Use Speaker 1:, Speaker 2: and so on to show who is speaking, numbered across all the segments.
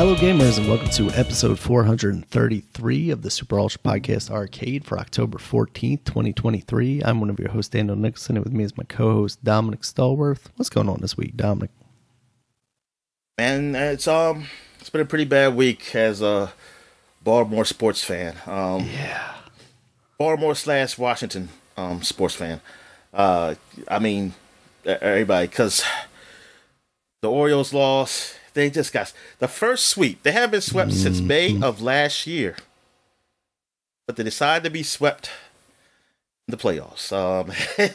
Speaker 1: Hello gamers and welcome to episode 433 of the Super Ultra Podcast Arcade for October 14th, 2023. I'm one of your hosts, Daniel Nicholson, and with me is my co-host, Dominic Stallworth. What's going on this week, Dominic?
Speaker 2: Man, it's been a pretty bad week as a Baltimore sports fan. Baltimore/Washington sports fan. Everybody, because the Orioles lost. They just got the first sweep. They haven't been swept since May of last year, but they decided to be swept in the playoffs.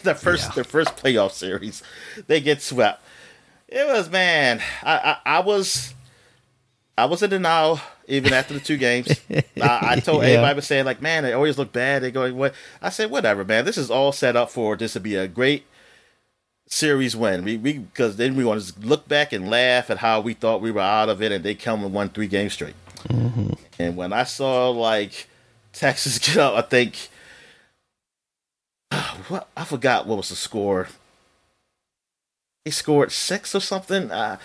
Speaker 2: The first playoff series, they get swept. It was, man. I was in denial even after the two games. I told everybody was saying like, man, they always look bad. They going what? I said, whatever, man. This is all set up for this to be a great series win. Because then we want to look back and laugh at how we thought we were out of it, and they come and won 3 games straight. Mm-hmm. And when I saw like Texas get up, I think I forgot what was the score. They scored 6 or something. I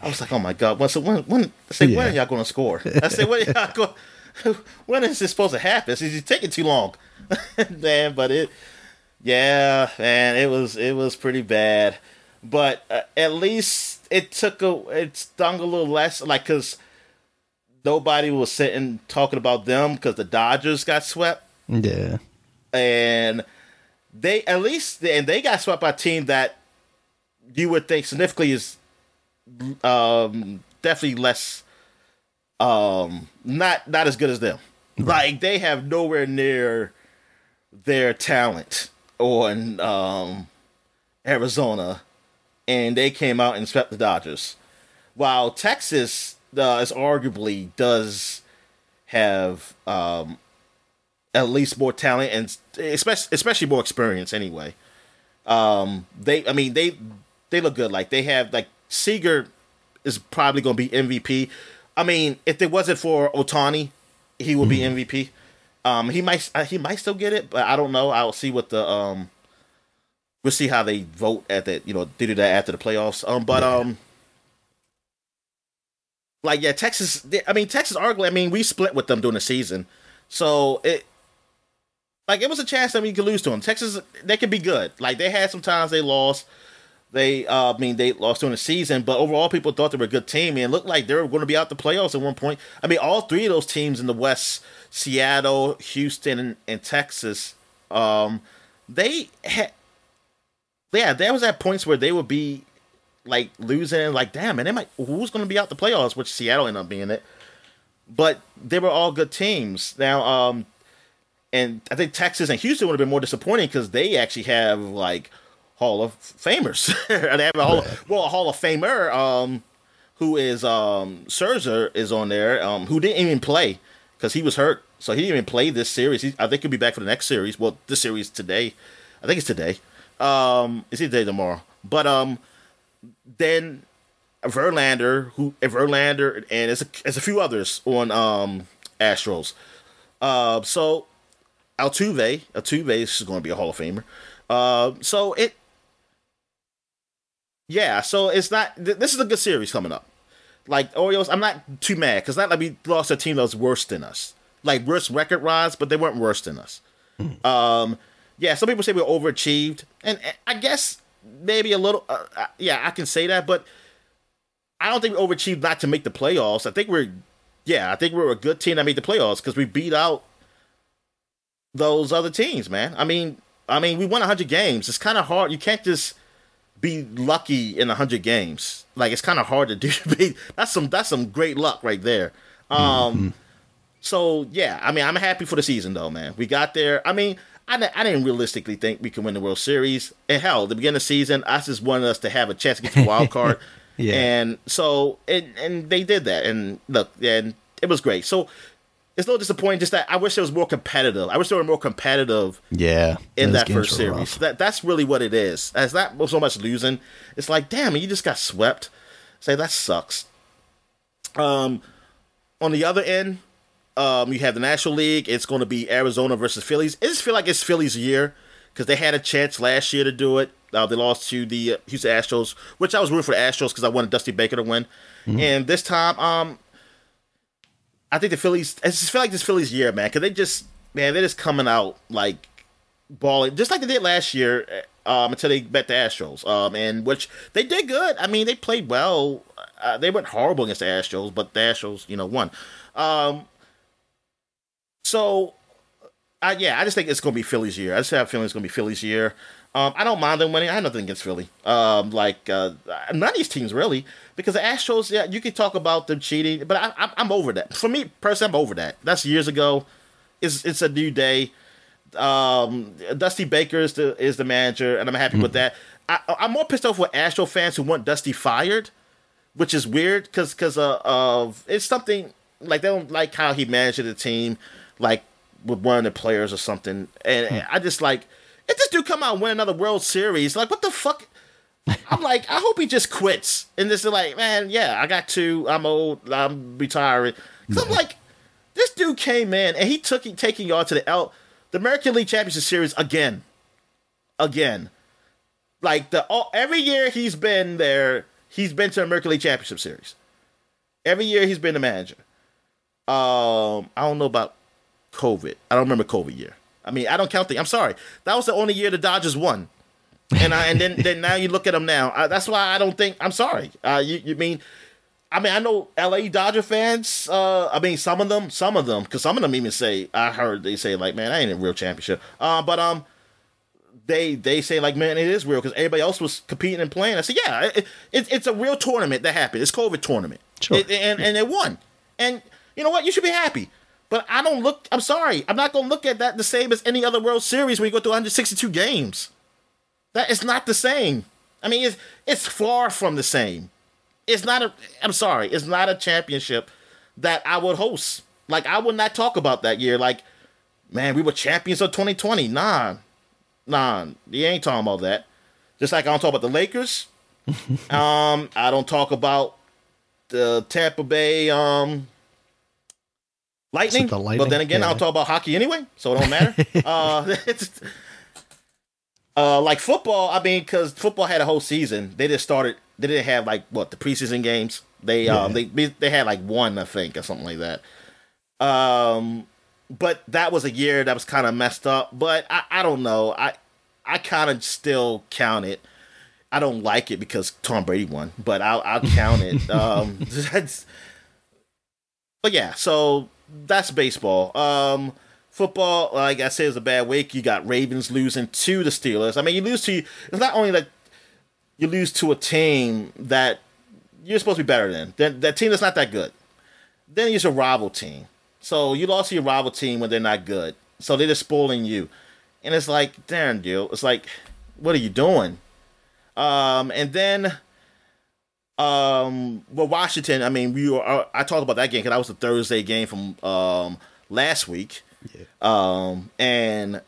Speaker 2: was like, oh my god! When are y'all going to score? I said, when is this supposed to happen? It's taking too long, man. But it was pretty bad. But at least it stung a little less, like because nobody was sitting talking about them because the Dodgers got swept.
Speaker 1: Yeah,
Speaker 2: and they got swept by a team that you would think significantly is definitely less not as good as them. Right. Like they have nowhere near their talent on Arizona, and they came out and swept the Dodgers. While Texas is arguably does have at least more talent and especially more experience anyway. They look good. Like they have like Seager is probably going to be MVP. I mean, if it wasn't for Ohtani, he would be MVP. He might still get it, but I don't know. I'll see what the we'll see how they vote at that. You know, they do that after the playoffs. Texas. Texas arguably. We split with them during the season, so it was a chance that we could lose to them. Texas, they could be good. Like they had some times they lost. They lost during the season, but overall, people thought they were a good team, and it looked like they were going to be out the playoffs at one point. I mean, all 3 of those teams in the West, Seattle, Houston, and Texas, there was at points where they would be like losing, and like, damn, man, who's going to be out the playoffs? Which Seattle ended up being it, but they were all good teams. Now, and I think Texas and Houston would have been more disappointing because they actually have like Hall of Famers. They have a Hall of Famer, who is Scherzer is on there, who didn't even play because he was hurt, so he didn't even play this series. I think he'll be back for the next series. Well, this series today, I think it's today. It's either today or tomorrow. But then Verlander, and there's a few others on Astros. So Altuve is going to be a Hall of Famer. So it's not. This is a good series coming up. Like Orioles, I'm not too mad because not like we lost a team that was worse than us, like worse record wise, but they weren't worse than us. Some people say we overachieved, and I guess maybe a little. I can say that, but I don't think we overachieved not to make the playoffs. I think we're a good team that made the playoffs because we beat out those other teams, man. I mean, we won 100 games. It's kind of hard. You can't just be lucky in 100 games. Like it's kind of hard to do. That's some great luck right there. So yeah, I'm happy for the season though, man. We got there. I didn't realistically think we could win the World Series. And hell, the beginning of the season, I just wanted us to have a chance to get to the wild card. Yeah. And so and they did that. And look, and it was great. So it's a little disappointing just that I wish it was more competitive. I wish they were more competitive in that first series. That's really what it is. As not so much losing. It's like, damn, you just got swept. Say that sucks. On the other end, you have the National League. It's going to be Arizona versus Phillies. I just feel like it's Phillies' year because they had a chance last year to do it. They lost to the Houston Astros, which I was rooting for the Astros because I wanted Dusty Baker to win. Mm-hmm. And this time, I think the Phillies. I just feel like this Phillies year, man, because they're just coming out like balling, just like they did last year. Until they bet the Astros, and which they did good. I mean, they played well. They went horrible against the Astros, but the Astros, won. I just think it's going to be Philly's year. I just have a feeling it's going to be Philly's year. I don't mind them winning. I have nothing against Philly. None of these teams really, because the Astros, yeah, you can talk about them cheating, but I'm over that. For me personally, I'm over that. That's years ago. It's a new day. Dusty Baker is the manager, and I'm happy with that. I'm more pissed off with Astro fans who want Dusty fired, which is weird because of it's something like they don't like how he managed the team, like with one of the players or something. And I just like, if this dude come out and win another World Series, like what the fuck? I'm like, I hope he just quits. And this is like, man, yeah, I got two. I'm old. I'm retiring. Because I'm like, this dude came in and he taking y'all to the American League Championship Series again. Like every year he's been there, he's been to the American League Championship Series. Every year he's been the manager. I don't know about COVID. I don't remember COVID year. I mean, I don't count I'm sorry. That was the only year the Dodgers won. And then now you look at them now. That's why I don't think. I'm sorry. You mean? I mean, I know LA Dodger fans. Some of them, because some of them even say, I heard they say like, man, that ain't a real championship. But they say like, man, it is real because everybody else was competing and playing. I said, yeah, it's a real tournament that happened. It's COVID tournament, sure. And they won. And you know what? You should be happy. But I'm sorry. I'm not gonna look at that the same as any other World Series when you go through 162 games. That is not the same. I mean, it's far from the same. I'm sorry, it's not a championship that I would host. Like, I would not talk about that year. Like, man, we were champions of 2020. Nah, you ain't talking about that. Just like I don't talk about the Lakers. I don't talk about the Tampa Bay Lightning. But then again, yeah. I don't talk about hockey anyway, so it don't matter. Like football, I mean, because football had a whole season. They just started. They didn't have like the preseason games. They had like one, I think, or something like that. But that was a year that was kind of messed up. But I don't know. I kind of still count it. I don't like it because Tom Brady won, but I'll count it. But yeah, so that's baseball. Football, like I said, is a bad week. You got Ravens losing to the Steelers. I mean, it's not only that you lose to a team that you're supposed to be better than. That team that's not that good. Then it's a rival team. So you lost to your rival team when they're not good. So they're just spoiling you. And it's like, damn, dude. It's like, what are you doing? And then, Washington, I mean, I talked about that game because that was the Thursday game from last week. Yeah. And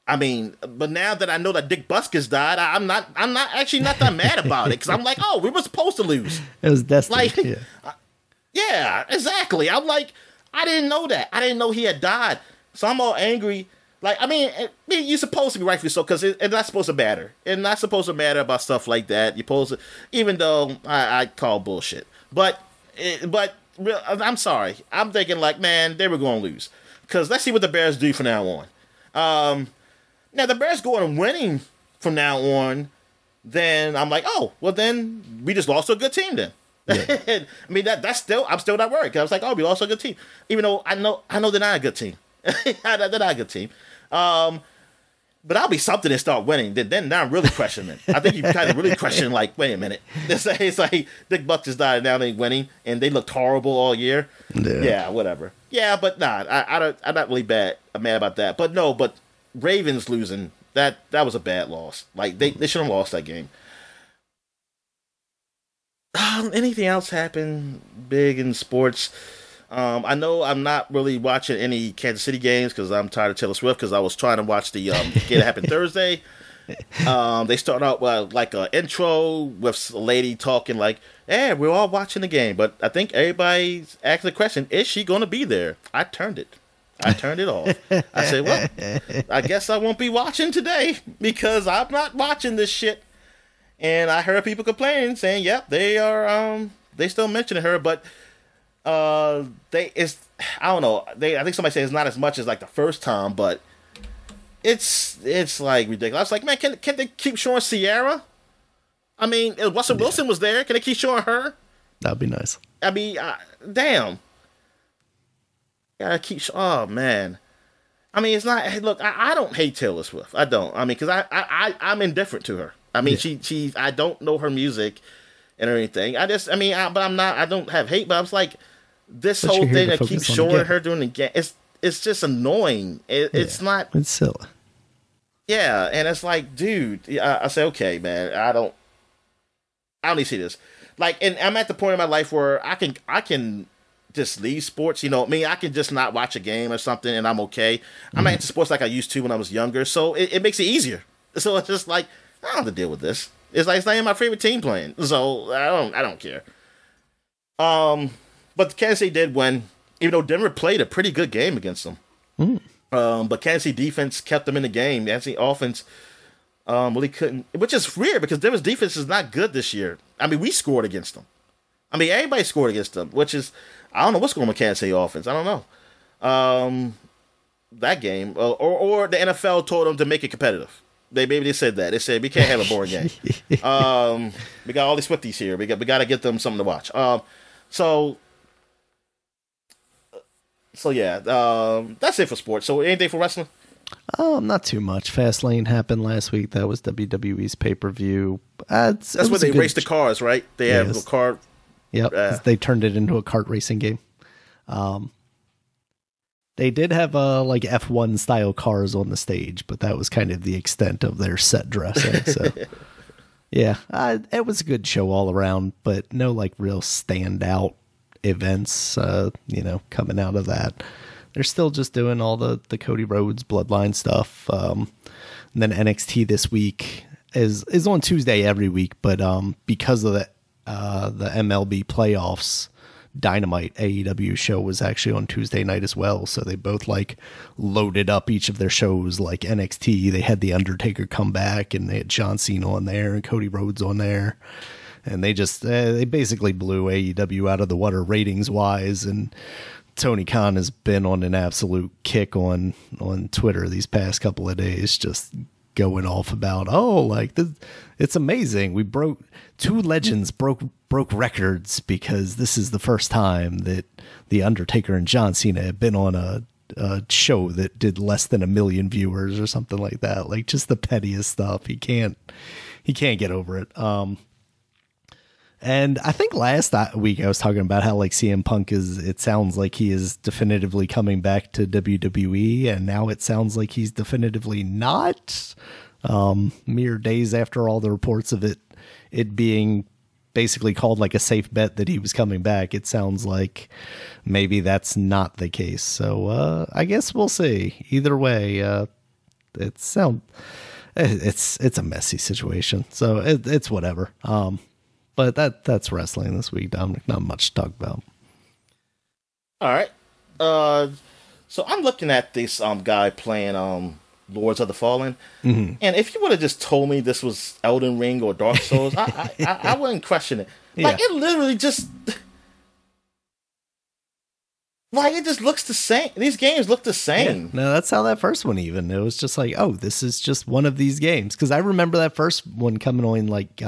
Speaker 2: I mean, but now that I know that Dick Buskins died, I'm not that mad about it because I'm like, oh, we were supposed to lose.
Speaker 1: It was destiny.
Speaker 2: Like, yeah, exactly. I'm like, I didn't know that. I didn't know he had died. So I'm all angry. Like, I mean, you're supposed to be rightfully so because it's not supposed to matter. It's not supposed to matter about stuff like that. You're supposed to, even though I call bullshit. But I'm sorry. I'm thinking like, man, they were going to lose. Because let's see what the Bears do from now on. Now, the Bears go on winning from now on, then I'm like, oh, well, then we just lost to a good team then. Yeah. I mean, I'm still not worried. Because I was like, oh, we lost to a good team. Even though I know they're not a good team. They're not a good team. But I'll be something and start winning. Then now I'm really questioning it. I think you kind of really question, like, wait a minute. It's like Dick Buck just died and now they're winning, and they looked horrible all year. Yeah, whatever. Yeah, but nah, I'm not really mad about that. But Ravens losing, that was a bad loss. Like, they should have lost that game. Anything else happen big in sports? I know I'm not really watching any Kansas City games because I'm tired of Taylor Swift because I was trying to watch the game that happened Thursday. They start out with like an intro with a lady talking like, hey, we're all watching the game. But I think everybody's asking the question, is she going to be there? I turned it off. I said, well, I guess I won't be watching today because I'm not watching this shit. And I heard people complaining saying, yep, they are, they still mentioning her, but I don't know. I think somebody said it's not as much as like the first time, but it's like ridiculous. I was like, man, can they keep showing Sierra? I mean, Russell Wilson was there. Can they keep showing her?
Speaker 1: That'd be nice.
Speaker 2: I mean, damn. Gotta keep. Oh man. I mean, it's not. Hey, look, I don't hate Taylor Swift. I don't. I mean, because I'm indifferent to her. I mean, she. I don't know her music and everything. But I'm not. I don't have hate. But I was like, this whole thing that keeps showing her doing the game. It's just annoying. It's not.
Speaker 1: It's silly.
Speaker 2: Yeah, and it's like, dude. I say, okay, man. I don't need to see this. Like, and I'm at the point in my life where I can just leave sports. You know, I can just not watch a game or something, and I'm okay. I'm not into sports like I used to when I was younger, so it makes it easier. So it's just like, I don't have to deal with this. It's like it's not even my favorite team playing, so I don't care. But Kansas City did win, even though Denver played a pretty good game against them. But Kansas City defense kept them in the game. Kansas City offense really couldn't, which is weird because Denver's defense is not good this year. I mean, we scored against them. I mean, everybody scored against them, which is, I don't know what's going on with Kansas City offense. I don't know. That game, or the NFL told them to make it competitive. Maybe they said that. They said we can't have a boring game. We got all these Swifties here. We got to get them something to watch. So yeah. That's it for sports. So anything for wrestling?
Speaker 1: Not too much. Fastlane happened last week. That was WWE's pay-per-view.
Speaker 2: That's where they race the cars, right? They have a car.
Speaker 1: Yep, they turned it into a kart racing game. They did have like F1 style cars on the stage, but that was kind of the extent of their set dressing. So, yeah, it was a good show all around, but no like real standout events, coming out of that. They're still just doing all the Cody Rhodes Bloodline stuff. And then NXT this week is on Tuesday every week, but because of the MLB playoffs, Dynamite AEW show was actually on Tuesday night as well. So they both like loaded up each of their shows. Like NXT, they had The Undertaker come back, and they had John Cena on there and Cody Rhodes on there. And they just they basically blew AEW out of the water ratings wise. And Tony Khan has been on an absolute kick on Twitter these past couple of days, just going off about, it's amazing. We broke two legends broke records because this is the first time that The Undertaker and John Cena have been on a show that did less than 1 million viewers or something like that. Like, just the pettiest stuff. He can't get over it. And I think last week I was talking about how like CM Punk it sounds like he is definitively coming back to WWE, and now it sounds like he's definitively not. Mere days after all the reports of it being basically called like a safe bet that he was coming back, it sounds like maybe that's not the case. So I guess we'll see. Either way, it's a messy situation. So it's whatever. But that's wrestling this week, Dominic. Not much to talk about.
Speaker 2: All right. So I'm looking at this guy playing Lords of the Fallen, and if you would have just told me this was Elden Ring or Dark Souls, I wouldn't question it. Like, it literally just, like, it just looks the same. These games look the same.
Speaker 1: Yeah. No, that's how that first one even. It was just like, oh, this is just one of these games. Because I remember that first one coming on like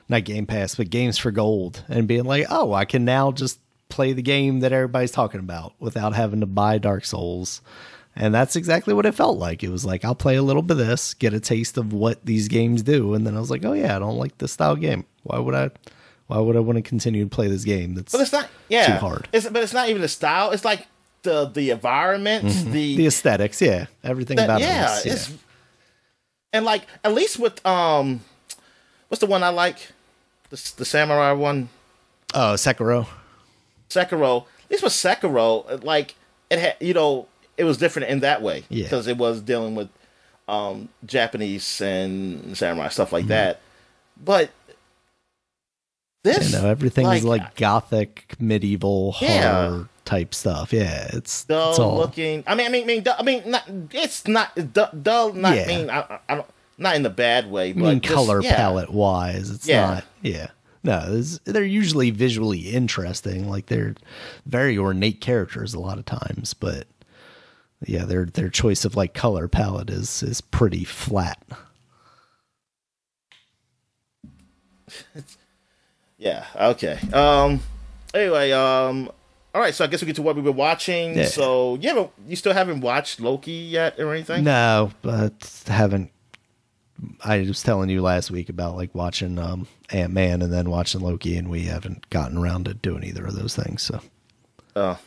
Speaker 1: not Game Pass, but Games for Gold, and being like, oh, I can now just play the game that everybody's talking about without having to buy Dark Souls. And that's exactly what it felt like. It was like, I'll play a little bit of this, get a taste of what these games do, and then I was like, oh yeah, I don't like this style game. Why would I want to continue to play this game that's too hard?
Speaker 2: But it's not even the style. It's like the environment, the
Speaker 1: aesthetics, everything about it.
Speaker 2: It's, and like, at least with what's the one I like? The samurai one.
Speaker 1: Oh, Sekiro.
Speaker 2: At least with Sekiro, like, it had, it was different in that way because it was dealing with Japanese and samurai stuff like that. But this,
Speaker 1: everything is like gothic medieval horror type stuff. Yeah, it's all
Speaker 2: looking. I mean, it's not dull. Not mean. I don't. Not in the bad way, but
Speaker 1: color palette wise, it's not. Yeah, No, they're usually visually interesting. Like they're very ornate characters a lot of times, but yeah, their choice of like color palette is pretty flat.
Speaker 2: Yeah. Okay. Anyway. All right. So I guess we get to what we were watching.
Speaker 1: Yeah.
Speaker 2: So you still haven't watched Loki yet or anything?
Speaker 1: No, but haven't. I was telling you last week about like watching Ant-Man and then watching Loki, and we haven't gotten around to doing either of those things. So.
Speaker 2: All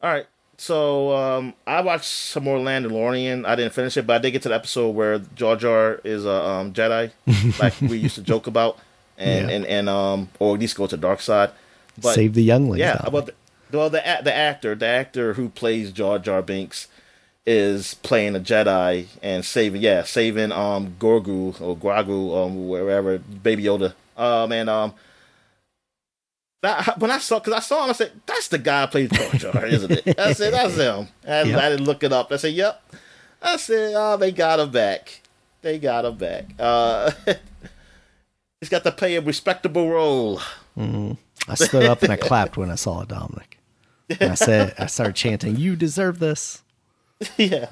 Speaker 2: right. So I watched some more Mandalorian. I didn't finish it, but I did get to the episode where Jar Jar is a Jedi, like we used to joke about, and or at least go to the dark side. But,
Speaker 1: save the younglings.
Speaker 2: Yeah, about the actor who plays Jar Jar Binks is playing a Jedi and saving Grogu or Gragu wherever Baby Yoda. When I saw him, I said, "That's the guy who plays Jar Jar, isn't it?" I said, "That's him." I didn't look it up. I said, "Yep." I said, "Oh, they got him back. They got him back." He's got to play a respectable role.
Speaker 1: Mm-hmm. I stood up and I clapped when I saw it, Dominic. And I started chanting, "You deserve this."
Speaker 2: Yeah.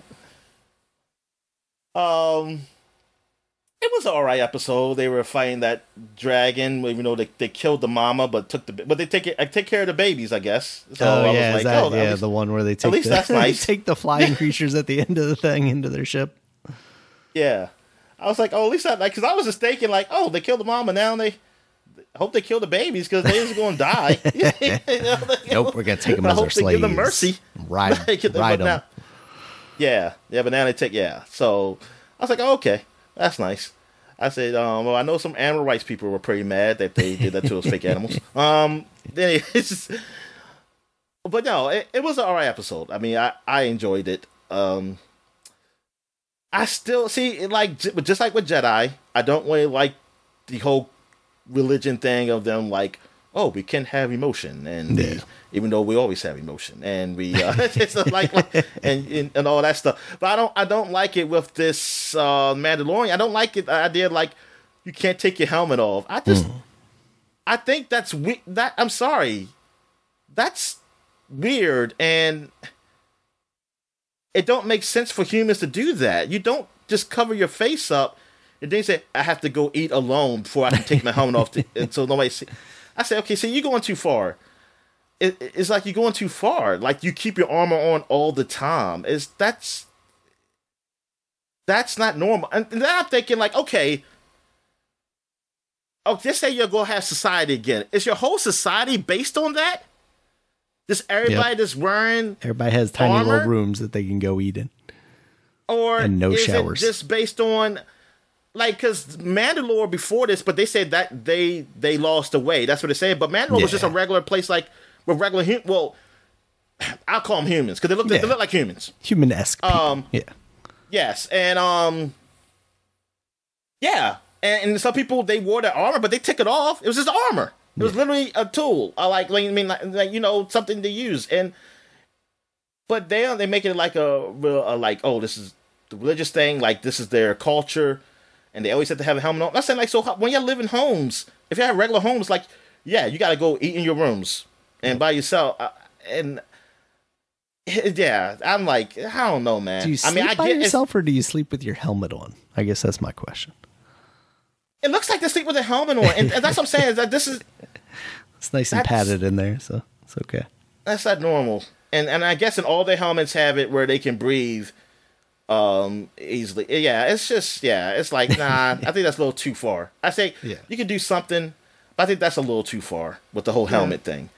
Speaker 2: It was an alright episode. They were fighting that dragon, even though they killed the mama, but they take care of the babies, I guess. So
Speaker 1: the one where they take
Speaker 2: that's nice.
Speaker 1: They take the flying creatures at the end of the thing into their ship.
Speaker 2: Yeah, I was like, oh, at least because I was just thinking like, oh, they killed the mama, now I hope they kill the babies because they're just going to die.
Speaker 1: Nope, we're gonna take them as our slaves.
Speaker 2: Give them mercy,
Speaker 1: ride them.
Speaker 2: Yeah, but now they take So I was like, oh, okay. That's nice. I said, well, I know some animal rights people were pretty mad that they did that to those fake animals. But no, it was an alright episode. I mean, I enjoyed it. I still see just like with Jedi, I don't really like the whole religion thing of them like, oh, we can have emotion, and even though we always have emotion, and we it's like and all that stuff. But I don't like it with this Mandalorian. I don't like it. The idea like you can't take your helmet off. I think that's I'm sorry, that's weird, and it don't make sense for humans to do that. You don't just cover your face up and then say I have to go eat alone before I can take my helmet off until nobody see. I say, okay, so you're going too far. It's like you're going too far. Like you keep your armor on all the time. That's not normal. And then I'm thinking like, okay, just say you're going to have society again. Is your whole society based on that? Just everybody that's wearing
Speaker 1: everybody has tiny
Speaker 2: armor?
Speaker 1: little rooms that they can go eat in.
Speaker 2: Or
Speaker 1: and no
Speaker 2: is
Speaker 1: showers.
Speaker 2: It just based on because Mandalore before this, but they said that they lost the way. That's what they said. But Mandalore was just a regular place, like with regular well, I'll call them humans because they look like humans,
Speaker 1: human-esque.
Speaker 2: Yes, and and some people they wore their armor, but they took it off. It was just armor. It was literally a tool. Like something to use. But they make it like a this is the religious thing. Like this is their culture. And they always have to have a helmet on. I'm saying, like, so when you live in homes, if you have regular homes, like, yeah, you got to go eat in your rooms and by yourself. I'm like, I don't know, man.
Speaker 1: Do you sleep by yourself or do you sleep with your helmet on? I guess that's my question.
Speaker 2: It looks like they sleep with a helmet on. And that's what I'm saying. Is that this is...
Speaker 1: It's nice and padded in there, so it's okay.
Speaker 2: That's not normal. And I guess in all their helmets have it where they can breathe easily. It's like, nah, I think that's a little too far. I say you can do something, but I think that's a little too far with the whole helmet thing.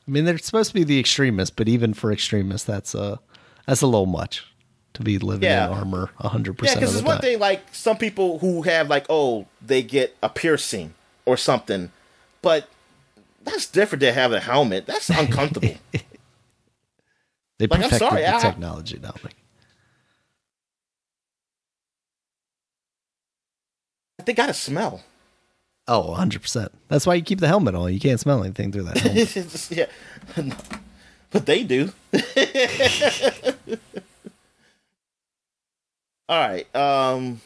Speaker 1: I mean, they're supposed to be the extremists, but even for extremists, that's a little much to be living in armor 100% of the time.
Speaker 2: Yeah, because it's one thing, like, some people who have, like, they get a piercing or something, but that's different than having a helmet. That's uncomfortable.
Speaker 1: They perfected the technology now.
Speaker 2: They got to smell.
Speaker 1: Oh, 100%. That's why you keep the helmet on. You can't smell anything through that helmet.
Speaker 2: Yeah. But they do. All right. And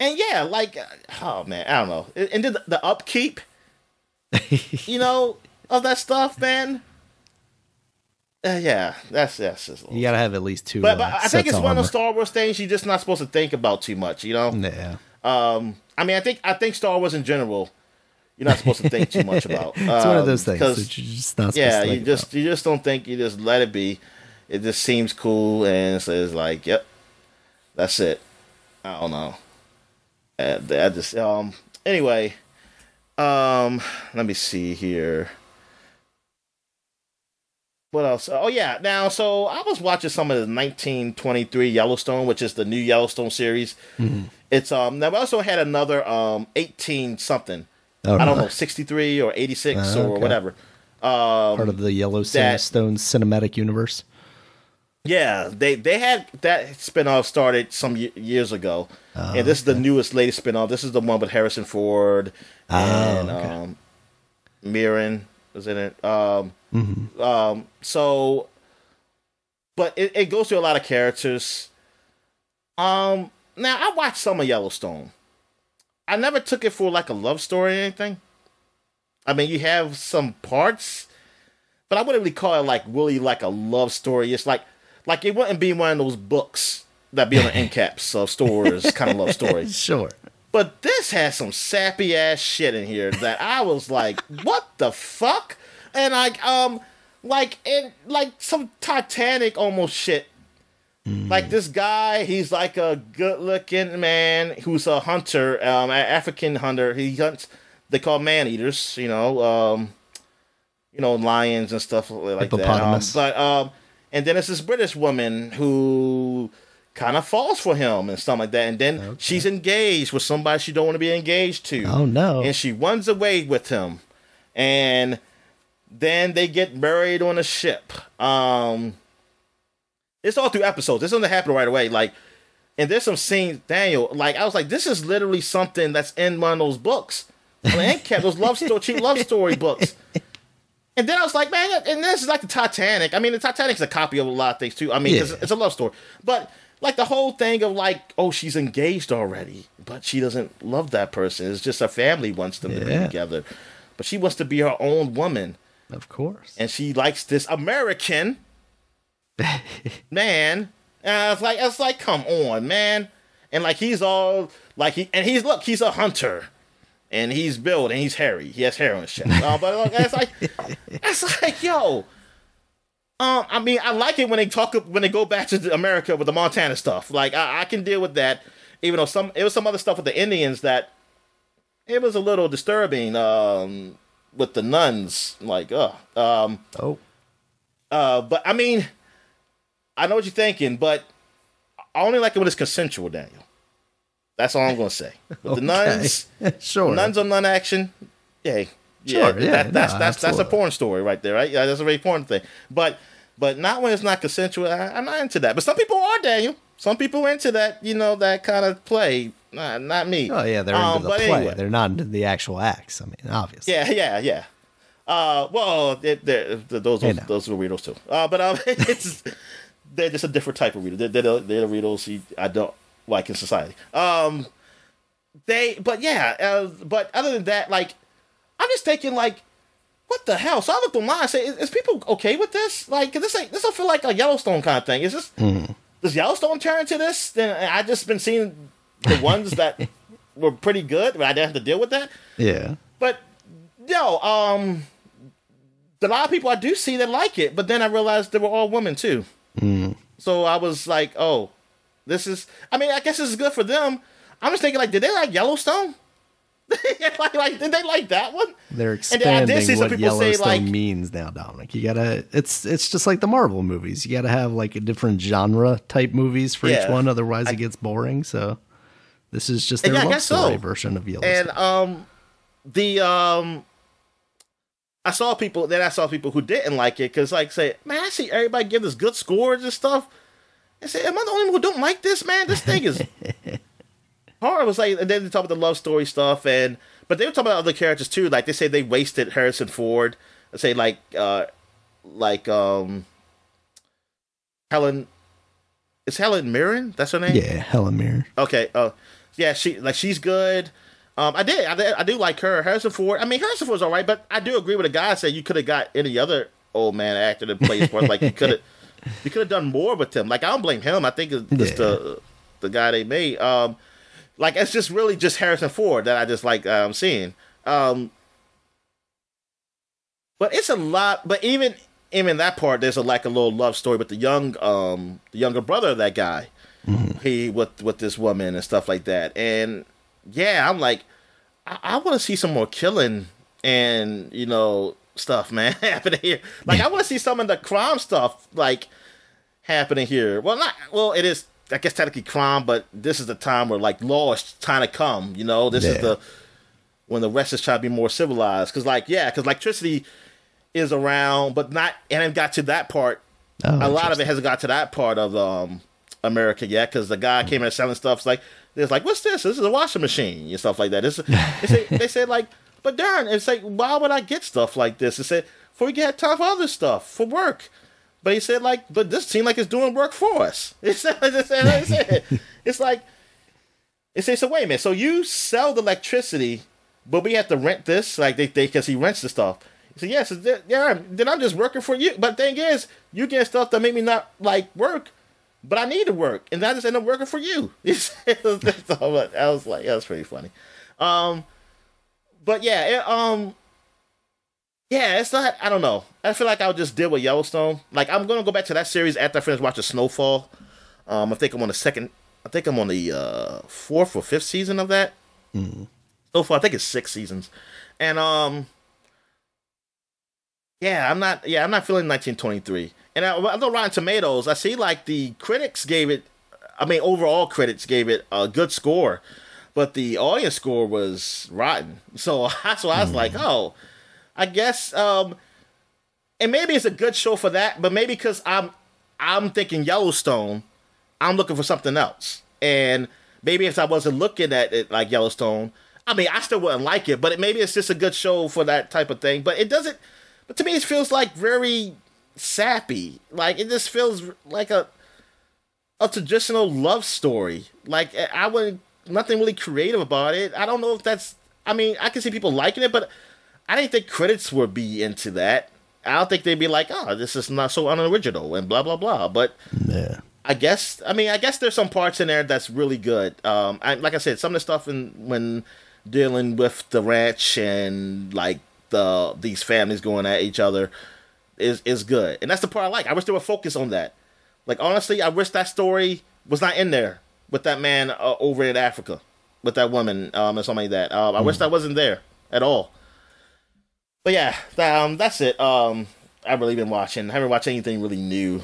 Speaker 2: yeah, like, oh man, I don't know. And then the upkeep, you know, of that stuff, man. Yeah, that's just.
Speaker 1: You gotta have at least two.
Speaker 2: But I think it's one of
Speaker 1: armor.
Speaker 2: those Star Wars things you're just not supposed to think about too much, you know.
Speaker 1: Yeah.
Speaker 2: I mean, I think Star Wars in general, you're not supposed to think too much about.
Speaker 1: It's one of those things that you're just not supposed to think about.
Speaker 2: You just don't think. You just let it be. It just seems cool, and so it's like, yep, that's it. I don't know. I just anyway. Let me see here. What else? Oh yeah. Now, so I was watching some of the 1923 Yellowstone, which is the new Yellowstone series. Mm-hmm. It's now we also had another 18 something. I don't know, 63 or 86 or whatever.
Speaker 1: Part of the Yellowstone cinematic universe.
Speaker 2: Yeah, they had that spinoff started some years ago, and this is the latest spinoff. This is the one with Harrison Ford and Mirren was in it. So, but it goes through a lot of characters. Now I watched some of Yellowstone. I never took it for like a love story or anything. I mean, you have some parts, but I wouldn't really call it like really like a love story. It's like it wouldn't be one of those books that be on the end caps of stores kind of love story.
Speaker 1: Sure.
Speaker 2: But this has some sappy ass shit in here that I was like, what the fuck? And like some Titanic almost shit. Like this guy, he's like a good looking man who's a hunter, an African hunter. He hunts, they call man eaters, lions and stuff like that. And then it's this British woman who kind of falls for him and stuff like that. And then she's engaged with somebody she don't want to be engaged to.
Speaker 1: Oh, no.
Speaker 2: And she runs away with him. And then they get married on a ship. It's all through episodes. This doesn't happen right away. Like, and there's some scenes, Daniel, like, I was like, this is literally something that's in one of those books. I mean, those cheap love story books. And then I was like, man, and this is like the Titanic. I mean, the Titanic's a copy of a lot of things, too. I mean, it's a love story. But, like, the whole thing of, like, oh, she's engaged already, but she doesn't love that person. It's just her family wants them to be together. But she wants to be her own woman.
Speaker 1: Of course.
Speaker 2: And she likes this American man. And I was like, come on, man. And, like, he's all, like, he's a hunter. And he's built, and he's hairy. He has hair on his chest. But it's like, yo. I mean, I like it when they go back to America with the Montana stuff. Like, I can deal with that, even though it was some other stuff with the Indians that it was a little disturbing. With the nuns, like, but I mean, I know what you're thinking, but I only like it when it's consensual, Daniel. That's all I'm going to say. With the nuns,
Speaker 1: sure.
Speaker 2: Nuns on nun action, sure, that's a porn story right there, right? Yeah, that's a very porn thing. But not when it's not consensual. I'm not into that. But some people are, Daniel. Some people are into that, that kind of play. Not me.
Speaker 1: Oh yeah, they're into the play.
Speaker 2: Anyway.
Speaker 1: They're not into the actual acts. I mean, obviously.
Speaker 2: Yeah. Well, those are weirdos too. But they're just a different type of reader. They're the weirdos I don't like in society. But other than that, like, I'm just thinking, like, what the hell? So I looked online and said, is people okay with this? Like, this don't feel like a Yellowstone kind of thing. Is this? Does Yellowstone turn into this? Then I just been seeing the ones that were pretty good. I didn't have to deal with that.
Speaker 1: Yeah.
Speaker 2: But a lot of people I do see that like it, but then I realized they were all women too. So I was like, oh, this is. I mean, I guess this is good for them. I'm just thinking, like, did they like Yellowstone? like, did they like that one?
Speaker 1: They're expanding what Yellowstone
Speaker 2: say,
Speaker 1: means now, Dominic. You gotta. It's just like the Marvel movies. You gotta have like a different genre type movies for each one. Otherwise, it gets boring. So this is just their love story version of Yellowstone.
Speaker 2: And I saw people who didn't like it because, like, say, man, I see everybody give this good scores and stuff. And say, am I the only one who don't like this, man? This thing is hard. It was like, and then they talk about the love story stuff, but they were talking about other characters too. Like, they say they wasted Harrison Ford. They say Helen. Is Helen Mirren? That's her name?
Speaker 1: Yeah, Helen Mirren.
Speaker 2: Okay. Yeah, she's good. I do like her. Harrison Ford. I mean, Harrison Ford's all right, but I do agree with the guy saying you could have got any other old man actor that plays sports. Like you could have done more with him. Like I don't blame him. I think it's the guy they made. Like it's just really just Harrison Ford that I just like seeing. But it's a lot. But even that part, there's a little love story with the younger brother of that guy. Mm-hmm. He with this woman and stuff like that. And yeah, I'm like, I want to see some more killing and stuff, man, happening here. Like I want to see some of the crime stuff like happening here. Well, it is. I guess technically crime, but this is the time where like law is trying to come. This is when the West is trying to be more civilized. Because electricity is around, but not, and it got to that part. A lot of it hasn't got to that part of America yet. Because the guy came in selling stuff. It's like there's like, what's this? This is a washing machine and stuff like that. They said like, but darn, it's like, why would I get stuff like this? It said, before we get time for other stuff for work. But he said, like, but this seems like it's doing work for us. It's like, so wait a minute. So you sell the electricity, but we have to rent this? Like, because he rents the stuff. He said, yes, then I'm just working for you. But the thing is, you get stuff that make me not, like, work, but I need to work. And I just end up working for you. I was like, that was pretty funny. But yeah, yeah, it's not. I don't know. I feel like I would just deal with Yellowstone. Like I'm gonna go back to that series after I finish watching Snowfall. I think I'm on the second. I think I'm on the fourth or fifth season of that. Mm-hmm. Snowfall. I think it's 6 seasons, and yeah, I'm not feeling 1923. And I know Rotten Tomatoes. I see like the critics gave it. I mean, overall critics gave it a good score, but the audience score was rotten. So I was like, oh. I guess, and maybe it's a good show for that, but maybe because I'm thinking Yellowstone, I'm looking for something else. And maybe if I wasn't looking at it like Yellowstone, I mean, I still wouldn't like it, but maybe it's just a good show for that type of thing. But it doesn't, but to me, it feels like very sappy. Like, it just feels like a traditional love story. Like, nothing really creative about it. I don't know if that's, I mean, I can see people liking it, but I didn't think critics would be into that. I don't think they'd be like, oh, this is not so unoriginal and blah, blah, blah. But yeah. I guess there's some parts in there that's really good. Like I said, some of the stuff when dealing with the ranch and like these families going at each other is good. And that's the part I like. I wish they would focus on that. Like, honestly, I wish that story was not in there with that man over in Africa, with that woman and something like that. I wish that wasn't there at all. But yeah, that's it. I've really been watching. I haven't watched anything really new.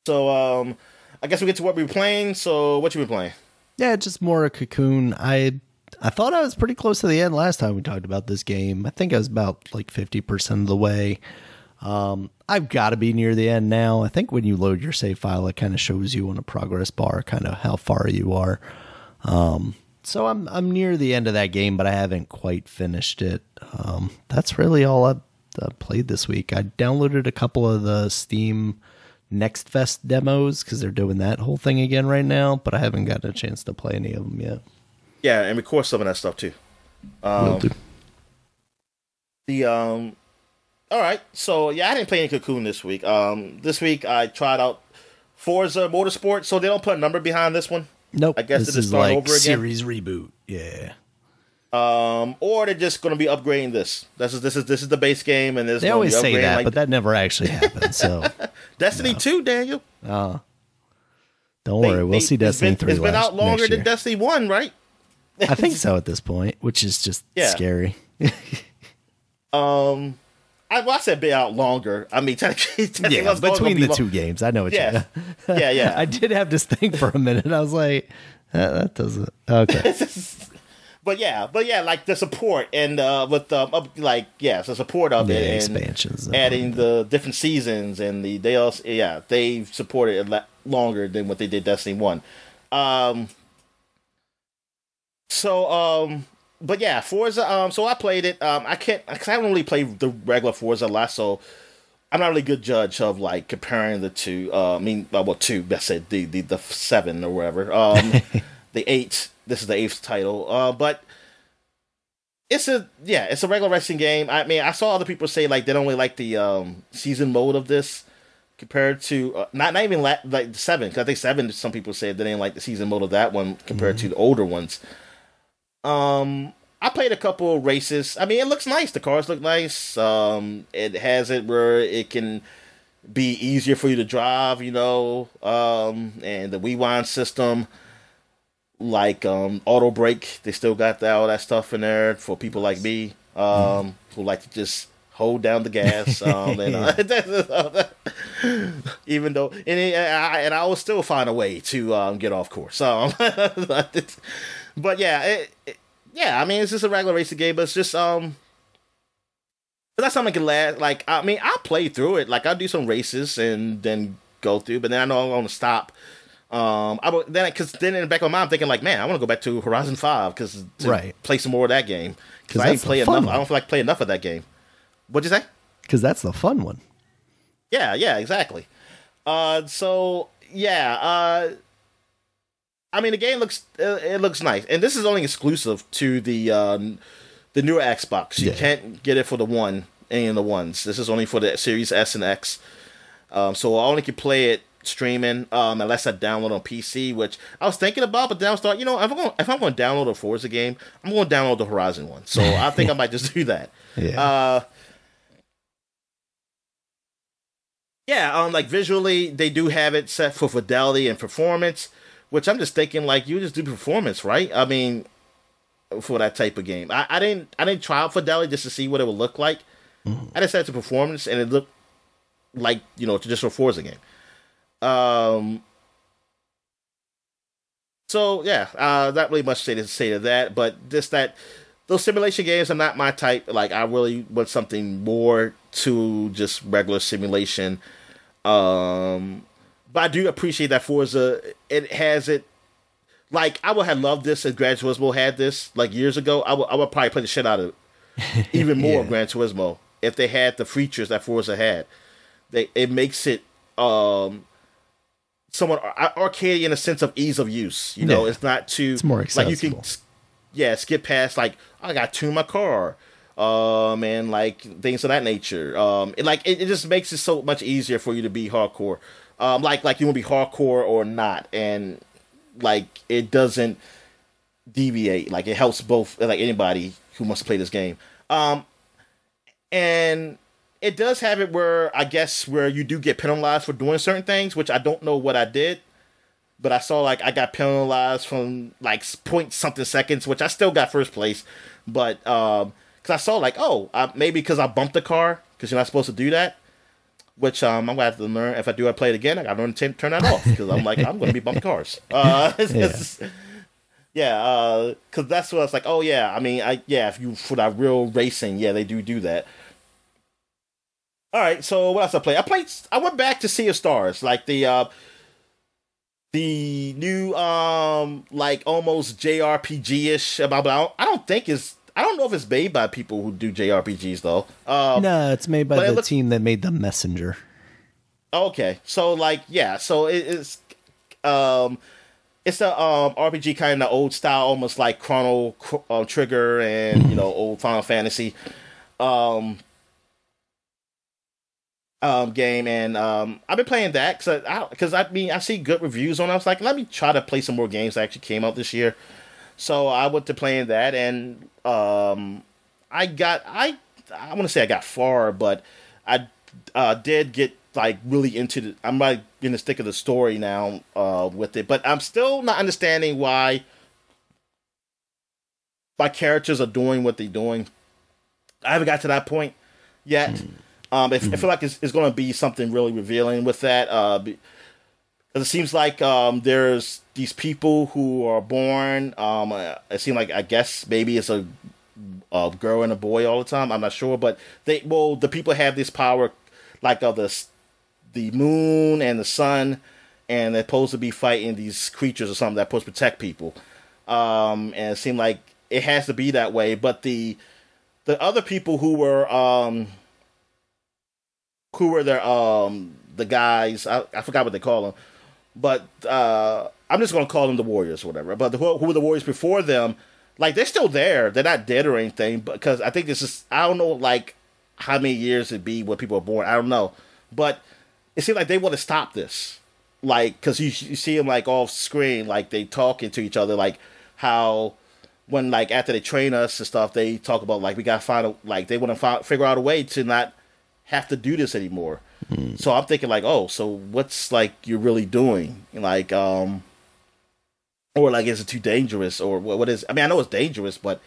Speaker 2: So I guess we get to what we're playing. So what you been playing?
Speaker 1: Yeah, just more a Cocoon. I thought I was pretty close to the end last time we talked about this game. I think I was about like 50% of the way. I've got to be near the end now. I think when you load your save file, it kind of shows you on a progress bar kind of how far you are. So I'm near the end of that game, but I haven't quite finished it. That's really all I've played this week. I downloaded a couple of the Steam Next Fest demos because they're doing that whole thing again right now, but I haven't gotten a chance to play any of them yet.
Speaker 2: Yeah, and record some of that stuff too. Will do. All right, so yeah, I didn't play any Cocoon this week. This week I tried out Forza Motorsport, so they don't put a number behind this one.
Speaker 1: Nope.
Speaker 2: I guess
Speaker 1: this is like over again. Series reboot. Yeah.
Speaker 2: Or they're just going to be upgrading this. This is the base game, and
Speaker 1: they always say that, like, but that never actually happens. So
Speaker 2: Destiny 2, Daniel.
Speaker 1: Don't worry, we'll see Destiny 3.
Speaker 2: It's been out longer than Destiny 1, right?
Speaker 1: I think so at this point, which is just scary.
Speaker 2: I said been out longer. I mean, technically
Speaker 1: yeah, between the two games, I know what
Speaker 2: you yeah.
Speaker 1: I did have to think for a minute. I was like, that doesn't. Okay.
Speaker 2: but yeah, like the support and with the the support of it, and
Speaker 1: expansions,
Speaker 2: adding the different seasons and they also they've supported it longer than what they did Destiny 1. But yeah, Forza. So I played it. I can't, because I haven't really played the regular Forza a lot, so I'm not really a good judge of like comparing the two. Two. Let's say the 7 or whatever. This is the 8th title. But it's a regular wrestling game. I mean, I saw other people say like they don't really like the season mode of this compared to not even like 7, because I think 7. Some people said they didn't like the season mode of that one compared to the older ones. I played a couple of races. I mean, it looks nice. The cars look nice. It has it where it can be easier for you to drive, and the rewind system, like auto brake. They still got all that stuff in there for people like me, who like to just hold down the gas. Even though, and I will still find a way to get off course. But yeah, I mean, it's just a regular racing game, but it's just but that's something that can last. Like, I mean, I'll play through it. Like, I'll do some races and then go through, but then I know I'm going to stop. Because then in the back of my mind, I'm thinking like, man, I want to go back to Horizon 5 to play some more of that game. Because I ain't play enough. I don't feel like playing enough of that game. What'd you say?
Speaker 1: Because that's the fun one.
Speaker 2: Yeah, exactly. I mean, the game looks nice, and this is only exclusive to the newer Xbox. You can't get it for any of the ones. This is only for the Series S and X. So I only can play it streaming unless I download on PC, which I was thinking about, but then I was thought, if I'm going to download a Forza game, I'm going to download the Horizon one. So I think I might just do that. Like visually, they do have it set for fidelity and performance, which I'm just thinking like you just do performance, right? I mean, for that type of game, I didn't try out fidelity just to see what it would look like. I just set it to performance, and it looked like a traditional Forza game. Not really much to say to that, but just that those simulation games are not my type. Like, I really want something more to just regular simulation. But I do appreciate that Forza, it has it. Like, I would have loved this if Gran Turismo had this, like, years ago. I would probably play the shit out of it. Even more of Gran Turismo. If they had the features that Forza had. It makes it somewhat arcadey in a sense of ease of use. It's not too...
Speaker 1: It's more accessible.
Speaker 2: Like, you can, skip past, like, I got to tune my car. And, like, things of that nature. It just makes it so much easier for you to be hardcore. Like you want to be hardcore or not, and like it doesn't deviate. Like, it helps both, like anybody who wants to play this game. And it does have it where you do get penalized for doing certain things, which I don't know what I did, but I saw like I got penalized from like point something seconds, which I still got first place, but because I saw like maybe because I bumped the car, because you're not supposed to do that. Which I'm gonna have to learn. If I do, I play it again. I gotta learn to turn that off, because I'm gonna be bumping cars. Because that's what I was like. Oh yeah, I mean, if you for that real racing, they do that. All right, so what else I played? I went back to Sea of Stars, like the new like almost JRPG-ish. I don't know if it's made by people who do JRPGs, though.
Speaker 1: No, it's made by the team that made The Messenger.
Speaker 2: Okay, so it's a RPG kind of old style, almost like Chrono Trigger and old Final Fantasy game, and I've been playing that because I see good reviews on it. I was like, let me try to play some more games that actually came out this year. So I went to playing that, and I want to say I got far, but I did get like really into I'm like in the thick of the story now with it, but I'm still not understanding why my characters are doing what they're doing. I haven't got to that point yet. I feel like it's going to be something really revealing with that. It seems like there's these people who are born. It seems like, I guess maybe it's a girl and a boy all the time. I'm not sure, but the people have this power, like of the moon and the sun, and they're supposed to be fighting these creatures or something that's supposed to protect people. And it seemed like it has to be that way. But the other people who were the guys, I forgot what they call them. But I I'm just gonna call them the Warriors or whatever. But who were the Warriors before them? Like they're still there. They're not dead or anything. Because I think this is I don't know like how many years it'd be when people are born. I don't know, but it seems like they want to stop this. Like because you see them like off screen, like they talking to each other, like how when like after they train us and stuff, they talk about like we gotta find a, like they want to figure out a way to not have to do this anymore. So I'm thinking like, oh, so what's like you're really doing? Like, or like is it too dangerous or what is? I mean, I know it's dangerous, but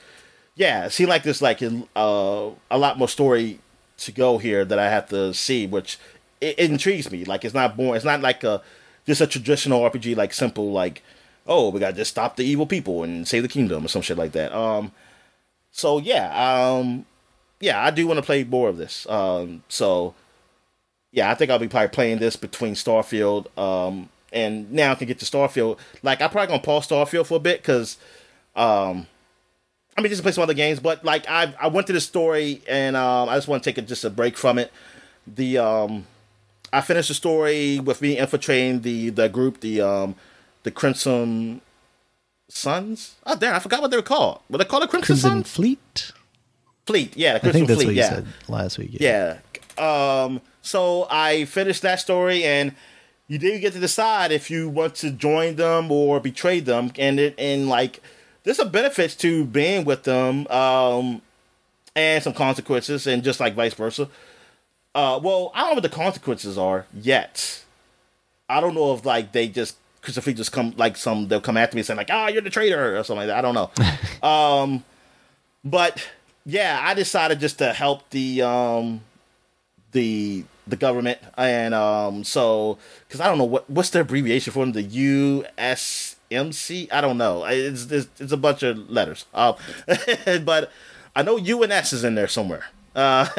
Speaker 2: yeah, it seems like there's like a lot more story to go here that I have to see, which it intrigues me. Like it's not boring. It's not like just a traditional RPG, like simple like, oh, we gotta just stop the evil people and save the kingdom or some shit like that. So yeah, I do want to play more of this. So. Yeah, I think I'll be probably playing this between Starfield, and now I can get to Starfield. Like, I'm probably gonna pause Starfield for a bit because, I mean, just play some other games. But like, I went to the story, and I just want to take just a break from it. I finished the story with me infiltrating the group, the Crimson Suns. Oh, damn, I forgot what they were called. Were they called the Crimson Suns?
Speaker 1: Fleet.
Speaker 2: Fleet, yeah, the Crimson
Speaker 1: I think that's
Speaker 2: Fleet.
Speaker 1: what you
Speaker 2: Yeah,
Speaker 1: said last week.
Speaker 2: Yeah. So I finished that story, and you didn't get to decide if you want to join them or betray them, and like there's some benefits to being with them, and some consequences, and just like vice versa. Well, I don't know what the consequences are yet. I don't know if like they just because if they just come like they'll come after me saying like, you're the traitor or something like that. I don't know. But yeah, I decided just to help the government, and so because I don't know what's the abbreviation for them, the USMC. I don't know. It's a bunch of letters. But I know UNS is in there somewhere. So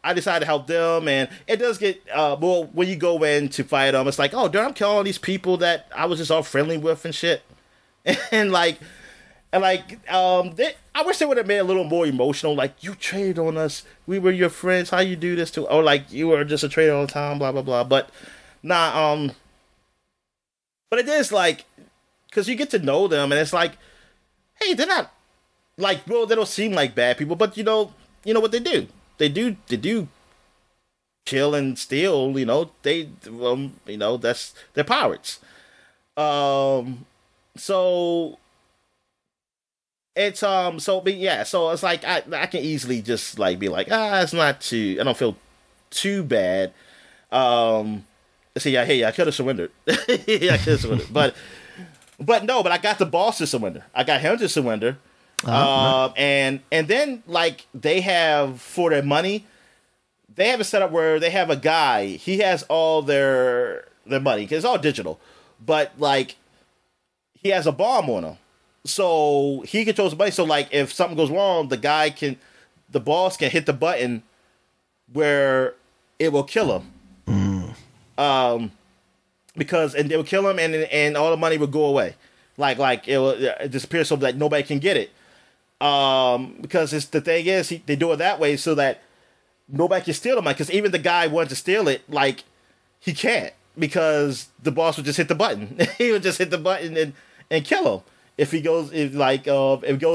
Speaker 2: I decided to help them, and it does get well when you go in to fight them. It's like, oh, dude, I'm killing all these people that I was just all friendly with and shit, and I wish they would have made it a little more emotional. Like, you traded on us. We were your friends. How you do this to? Or like you were just a traitor all the time. Blah blah blah. But nah. But it is like because you get to know them, and it's like, hey, they're not like well, they don't seem like bad people, but you know what they do. They do kill and steal. That's they're pirates. So. It's so it's like I can easily just like be like it's not too I don't feel too bad. See, I could have surrendered. I could have surrendered, but I got the boss to surrender. I got him to surrender. And then like they have for their money, they have it set up where they have a guy. He has all their money because it's all digital, but like he has a bomb on him. So he controls the money. So like if something goes wrong, the boss can hit the button where it will kill him. Because they will kill him and all the money will go away. Like it will disappear so that nobody can get it. Because the thing is they do it that way so that nobody can steal the money. Because even the guy wanted to steal it, like he can't because the boss would just hit the button. He would just hit the button and kill him. If it goes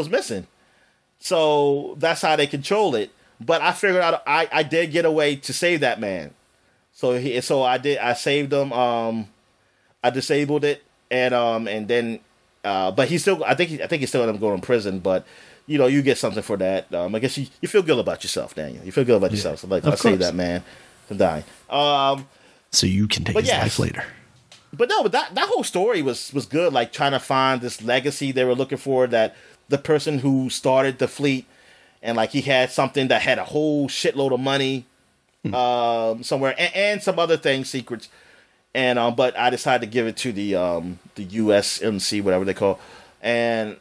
Speaker 2: missing. So that's how they control it. But I figured out I did get a way to save that man. So I saved him. I disabled it and then but he still I think he's still gonna go in prison, but you get something for that. I guess you feel good about yourself, Daniel. You feel good about yourself. So like I saved that man from dying.
Speaker 1: So you can take his life later.
Speaker 2: But no, but that whole story was good. Like trying to find this legacy they were looking for, that the person who started the fleet, and like he had something that had a whole shitload of money somewhere, and some other things, secrets. And but I decided to give it to the USMC, whatever they call, and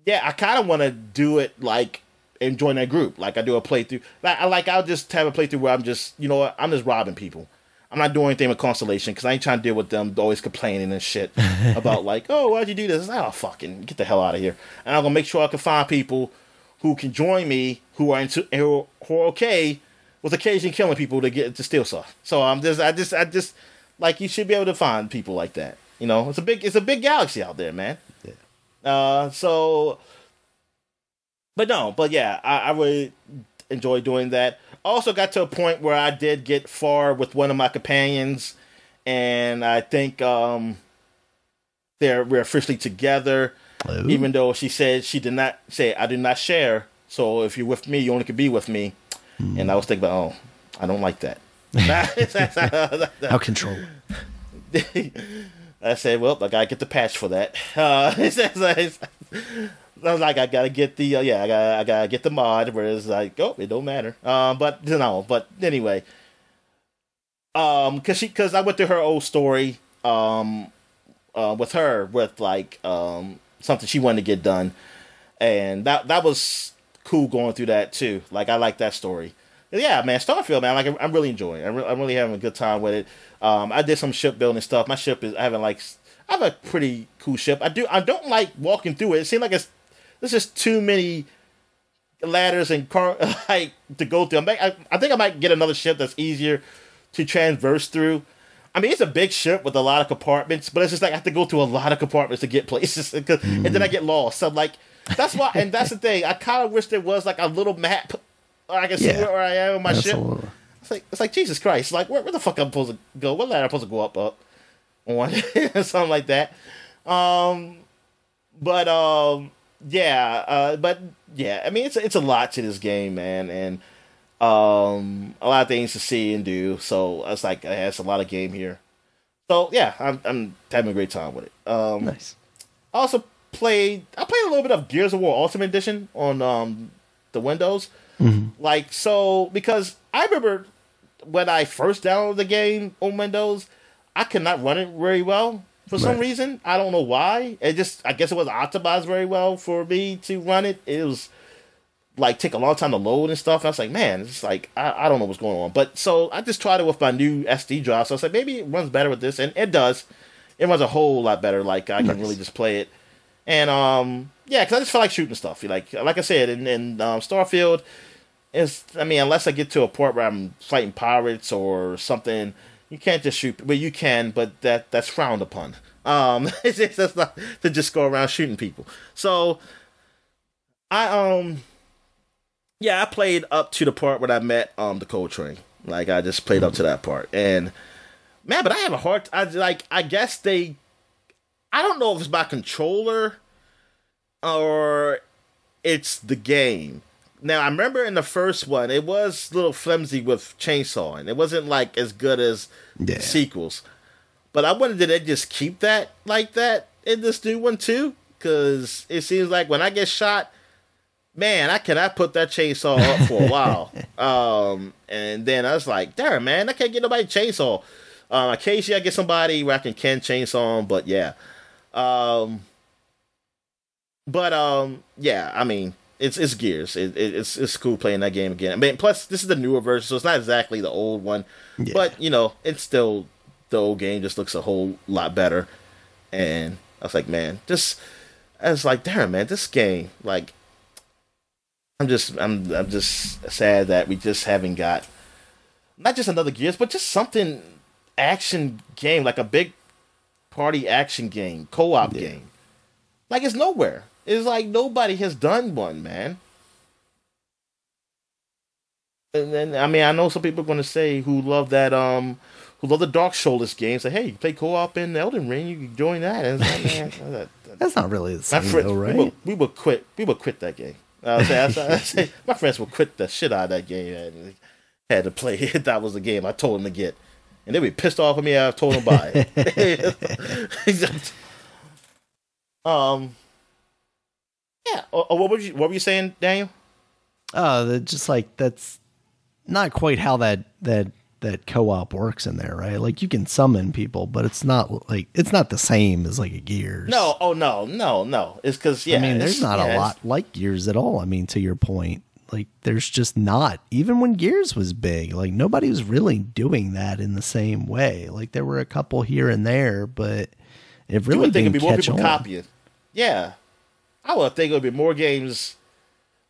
Speaker 2: yeah, I kind of want to do it like and join that group. Like I do a playthrough. I'll just have a playthrough where I'm just I'm just robbing people. I'm not doing anything with Constellation because I ain't trying to deal with them always complaining and shit about like, oh, why'd you do this? Oh, fucking get the hell out of here. And I'm gonna make sure I can find people who can join me who are okay with occasionally killing people to steal stuff. So I just Like, you should be able to find people like that. You know, it's a big galaxy out there, man.
Speaker 1: Yeah.
Speaker 2: But yeah, I really enjoy doing that. Also got to a point where I did get far with one of my companions, and I think we're officially together.
Speaker 1: Ooh.
Speaker 2: Even though she said she did not say I do not share. So if you're with me, you only can be with me. And I was thinking, oh, I don't like that.
Speaker 1: How controlling.
Speaker 2: I said, well, I gotta get the patch for that. I was like, I gotta get the I gotta get the mod where it's like, oh, it don't matter. But anyway, because I went through her old story, with her with like something she wanted to get done, and that was cool going through that too. Like, I like that story. Yeah, man, Starfield, man, like, I'm really enjoying it. I'm really having a good time with it. I did some shipbuilding stuff. My ship is I have a pretty cool ship. I don't like walking through it. It seems like there's just too many ladders and like to go through. I think I might get another ship that's easier to transverse through. I mean, it's a big ship with a lot of compartments, but it's just like I have to go through a lot of compartments to get places, and then I get lost. So like, that's why, and that's the thing. I kind of wish there was like a little map, or I can see where I am in my ship. It's like Jesus Christ. Like, where the fuck I'm supposed to go? What ladder I'm supposed to go up on? Something like that. But yeah. I mean, it's a lot to this game, man, and a lot of things to see and do. So it's like it's a lot of game here. So yeah, I'm having a great time with it.
Speaker 1: Nice.
Speaker 2: I played a little bit of Gears of War Ultimate Edition on the Windows.
Speaker 1: Mm-hmm.
Speaker 2: Like, so, because I remember when I first downloaded the game on Windows, I could not run it very well for some reason. I don't know why. I guess it wasn't optimized very well for me to run it. It was like take a long time to load and stuff. And I was like, man, it's like I don't know what's going on. But so I just tried it with my new SD drive. So I was like, maybe it runs better with this, and it does. It runs a whole lot better. Like, I can really just play it. And yeah, because I just feel like shooting stuff. Like I said, in Starfield, unless I get to a point where I'm fighting pirates or something, you can't just shoot. Well, you can, but that's frowned upon. It's just not to just go around shooting people. So I played up to the part where I met the Cold Train. Like, I just played up to that part, and man, but I have a hard. I guess I don't know if it's my controller or it's the game. Now, I remember in the first one, it was a little flimsy with chainsawing. It wasn't like as good as the sequels. But I wonder, did they just keep that like that in this new one too? Because it seems like when I get shot, man, I cannot put that chainsaw up for a while. And then I was like, damn, man, I can't get nobody chainsaw. Occasionally I get somebody where I can chainsaw them, but yeah. Yeah, I mean, it's Gears. It's cool playing that game again. I mean, plus this is the newer version, so it's not exactly the old one, but it's still the old game. Just looks a whole lot better. And I was like, man, I was like, damn, man, this game, like, I'm just sad that we just haven't got not just another Gears, but just something action game, like a big party action game, co-op game. Like, it's nowhere. It's like nobody has done one, man. And then, I mean, I know some people are going to say who love the Dark Souls games. Say, hey, you play co-op in Elden Ring, you can join that. And it's like, man,
Speaker 1: that's not really the same, though, right?
Speaker 2: We would quit that game. I say, my friends would quit the shit out of that game and had to play it. That was the game I told them to get. And they'd be pissed off at me. I told them to buy it. Yeah. What were you saying, Daniel?
Speaker 1: Just like, that's not quite how that co-op works in there, right? Like, you can summon people, but it's not the same as like a Gears.
Speaker 2: No. Oh, no. It's because
Speaker 1: I mean, there's not a lot like Gears at all. I mean, to your point, like, there's just not. Even when Gears was big, like, nobody was really doing that in the same way. Like, there were a couple here and there, but it really didn't catch on. You would think it'd be more people
Speaker 2: copying. Yeah. I would think it would be more games,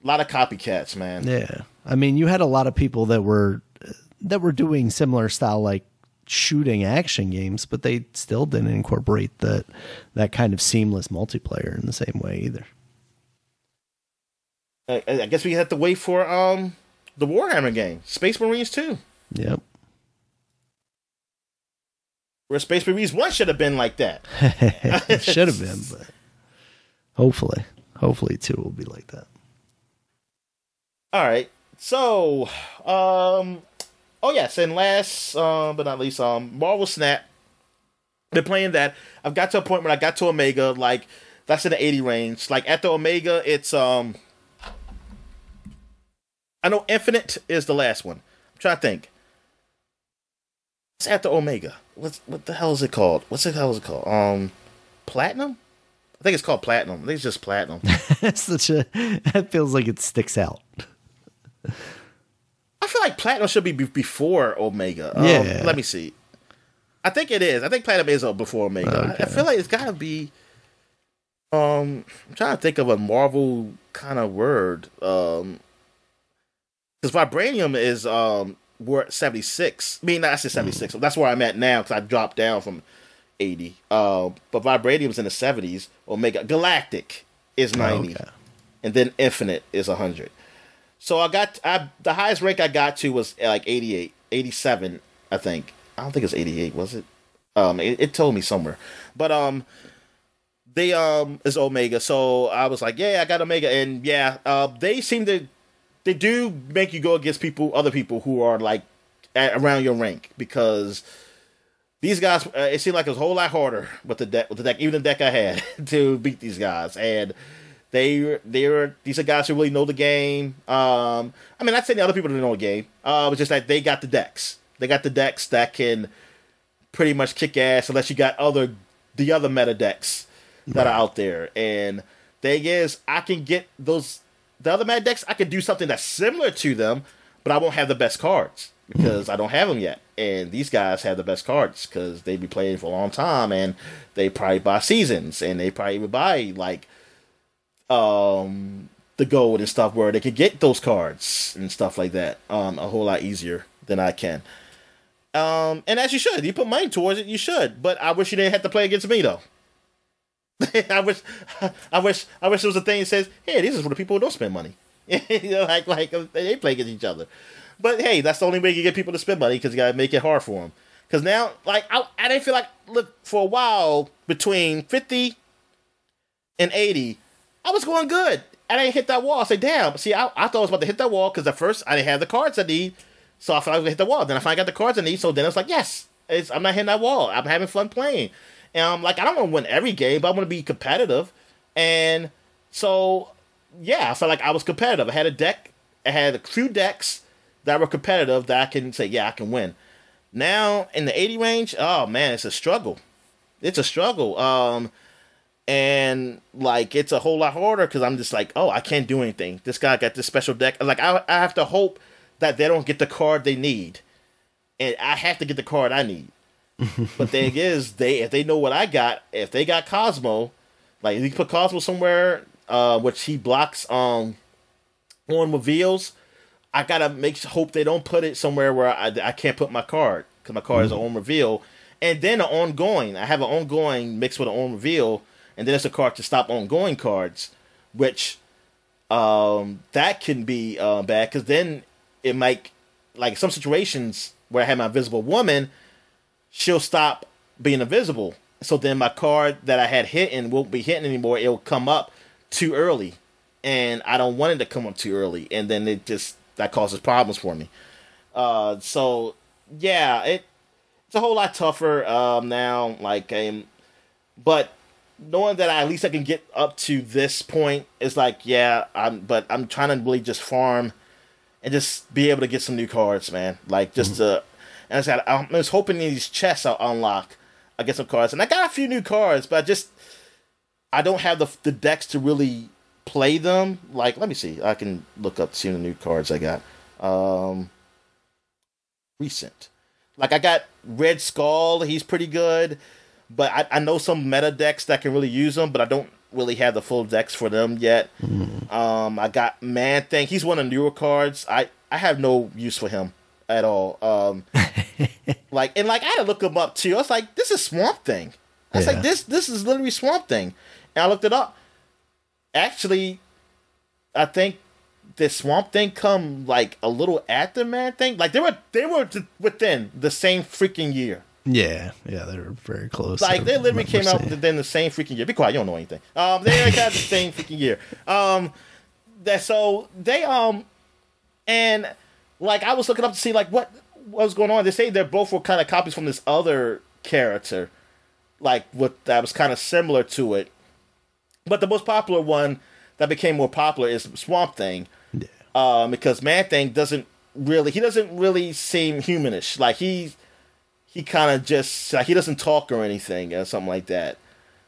Speaker 2: a lot of copycats, man.
Speaker 1: Yeah. I mean, you had a lot of people that were doing similar style, like shooting action games, but they still didn't incorporate that kind of seamless multiplayer in the same way either.
Speaker 2: I guess we have to wait for the Warhammer game, Space Marines 2.
Speaker 1: Yep.
Speaker 2: Where Space Marines 1 should have been like that.
Speaker 1: It should have been, but hopefully 2 will be like that.
Speaker 2: All right. So, oh yes, and last but not least, Marvel Snap. Been playing that. I've got to a point where I got to Omega, like that's in the 80 range. Like at the Omega, it's I know Infinite is the last one. I'm trying to think. It's at the Omega. What the hell is it called? Platinum? I think it's called Platinum. I think it's just Platinum.
Speaker 1: That feels like it sticks out.
Speaker 2: I feel like Platinum should be before Omega.
Speaker 1: Yeah.
Speaker 2: Let me see. I think it is. I think Platinum is before Omega.
Speaker 1: Okay.
Speaker 2: I feel like it's got to be. I'm trying to think of a Marvel kind of word. Because Vibranium is we're at 76. I mean, I said 76. So that's where I'm at now because I dropped down from 80. But Vibranium's in the 70s. Omega Galactic is 90.
Speaker 1: Okay.
Speaker 2: And then Infinite is 100. So the highest rank I got to was like 88, 87, I think. I don't think it was 88, was it? It told me somewhere. But they is Omega. So I was like, yeah, I got Omega, and yeah, they do make you go against other people who are like around your rank, because these guys, it seemed like it was a whole lot harder with the deck, even the deck I had to beat these guys, and these are guys who really know the game. I mean, not saying the other people didn't know the game. It's just that they got the decks. They got the decks that can pretty much kick ass unless you got the other meta decks that are out there. And thing is, I can get the other meta decks. I can do something that's similar to them, but I won't have the best cards because I don't have them yet. And these guys have the best cards because they be playing for a long time, and they probably buy seasons, and they probably would buy like the gold and stuff where they could get those cards and stuff like that a whole lot easier than I can. And as you should, you put money towards it, you should. But I wish you didn't have to play against me though. I wish there was a thing that says, "Hey, this is for the people who don't spend money." You know, like they play against each other. But hey, that's the only way you get people to spend money, because you gotta make it hard for them. Because now, like I didn't feel like for a while between 50 and 80, I was going good. I didn't hit that wall. I said, "Damn." See, I thought I was about to hit that wall because at first I didn't have the cards I need. So I thought I was going to hit the wall. Then I finally got the cards I need. So then it's like, yes, I'm not hitting that wall. I'm having fun playing. And I'm like, I don't want to win every game, but I want to be competitive. And so, yeah, I felt like I was competitive. I had a few decks that were competitive that I can say, yeah, I can win. Now, in the 80 range, oh, man, it's a struggle. It's a struggle. And, like, it's a whole lot harder because I'm just like, oh, I can't do anything. This guy got this special deck. Like, I have to hope that they don't get the card they need, and I have to get the card I need. But the thing is, if they know what I got, if they got Cosmo, like you can put Cosmo somewhere, which he blocks on reveals. I gotta hope they don't put it somewhere where I can't put my card, because my card is an on reveal, and then an ongoing. I have an ongoing mixed with an on reveal, and then it's a card to stop ongoing cards, which that can be bad, because then it might, like some situations where I have my invisible woman, she'll stop being invisible. So then my card that I had hitting won't be hitting anymore. It'll come up too early. And I don't want it to come up too early. And then that causes problems for me. So, yeah, it's a whole lot tougher now. But knowing that at least I can get up to this point is like, yeah, I'm trying to really just farm and just be able to get some new cards, man. Like, just and I said, I was hoping these chests I'll unlock. I get some cards, and I got a few new cards, but I don't have the decks to really play them. Like, let me see. I can look up to see the new cards I got. Recent. Like, I got Red Skull. He's pretty good, but I know some meta decks that can really use them, but I don't really have the full decks for them yet. I got Man Thing. He's one of the newer cards. I have no use for him at all. Like, and like I had to look him up too. I was like, this is Swamp Thing. I was like, this is literally Swamp Thing. And I looked it up. Actually, I think the Swamp Thing come like a little after Man Thing. Like they were within the same freaking year.
Speaker 1: Yeah, they were very close.
Speaker 2: Like they literally came out within the same freaking year. Be quiet, you don't know anything. They like had the same freaking year. And like I was looking up to see like what was going on. They say they both were kind of copies from this other character, like what that was kind of similar to it. But the most popular one that became more popular is Swamp Thing, because Man Thing doesn't really seem humanish. Like he kind of just like he doesn't talk or anything or something like that.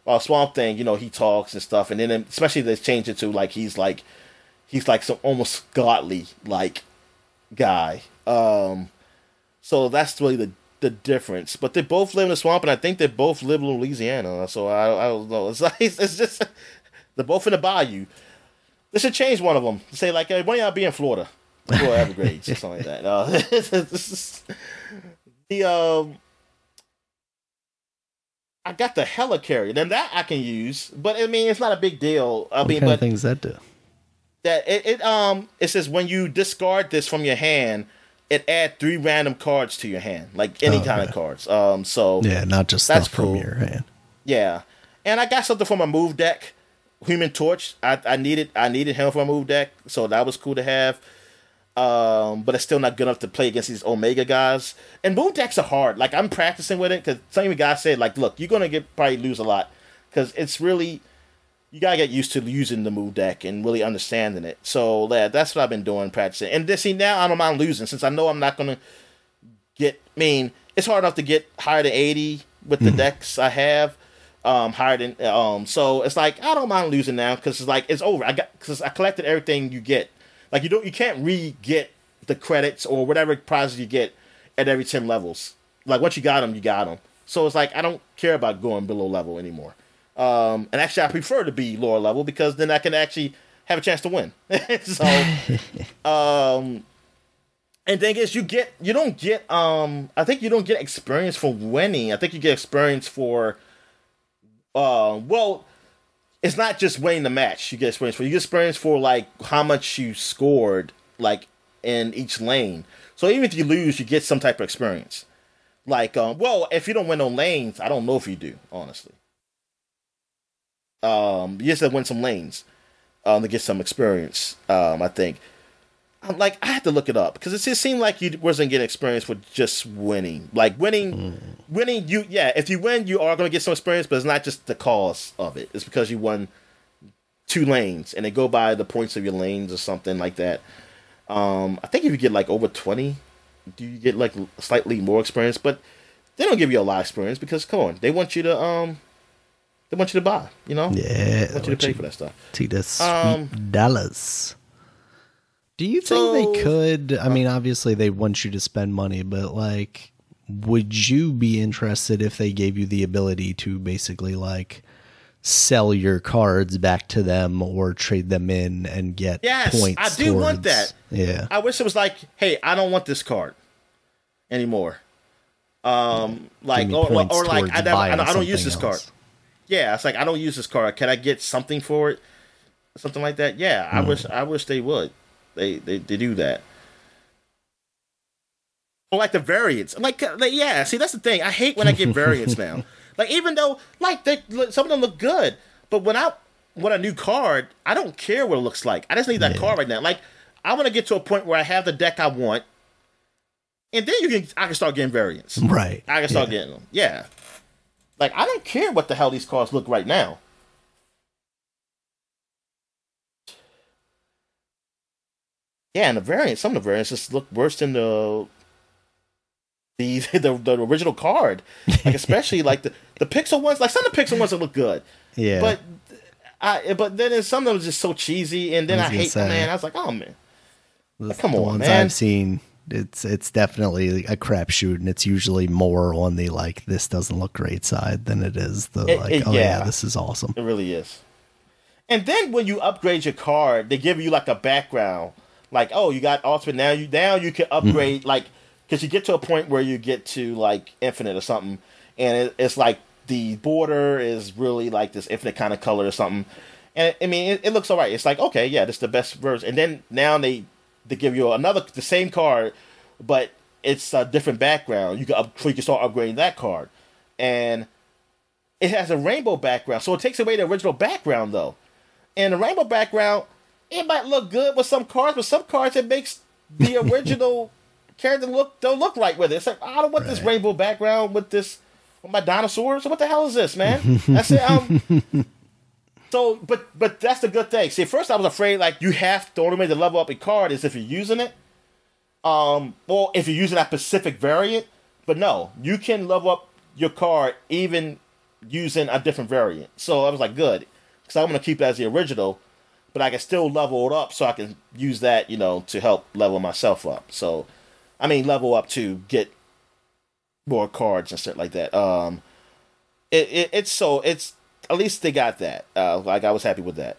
Speaker 2: While Swamp Thing, you know, he talks and stuff, and then especially they changed it to like he's like some almost godly like guy. So that's really the difference. But they both live in the swamp, and I think they both live in Louisiana. So I don't know. It's like it's just they're both in the bayou. They should change one of them. Say like, hey, why y'all be in Florida? For Everglades or something like that. I got the helicarrier. Then that I can use, but I mean it's not a big deal.
Speaker 1: What kind of things that do?
Speaker 2: That it says when you discard this from your hand, it adds 3 random cards to your hand, like any kind of cards. So
Speaker 1: yeah, not just
Speaker 2: that's
Speaker 1: stuff
Speaker 2: cool.
Speaker 1: from your hand.
Speaker 2: Yeah, and I got something for my move deck. Human Torch. I needed him for my move deck, so that was cool to have. But it's still not good enough to play against these Omega guys. And move decks are hard. Like I'm practicing with it because some of you guys said like, look, you're gonna probably lose a lot because it's really. You gotta get used to using the move deck and really understanding it. So that's what I've been doing, practicing. And see, now I don't mind losing since I know I'm not gonna get. I mean, it's hard enough to get higher than 80 with the decks I have. Higher than so it's like I don't mind losing now because it's like it's over. Because I collected everything you get. Like you can't re-get the credits or whatever prizes you get at every 10 levels. Like once you got them, you got them. So it's like I don't care about going below level anymore. And actually, I prefer to be lower level because then I can actually have a chance to win. So, and thing is, you don't get I think you don't get experience for winning. I think you get experience for, well, it's not just winning the match. You get experience for like how much you scored like in each lane. So even if you lose, you get some type of experience. Like, well, if you don't win on lanes, I don't know if you do, honestly. You just have to win some lanes to get some experience. I think. I had to look it up because it just seemed like you wasn't getting experience for just winning. Like winning. If you win, you are going to get some experience, but it's not just the cause of it. It's because you won 2 lanes, and they go by the points of your lanes or something like that. I think if you get like over 20, do you get like slightly more experience? But they don't give you a lot of experience because come on, they want you to buy, you know?
Speaker 1: Yeah.
Speaker 2: They want you to pay for that stuff.
Speaker 1: See the sweet dollars. Do you think they could, I mean, obviously they want you to spend money, but like, would you be interested if they gave you the ability to basically like sell your cards back to them or trade them in and get points?
Speaker 2: I do want that.
Speaker 1: Yeah.
Speaker 2: I wish it was like, hey, I don't want this card anymore. Like, or like, I don't use this card. Yeah, it's like I don't use this card. Can I get something for it? Something like that. Yeah, I wish they would. They do that. Or like the variants. Like yeah. See, that's the thing. I hate when I get variants now. Like even though like some of them look good, but when I want a new card, I don't care what it looks like. I just need that card right now. Like I want to get to a point where I have the deck I want, and then I can start getting variants.
Speaker 1: Right.
Speaker 2: I can start getting them. Yeah. Like, I don't care what the hell these cards look right now. Yeah, and some of the variants just look worse than the original card. Like, especially, like, the pixel ones. Like, some of the pixel ones that look good.
Speaker 1: Yeah.
Speaker 2: But then some of them are just so cheesy, and then I hate them, man. I was like, oh, man. Like, come on,
Speaker 1: man. The ones I've seen... It's definitely a crapshoot, and it's usually more on the like this doesn't look great side than it is the this is awesome.
Speaker 2: It really is. And then when you upgrade your card, they give you like a background, like you got ultimate now. You can upgrade because you get to a point where you get to like infinite or something, and it's like the border is really like this infinite kind of color or something. And I mean, it looks alright. It's like, okay, yeah, this is the best version. And then now they give you the same card, but it's a different background. You can start upgrading that card, and it has a rainbow background, so it takes away the original background though. And the rainbow background, it might look good with some cards, but some cards it makes the original character don't look right with it. It's like, I don't want this rainbow background with my dinosaurs. So what the hell is this, man? I said, so, but that's the good thing. See, at first I was afraid like the only way to level up a card is if you're using it, or if you're using that specific variant. But no, you can level up your card even using a different variant. So I was like, good, because I'm gonna keep it as the original, but I can still level it up so I can use that, to help level myself up. So, I mean, level up to get more cards and stuff like that. It's at least they got that. Like, I was happy with that.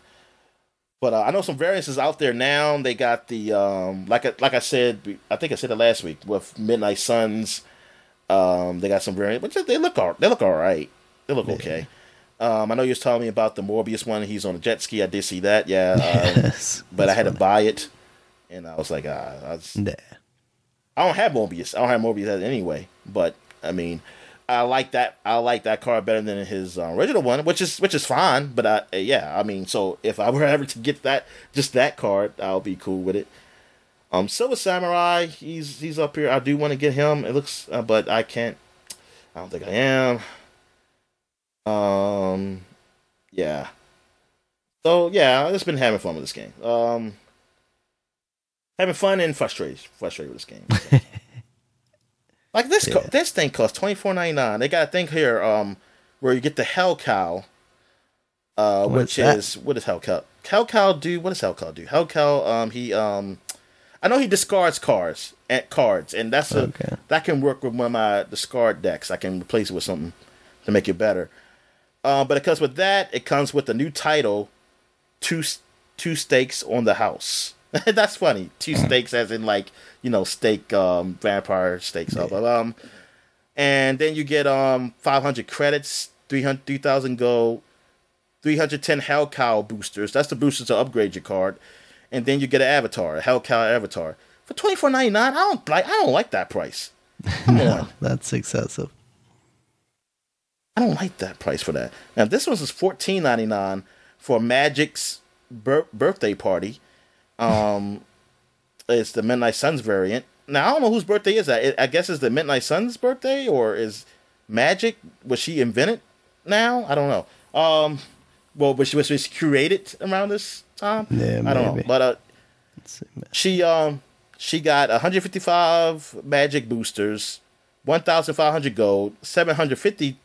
Speaker 2: But I know some variances out there now. They got the like I said, I think I said it last week with Midnight Suns. They got some variants, but they look all right. They look okay. I know you was telling me about the Morbius one. He's on a jet ski. I did see that. Yeah.
Speaker 1: Yes,
Speaker 2: but I had to buy it, and I was like, I don't have Morbius. I don't have Morbius anyway. But I mean, I like that. I like that card better than his original one, which is fine. But I mean, so if I were ever to get that card, I'll be cool with it. Silver Samurai, he's up here. I do want to get him. It looks, but I can't. I don't think I am. Yeah. So yeah, I've just been having fun with this game. Having fun and frustrated with this game. So. Like this thing costs $24.99. They got a thing here, where you get the Hell Cow, what is Hell Cow? Hell Cow do? What does Hell Cow do? Hell Cow, I know he discards cards, and that can work with one of my discard decks. I can replace it with something to make it better. But it comes with that. It comes with the new title, two stakes on the house. That's funny. Two stakes, as in like steak, vampire stakes. Yeah. And then you get 500 credits, 3,000 gold, 310 Hell Cow boosters. That's the boosters to upgrade your card. And then you get an avatar, a Hell Cow avatar for $24.99. I don't like that price.
Speaker 1: No, that's excessive.
Speaker 2: I don't like that price for that. Now this one is $14.99 for Magic's birthday party. It's the Midnight Suns variant. Now I don't know whose birthday is that. I guess it's the Midnight Suns' birthday, or is Magic, was she invented now? I don't know. Well, was she created around this time?
Speaker 1: Yeah, maybe.
Speaker 2: I don't know. But she got 155 Magic boosters, 1,500 gold, 750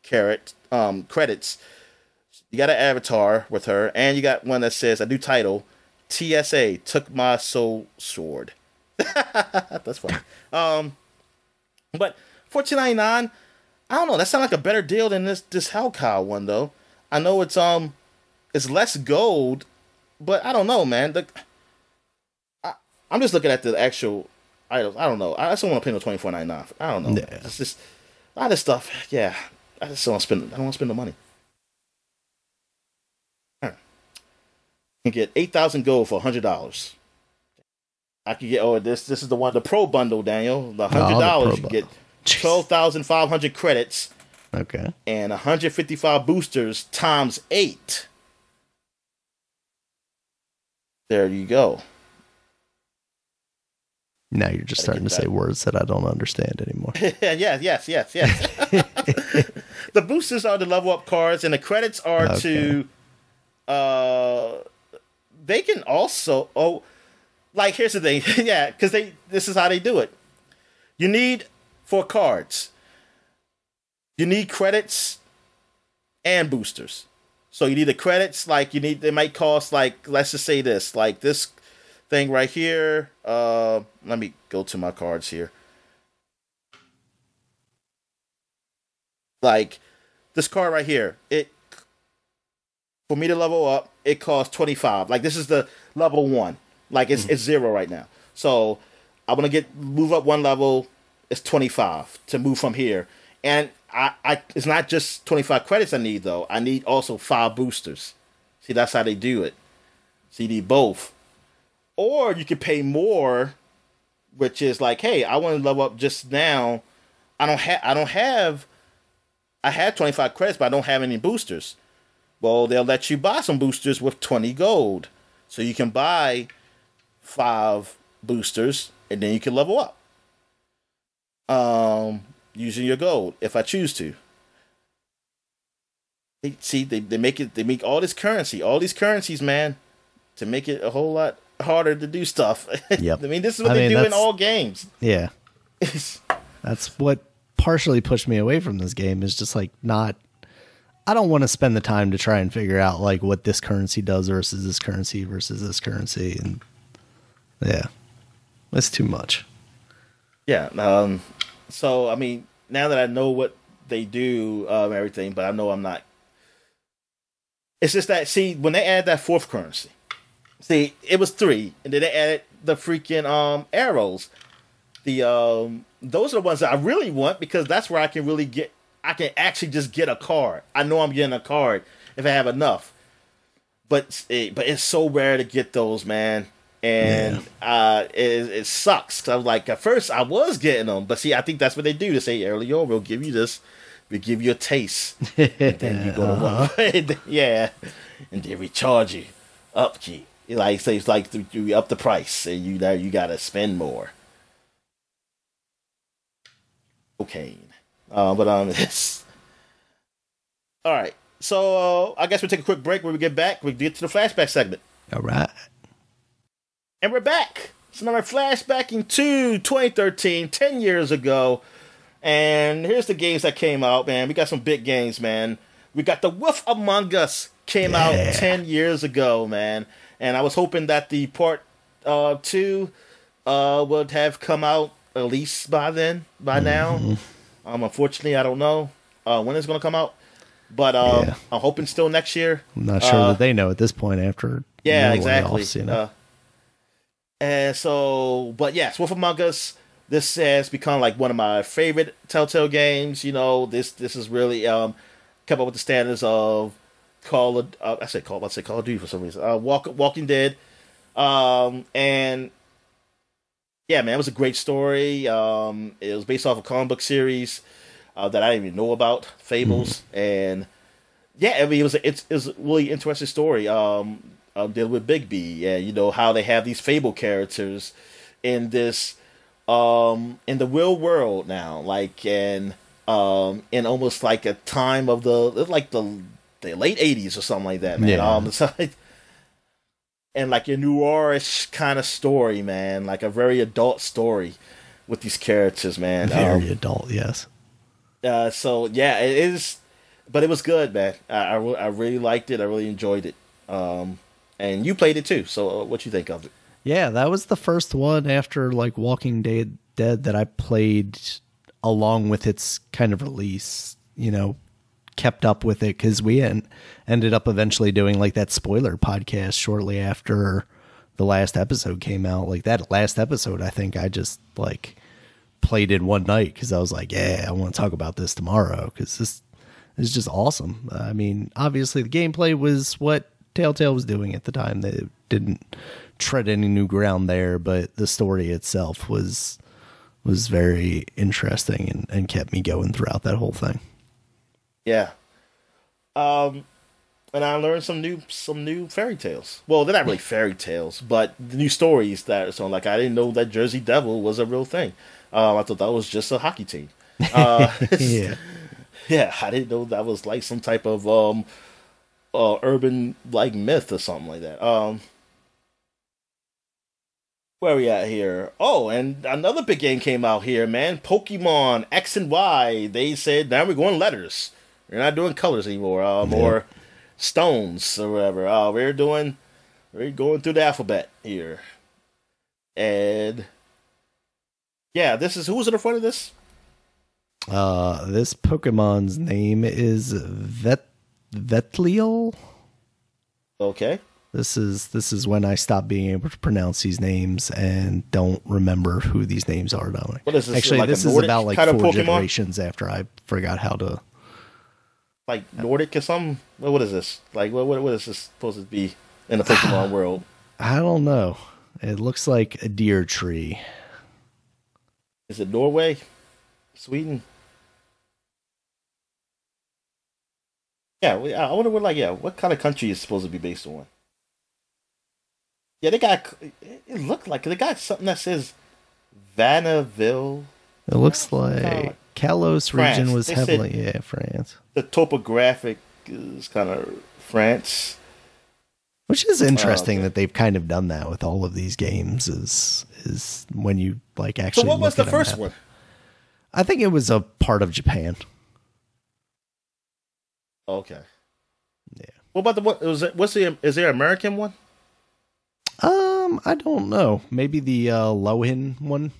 Speaker 2: credits. You got an avatar with her, and you got one that says a new title, TSA, Took My Soul Sword. That's funny. But $14.99, I don't know. That sounds like a better deal than this Hell Cow one though. I know it's less gold, but I don't know, man. I'm just looking at the actual items. I don't know. I just don't want to pay no $24.99. I don't know. Yeah. It's just a lot of stuff. Yeah, I just don't want to spend. I don't want to spend the money. You can get 8,000 gold for $100. I can get this is the one, the Pro Bundle, Daniel. The $100 you get 12,500 credits.
Speaker 1: Okay.
Speaker 2: And 155 boosters times 8. There you go.
Speaker 1: Now you're just starting to say words that I don't understand anymore.
Speaker 2: Yes. The boosters are the level up cards, and the credits are to. They can also like, here's the thing. Yeah, because this is how they do it. You need, for cards, you need credits and boosters. So you need the credits, like they might cost, like, let's just say this, like this thing right here. Let me go to my cards here. Like this card right here, for me to level up, it costs 25. Like, this is the level 1. Like, it's 0 right now. So I want to move up one level. It's 25 to move from here, and I it's not just 25 credits I need though. I need also 5 boosters. See, that's how they do it. So you need both, or you can pay more, which is like, hey, I want to level up just now. I had 25 credits, but I don't have any boosters. Well, they'll let you buy some boosters with 20 gold, so you can buy 5 boosters, and then you can level up. Using your gold, if I choose to. They make all these currencies, man, to make it a whole lot harder to do stuff.
Speaker 1: Yep.
Speaker 2: I mean, this is what they do in all games.
Speaker 1: Yeah. That's what partially pushed me away from this game, is just like I don't want to spend the time to try and figure out like what this currency does versus this currency versus this currency. And yeah, that's too much.
Speaker 2: Yeah. So, I mean, now that I know what they do, everything, but I know I'm not. It's just that, see, when they add that 4th currency, see, it was 3, and then they added the freaking arrows. Those are the ones that I really want, because that's where I can actually just get a card. I know I'm getting a card if I have enough. But it's so rare to get those, man. And it sucks, because I was like, at first I was getting them, but see, I think that's what they do. They say, early on, we'll give you this, we'll give you a taste, and then you go to yeah, and they recharge you, upkeep. Like, say, it's like you up the price, and you gotta spend more. Cocaine, it's all right. So I guess we'll take a quick break. When we get back, we get to the flashback segment.
Speaker 1: All right.
Speaker 2: And we're back. So now we're flashbacking to 2013, 10 years ago. And here's the games that came out, man. We got some big games, man. We got The Wolf Among Us came out 10 years ago, man. And I was hoping that the part 2 would have come out at least by now. Unfortunately, I don't know when it's going to come out. But I'm hoping still next year.
Speaker 1: I'm not sure that they know at this point after.
Speaker 2: Yeah, exactly.
Speaker 1: Layoffs, you know?
Speaker 2: And so, but yes, Wolf Among Us, this has become like one of my favorite Telltale games. You know, this is really kept up with the standards of Call of Duty for some reason. Walking Dead. And yeah, man, it was a great story. It was based off a comic book series that I didn't even know about, Fables. And yeah, I mean, it's a really interesting story. Dealing with Bigby, and you know how they have these Fable characters in this in the real world now, like in almost like a time of the late 80s or something like that, man. And like a noirish kind of story, man, like a very adult story with these characters, man.
Speaker 1: Very adult, yes.
Speaker 2: So yeah, it is, but it was good, man. I really liked it. I really enjoyed it. And you played it too, so what you think of it?
Speaker 1: Yeah, that was the first one after like Walking Dead that I played along with its kind of release, you know, kept up with it, because we ended up eventually doing like that spoiler podcast shortly after the last episode came out. Like that last episode, I think I just like played it one night because I was like, yeah, I want to talk about this tomorrow, because this is just awesome. I mean, obviously the gameplay was what Telltale was doing at the time. They didn't tread any new ground there, but the story itself was very interesting and kept me going throughout that whole thing.
Speaker 2: Yeah. And I learned some new fairy tales. Well, they're not really fairy tales, but the new stories that so like I didn't know that Jersey Devil was a real thing. I thought that was just a hockey team. Yeah. Yeah, I didn't know that was like some type of urban like myth or something like that. Where are we at here? Oh, and another big game came out here, man. Pokemon X and Y. They said now we're going letters. We're not doing colors anymore. Or stones or whatever. We're going through the alphabet here. And yeah, this is who's in the front of this?
Speaker 1: This Pokemon's name is Vetliel.
Speaker 2: Okay.
Speaker 1: This is when I stop being able to pronounce these names and don't remember who these names are, Dominic.
Speaker 2: What is this?
Speaker 1: Actually,
Speaker 2: like
Speaker 1: this is about like 4 generations after I forgot how to.
Speaker 2: Like Nordic or something? What is this? Like what is this supposed to be in the Pokemon world?
Speaker 1: I don't know. It looks like a deer tree.
Speaker 2: Is it Norway? Sweden? Yeah, I wonder what kind of country is supposed to be based on. Yeah, it looked like they got something that says Vanaville.
Speaker 1: It looks like Kalos region was heavily, France.
Speaker 2: The topographic is kind of France.
Speaker 1: Which is interesting that they've kind of done that with all of these games is when you like actually.
Speaker 2: So what was the first one?
Speaker 1: I think it was a part of Japan.
Speaker 2: Okay.
Speaker 1: Yeah.
Speaker 2: What about is there an American one?
Speaker 1: I don't know. Maybe the Lohin one,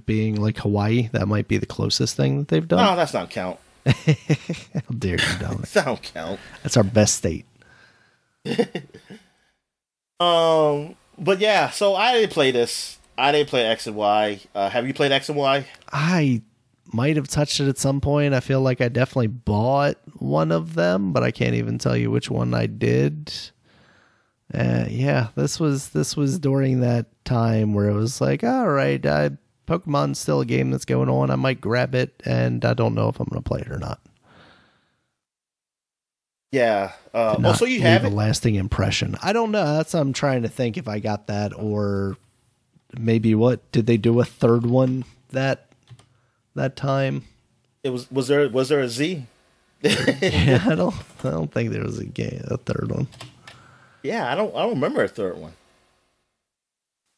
Speaker 1: being like Hawaii. That might be the closest thing that they've done.
Speaker 2: No, that's not count.
Speaker 1: How dare you, Dominic?
Speaker 2: That don't count.
Speaker 1: That's our best state.
Speaker 2: But yeah, so I didn't play this. I didn't play X and Y. Have you played X and Y?
Speaker 1: I might have touched it at some point. I feel like I definitely bought one of them, but I can't even tell you which one I did. Yeah, this was during that time where it was like, all right, Pokemon's still a game that's going on. I might grab it, and I don't know if I'm going to play it or not.
Speaker 2: Yeah. So you have
Speaker 1: a lasting impression. I don't know. That's I'm trying to think if I got that, or maybe what did they do a third one that time?
Speaker 2: It was there a Z?
Speaker 1: Yeah, I don't think there was a third one.
Speaker 2: Yeah, I don't remember a third one.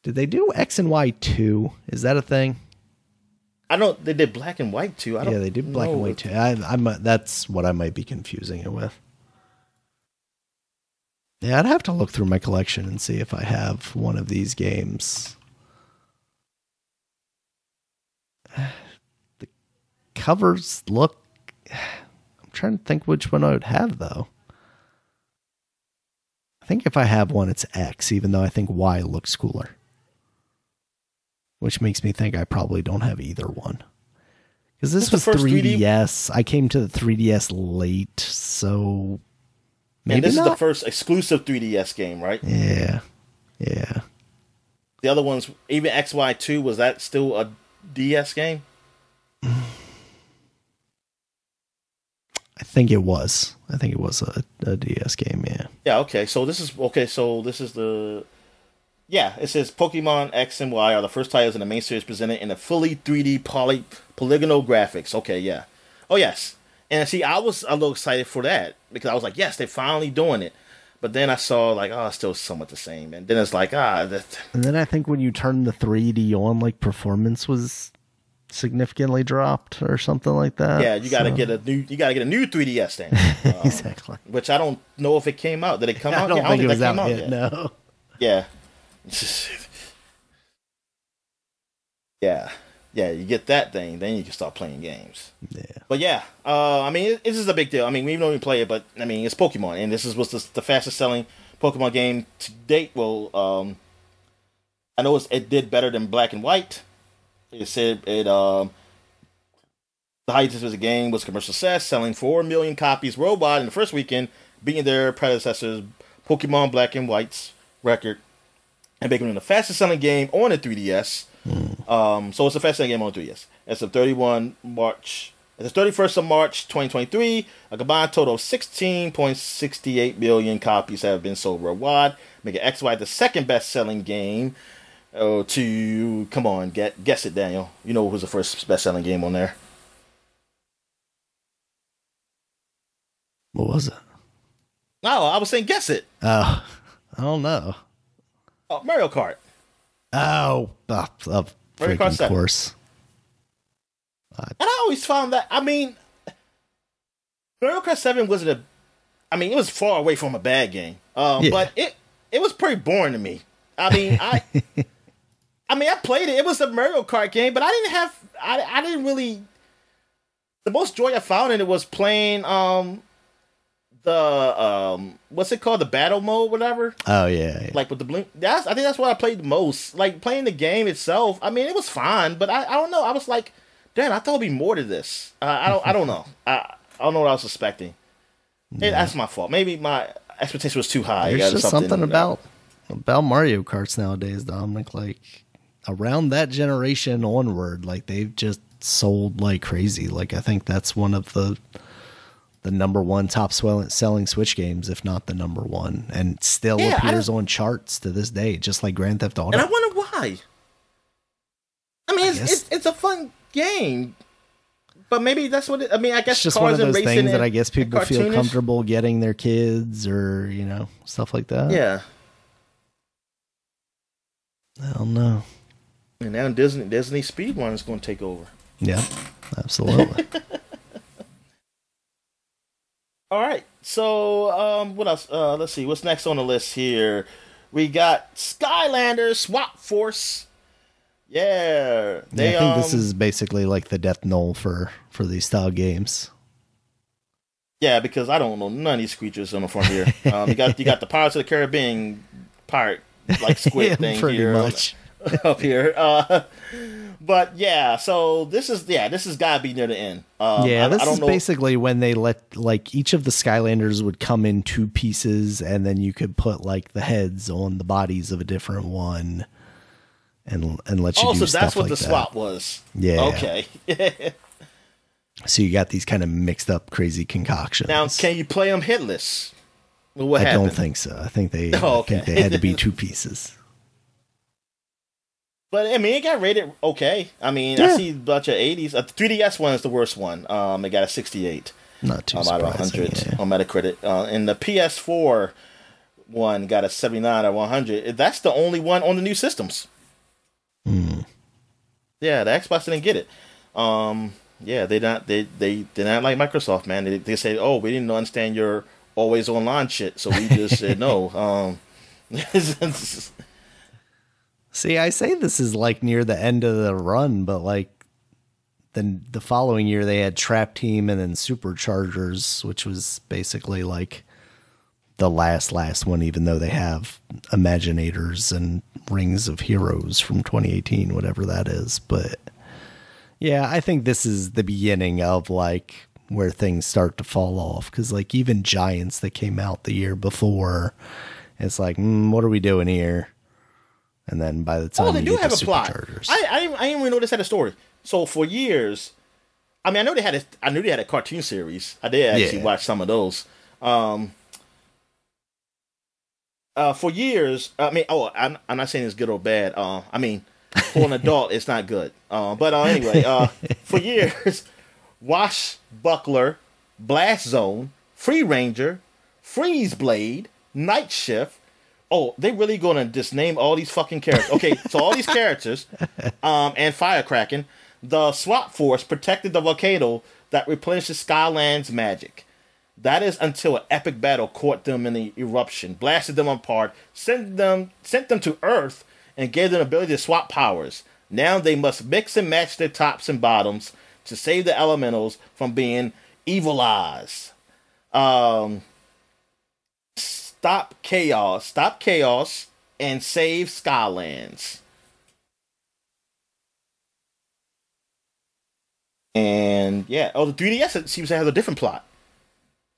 Speaker 1: Did they do X and Y 2? Is that a thing?
Speaker 2: They did Black and White too.
Speaker 1: Yeah, they did Black and White too. That's what I might be confusing it with. Yeah, I'd have to look through my collection and see if I have one of these games. The covers look... I'm trying to think which one I would have, though. I think if I have one, it's X, even though I think Y looks cooler. Which makes me think I probably don't have either one. Because this was 3DS. I came to the 3DS late, so...
Speaker 2: And this is the first exclusive 3DS game, right?
Speaker 1: Yeah. Yeah.
Speaker 2: The other ones, even XY2, was that still a DS game?
Speaker 1: I think it was. I think it was a DS game, yeah.
Speaker 2: Yeah, okay. So this is the... Yeah, it says Pokemon X and Y are the first titles in the main series presented in a fully 3D polygonal graphics. Okay, yeah. Oh, yes. And see, I was a little excited for that because I was like, yes, they're finally doing it. But then I saw like, oh, it's still somewhat the same. And then it's like, And
Speaker 1: then I think when you turn the 3D on, like performance was significantly dropped or something like that.
Speaker 2: Yeah, you got to get a new 3DS then.
Speaker 1: Exactly.
Speaker 2: Which I don't know if it came out. Did it come out?
Speaker 1: I don't think it was out yet. No.
Speaker 2: Yeah. Yeah. Yeah, you get that thing, then you can start playing games.
Speaker 1: Yeah.
Speaker 2: But yeah, I mean, this is a big deal. I mean, we don't even play it, but I mean, it's Pokemon, and this was the fastest selling Pokemon game to date. Well, I know it did better than Black and White. It said the highest of the game was commercial success, selling 4 million copies worldwide in the first weekend, beating their predecessors, Pokemon Black and White's record, and making it the fastest selling game on the 3DS. So it's the fastest selling game on 3DS. As of 31st of March 2023, a combined total of 16.68 million copies have been sold worldwide, making XY the second best selling game. Come on, guess it, Daniel. You know who's the first best selling game on there?
Speaker 1: What was it?
Speaker 2: No, I was saying guess it.
Speaker 1: Oh, I don't know.
Speaker 2: Oh, Mario Kart.
Speaker 1: Oh, of freaking course.
Speaker 2: And I always found that, I mean, Mario Kart 7 wasn't it was far away from a bad game. Yeah. But it was pretty boring to me. I mean, I played it. It was a Mario Kart game, but I didn't really, the most joy I found in it was playing what's it called? The battle mode, whatever.
Speaker 1: Oh yeah.
Speaker 2: Like with the blink. I think that's what I played the most. Like playing the game itself. I mean, it was fine, but I don't know. I was like, damn, I thought it'd be more to this. I don't know. I don't know what I was expecting. Yeah. That's my fault. Maybe my expectation was too high.
Speaker 1: There's just something about Mario Karts nowadays, Dominic. Like around that generation onward, like they've just sold like crazy. Like I think that's one of the number one top selling Switch games, if not the number one, and still appears on charts to this day, just like Grand Theft Auto.
Speaker 2: And I wonder why. I mean, it's a fun game, but maybe that's what I guess
Speaker 1: it's just one of those things that I guess people feel comfortable getting their kids, or stuff like that.
Speaker 2: Yeah.
Speaker 1: I don't know.
Speaker 2: And now Disney Speedrun is going to take over.
Speaker 1: Yeah, absolutely.
Speaker 2: All right, so what else? Let's see, what's next on the list here? We got Skylanders Swap Force. Yeah,
Speaker 1: I think this is basically like the death knell for these style games.
Speaker 2: Yeah, because I don't know none of these creatures on the front here. You got the Pirates of the Caribbean pirate like squid thing
Speaker 1: pretty
Speaker 2: here,
Speaker 1: much.
Speaker 2: up here. But yeah, so this has got to be near the end.
Speaker 1: This is basically when they let like each of the Skylanders would come in two pieces, and then you could put like the heads on the bodies of a different one, and let you do stuff like that. Oh, so that's what the
Speaker 2: swap was.
Speaker 1: Yeah.
Speaker 2: Okay.
Speaker 1: So you got these kind of mixed up, crazy concoctions.
Speaker 2: Now, can you play them hitless?
Speaker 1: I don't think so. I think they had to be two pieces.
Speaker 2: But I mean, it got rated okay. I mean, I see a bunch of 80s. The 3DS one is the worst one. It got a 68.
Speaker 1: Not too surprising.
Speaker 2: Out of 100 on Metacritic. And the PS4 one got a 79 out of 100. That's the only one on the new systems. Yeah, the Xbox didn't get it. Yeah, they did not like Microsoft, man. They said, "Oh, we didn't understand your always online shit," so we just said no.
Speaker 1: See, I say this is like near the end of the run, but like then the following year they had Trap Team and then Superchargers, which was basically like the last one, even though they have Imaginators and Rings of Heroes from 2018, whatever that is. But yeah, I think this is the beginning of like where things start to fall off, because like even Giants that came out the year before, it's like, what are we doing here? And then by the time
Speaker 2: they do have a plot. I didn't even know this had a story. So for years, I mean, I knew they had a cartoon series. I did actually watch some of those. For years, I mean, I'm not saying it's good or bad. I mean, for an adult, it's not good. But anyway, for years, Washbuckler, Blast Zone, Free Ranger, Freeze Blade, Night Shift. Oh, they really gonna just name all these fucking characters. Okay, so all these characters, and Firecracken, the Swap Force protected the volcano that replenishes Skyland's magic. That is until an epic battle caught them in the eruption, blasted them apart, sent them to Earth, and gave them the ability to swap powers. Now they must mix and match their tops and bottoms to save the elementals from being evilized. Stop chaos, and save Skylands. And yeah, the 3DS seems to have a different plot.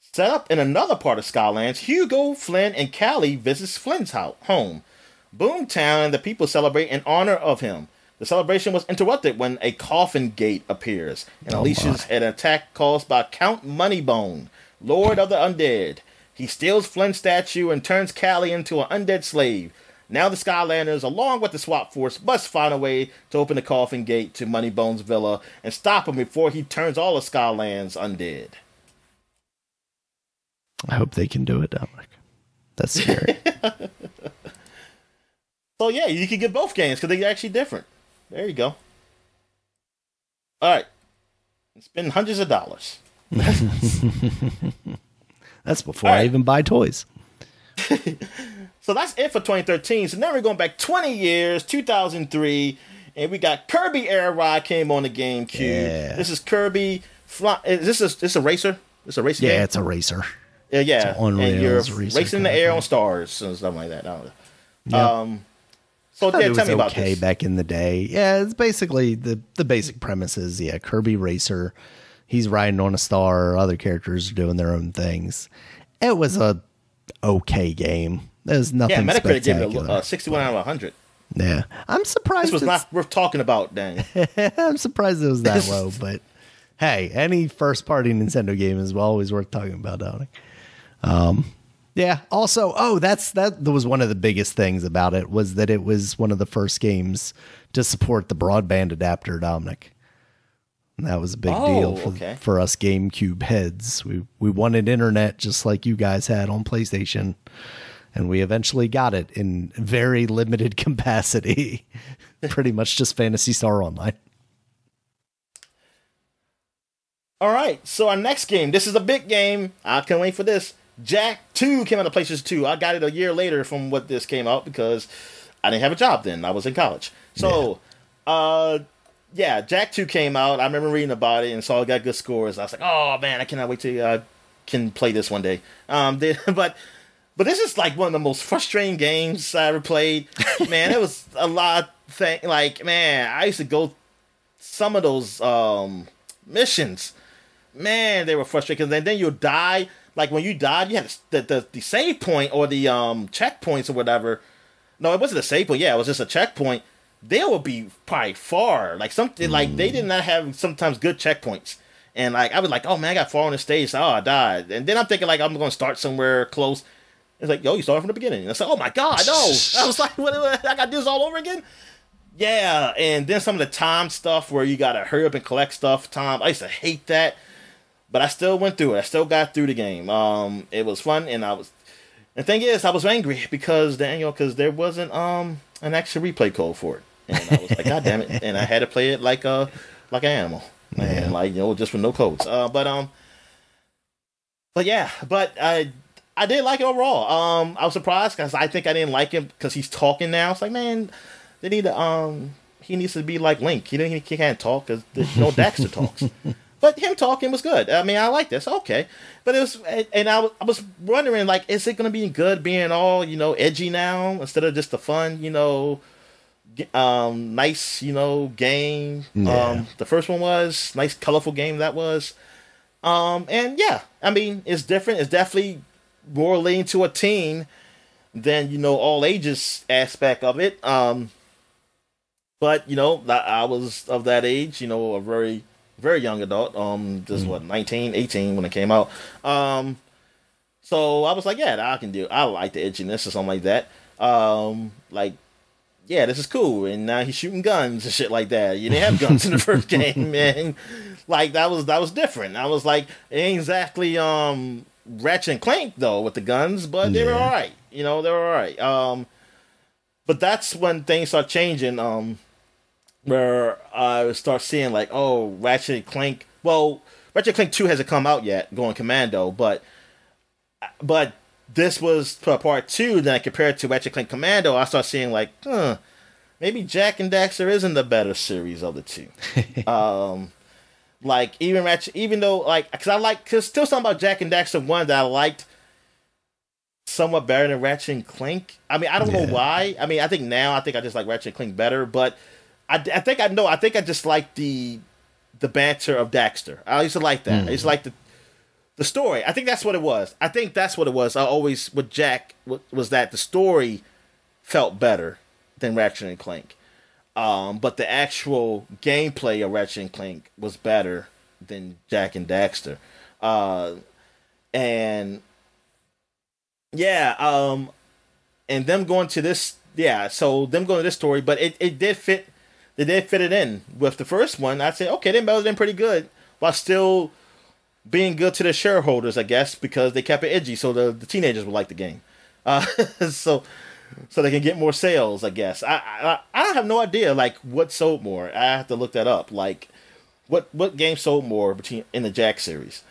Speaker 2: Set up in another part of Skylands, Hugo, Flynn, and Callie visits Flynn's home. Boomtown and the people celebrate in honor of him. The celebration was interrupted when a coffin gate appears and unleashes an attack caused by Count Moneybone, Lord of the Undead. He steals Flynn's statue and turns Callie into an undead slave. Now the Skylanders, along with the Swap Force, must find a way to open the coffin gate to Moneybone's villa and stop him before he turns all of Skylands undead.
Speaker 1: I hope they can do it, Dominic. That's scary.
Speaker 2: So yeah, you can get both games because they're actually different. There you go. All right. Spend hundreds of dollars.
Speaker 1: That's before I even buy toys.
Speaker 2: So that's it for 2013. So now we're going back 20 years, 2003, and we got Kirby Air Ride came on the GameCube. Yeah. This is Kirby. Is this a racer? It's a racing game?
Speaker 1: Yeah, it's a racer.
Speaker 2: Yeah,
Speaker 1: on
Speaker 2: and you're
Speaker 1: rails,
Speaker 2: racing in the air on stars and stuff like that. I don't know.
Speaker 1: Yeah.
Speaker 2: So yeah, tell me about
Speaker 1: okay
Speaker 2: this.
Speaker 1: back in the day. Yeah, it's basically the basic premise is, yeah, Kirby Racer. He's riding on a star. Other characters are doing their own things. It was a okay game. There's nothing
Speaker 2: Metacritic gave
Speaker 1: spectacular.
Speaker 2: it a 61 out of 100.
Speaker 1: Yeah, I'm surprised.
Speaker 2: This was not worth talking about, Daniel.
Speaker 1: I'm surprised it was that low, but hey, any first-party Nintendo game is always worth talking about, Dominic. Yeah. Also, that was one of the biggest things about it, was that it was one of the first games to support the broadband adapter, Dominic. And that was a big deal for us GameCube heads. We wanted internet just like you guys had on PlayStation, and we eventually got it in very limited capacity. Pretty much just Phantasy Star Online.
Speaker 2: All right, so our next game. This is a big game. I can't wait for this. Jak 2 came out of PlayStation 2. I got it a year later from what this came out because I didn't have a job then. I was in college. So, Jak 2 came out. I remember reading about it and saw it got good scores. I was like, oh, man, I cannot wait till I can play this one day. But this is like one of the most frustrating games I ever played. Man, it was a lot of I used to go some of those missions. Man, they were frustrating. And then you'll die. Like, when you died, you had the save point or the checkpoints or whatever. No, it wasn't a save point. Yeah, it was just a checkpoint. They would be probably far. Like, something like they did not have sometimes good checkpoints. And, like, I was like, oh, man, I got far on the stage. So, I died. And then I'm thinking, like, I'm going to start somewhere close. It's like, yo, you started from the beginning. And I said, oh, my God, no. I was like, what, I got to do this all over again? Yeah, and then some of the time stuff where you got to hurry up and collect stuff. I used to hate that. But I still went through it. I still got through the game. It was fun, and the thing is, I was angry because there wasn't an extra replay code for it, and I was like, God damn it! And I had to play it like an animal, and just with no codes. But I did like it overall. I was surprised because I think I didn't like him because he's talking now. It's like, man, they need to he needs to be like Link. He can't talk because there's no Daxter talks. But him talking was good. I mean, I like this. Okay. But it was, and I was wondering, like, is it going to be good being all, edgy now instead of just the fun, nice, game.
Speaker 1: Yeah.
Speaker 2: The first one was nice, colorful game that was. And yeah, I mean, it's different. It's definitely more leaning to a teen than, all ages aspect of it. But, I was of that age, a very, very young adult. This is 19, 18 when it came out. So I was like, yeah, I can do it. I like the edginess or something like that. Yeah, this is cool. And now he's shooting guns and shit like that. You didn't have guns in the first game, man. Like that was different. I was like, it ain't exactly Ratchet and Clank though with the guns, but they were all right. They were all right. But that's when things start changing. Where I start seeing like, oh, Ratchet and Clank. Well, Ratchet and Clank 2 hasn't come out yet, going commando, but this was part 2. Then I compared to Ratchet and Clank Commando, I start seeing like, maybe Jak and Daxter isn't the better series of the two. Like even Ratchet, even though because still something about Jak and Daxter 1 that I liked somewhat better than Ratchet and Clank. I mean, I don't know why. I mean, I think I just like Ratchet and Clank better, but I think I just like the banter of Daxter. I used to like that. I used to like the story. I think that's what it was. I always with Jak was that the story felt better than Ratchet and Clank. But the actual gameplay of Ratchet and Clank was better than Jak and Daxter. And them going to this, so them going to this story, but it did fit. They did fit it in with the first one. I'd say, okay, they melded in pretty good while still being good to the shareholders, I guess, because they kept it edgy, so the teenagers would like the game. So they can get more sales, I guess. I have no idea, like, what sold more. I have to look that up. Like, what game sold more in the Jak series?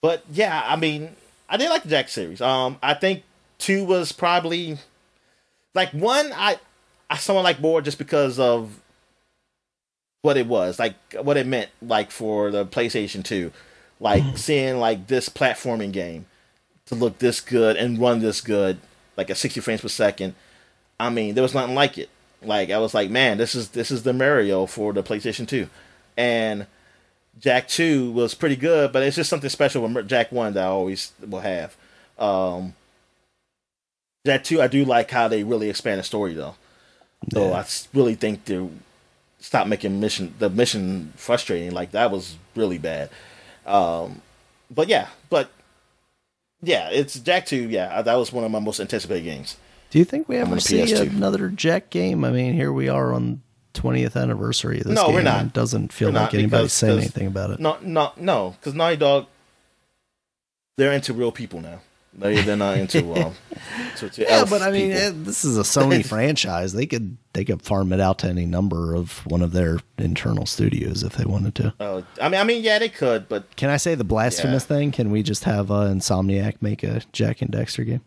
Speaker 2: But, yeah, I mean, I did like the Jak series. I think 2 was probably... Like, 1, I somewhat like more just because of what it was, like what it meant, like for the PlayStation 2, like seeing like this platforming game to look this good and run this good, like at 60 frames per second. I mean, there was nothing like it. Like I was like, man, this is the Mario for the PlayStation 2, and Jak 2 was pretty good, but it's just something special with Jak 1 that I always will have. Jak 2, I do like how they really expand the story though. So I really think they stopped making the mission frustrating. Like that was really bad. But yeah, it's Jak 2. Yeah, that was one of my most anticipated games.
Speaker 1: Do you think we ever see another Jak game? I mean, here we are on 20th anniversary of this game.
Speaker 2: No, we're not.
Speaker 1: It doesn't feel like anybody's saying anything about it.
Speaker 2: No, because Naughty Dog, they're into real people now. They're not into
Speaker 1: yeah, but I mean, this is a Sony franchise. They could farm it out to any number of one of their internal studios if they wanted to.
Speaker 2: Oh, I mean, yeah, they could. But
Speaker 1: can I say the blasphemous thing? Can we just have Insomniac make a Jak and Daxter game?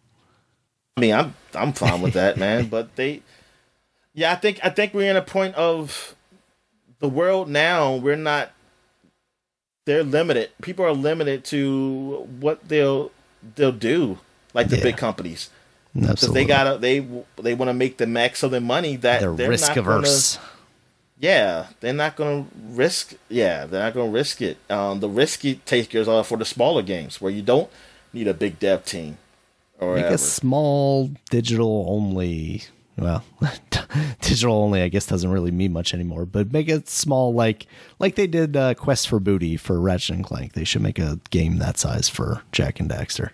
Speaker 2: I mean, I'm fine with that, man. But I think we're in a point of the world now. We're not. They're limited. People are limited to what they'll do, like the big companies, because they want to make the max of their money. That they're
Speaker 1: risk averse.
Speaker 2: They're not going to risk. Yeah, they're not going to risk it. The risky takers are for the smaller games where you don't need a big dev team. Or
Speaker 1: make a small digital only. Well, digital only, I guess, doesn't really mean much anymore. But make it small, like they did Quest for Booty for Ratchet and Clank. They should make a game that size for Jak and Daxter.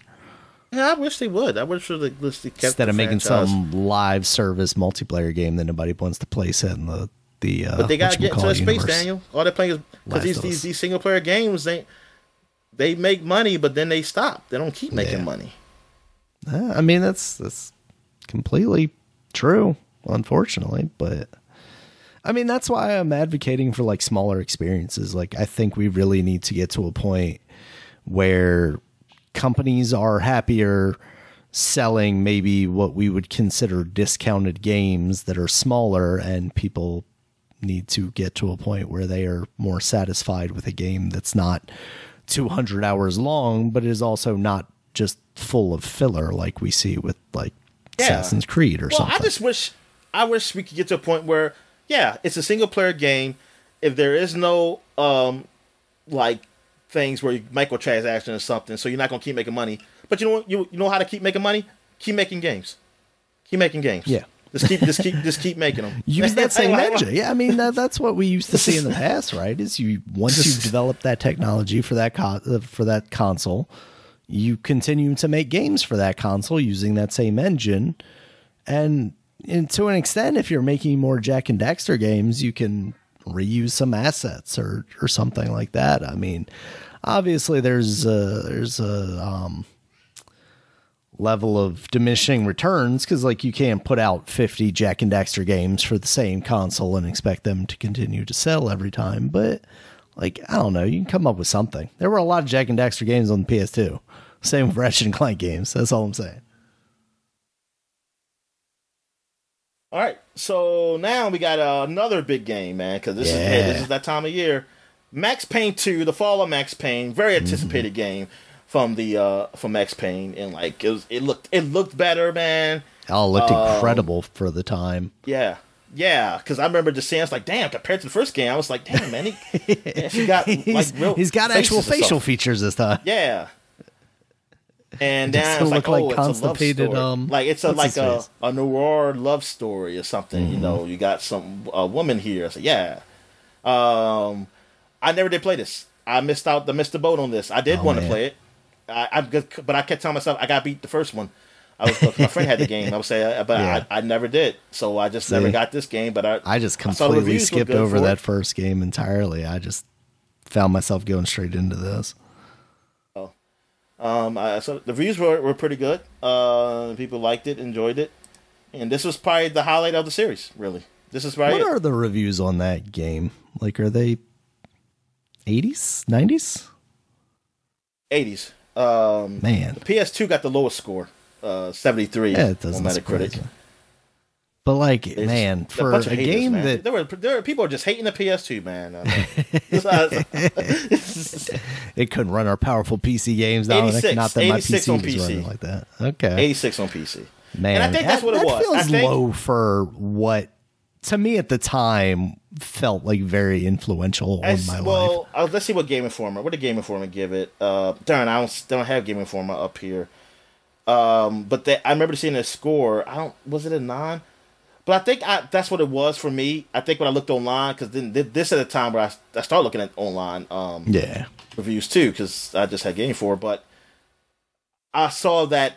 Speaker 2: Yeah, I wish they would. I wish they kept
Speaker 1: instead of making some live service multiplayer game that nobody wants to play set in the. But
Speaker 2: they gotta get into the space, Daniel. All they're playing is because these single player games they make money, but then they stop. They don't keep making money.
Speaker 1: I mean, that's completely true, unfortunately, but I mean, that's why I'm advocating for like smaller experiences. Like, I think we really need to get to a point where companies are happier selling maybe what we would consider discounted games that are smaller, and people need to get to a point where they are more satisfied with a game that's not 200 hours long, but is also not just full of filler like we see with like Assassin's Creed or something.
Speaker 2: I wish we could get to a point where, it's a single player game. If there is no like things where you microtransaction or something, so you're not gonna keep making money. But you know how to keep making money? Keep making games. Keep making games.
Speaker 1: Yeah.
Speaker 2: Just keep making them.
Speaker 1: Use that same engine. Yeah, I mean that's what we used to see in the past, right? Is once you've developed that technology for that console, you continue to make games for that console using that same engine. And to an extent, if you're making more Jak and Daxter games, you can reuse some assets or something like that. I mean, obviously there's a level of diminishing returns, because like you can't put out 50 Jak and Daxter games for the same console and expect them to continue to sell every time. But like, I don't know, you can come up with something. There were a lot of Jak and Daxter games on the PS2. Same with Ratchet and Clank games. That's all I'm saying.
Speaker 2: All right, so now we got another big game, man, because this is that time of year. Max Payne 2, The Fall of Max Payne, very anticipated game from Max Payne, and like it looked better, man.
Speaker 1: Oh, it looked incredible for the time.
Speaker 2: Yeah, because I remember just saying, it's like, damn, compared to the first game, I was like, damn, man, he got like real.
Speaker 1: He's got actual facial features this time.
Speaker 2: Yeah. And then it's like, it's constipated, a love story. Like it's a noir love story or something. Mm-hmm. You know, you got some woman here. I said, I never did play this. I missed the boat on this. I did want to play it. But I kept telling myself I got beat the first one. My friend had the game. I would say, but I never did. So I just never got this game. But I just
Speaker 1: completely skipped over that first game entirely. I just found myself going straight into this.
Speaker 2: So the reviews were pretty good. People liked it, enjoyed it, and this was probably the highlight of the series. Really, this is probably.
Speaker 1: What are the reviews on that game? Like, are they 80s, 90s,
Speaker 2: 80s?
Speaker 1: Man,
Speaker 2: the PS2 got the lowest score, 73 on Metacritic.
Speaker 1: But like, man, for a
Speaker 2: haters,
Speaker 1: game
Speaker 2: man.
Speaker 1: that
Speaker 2: there were people just hating the PS2, man.
Speaker 1: it couldn't run our powerful PC games. Not that my PC was running like that. Okay,
Speaker 2: 86 on PC.
Speaker 1: Man,
Speaker 2: and I think that's what it was.
Speaker 1: That feels low for what, to me at the time, felt like very influential on my life.
Speaker 2: Let's see what Game Informer. What did Game Informer give it? Darn, I don't have Game Informer up here. But I remember seeing a score. Was it a 9? But I think that's what it was for me. I think when I looked online, because then this at a time where I started looking at online reviews too, because I just had Game Informer. But I saw that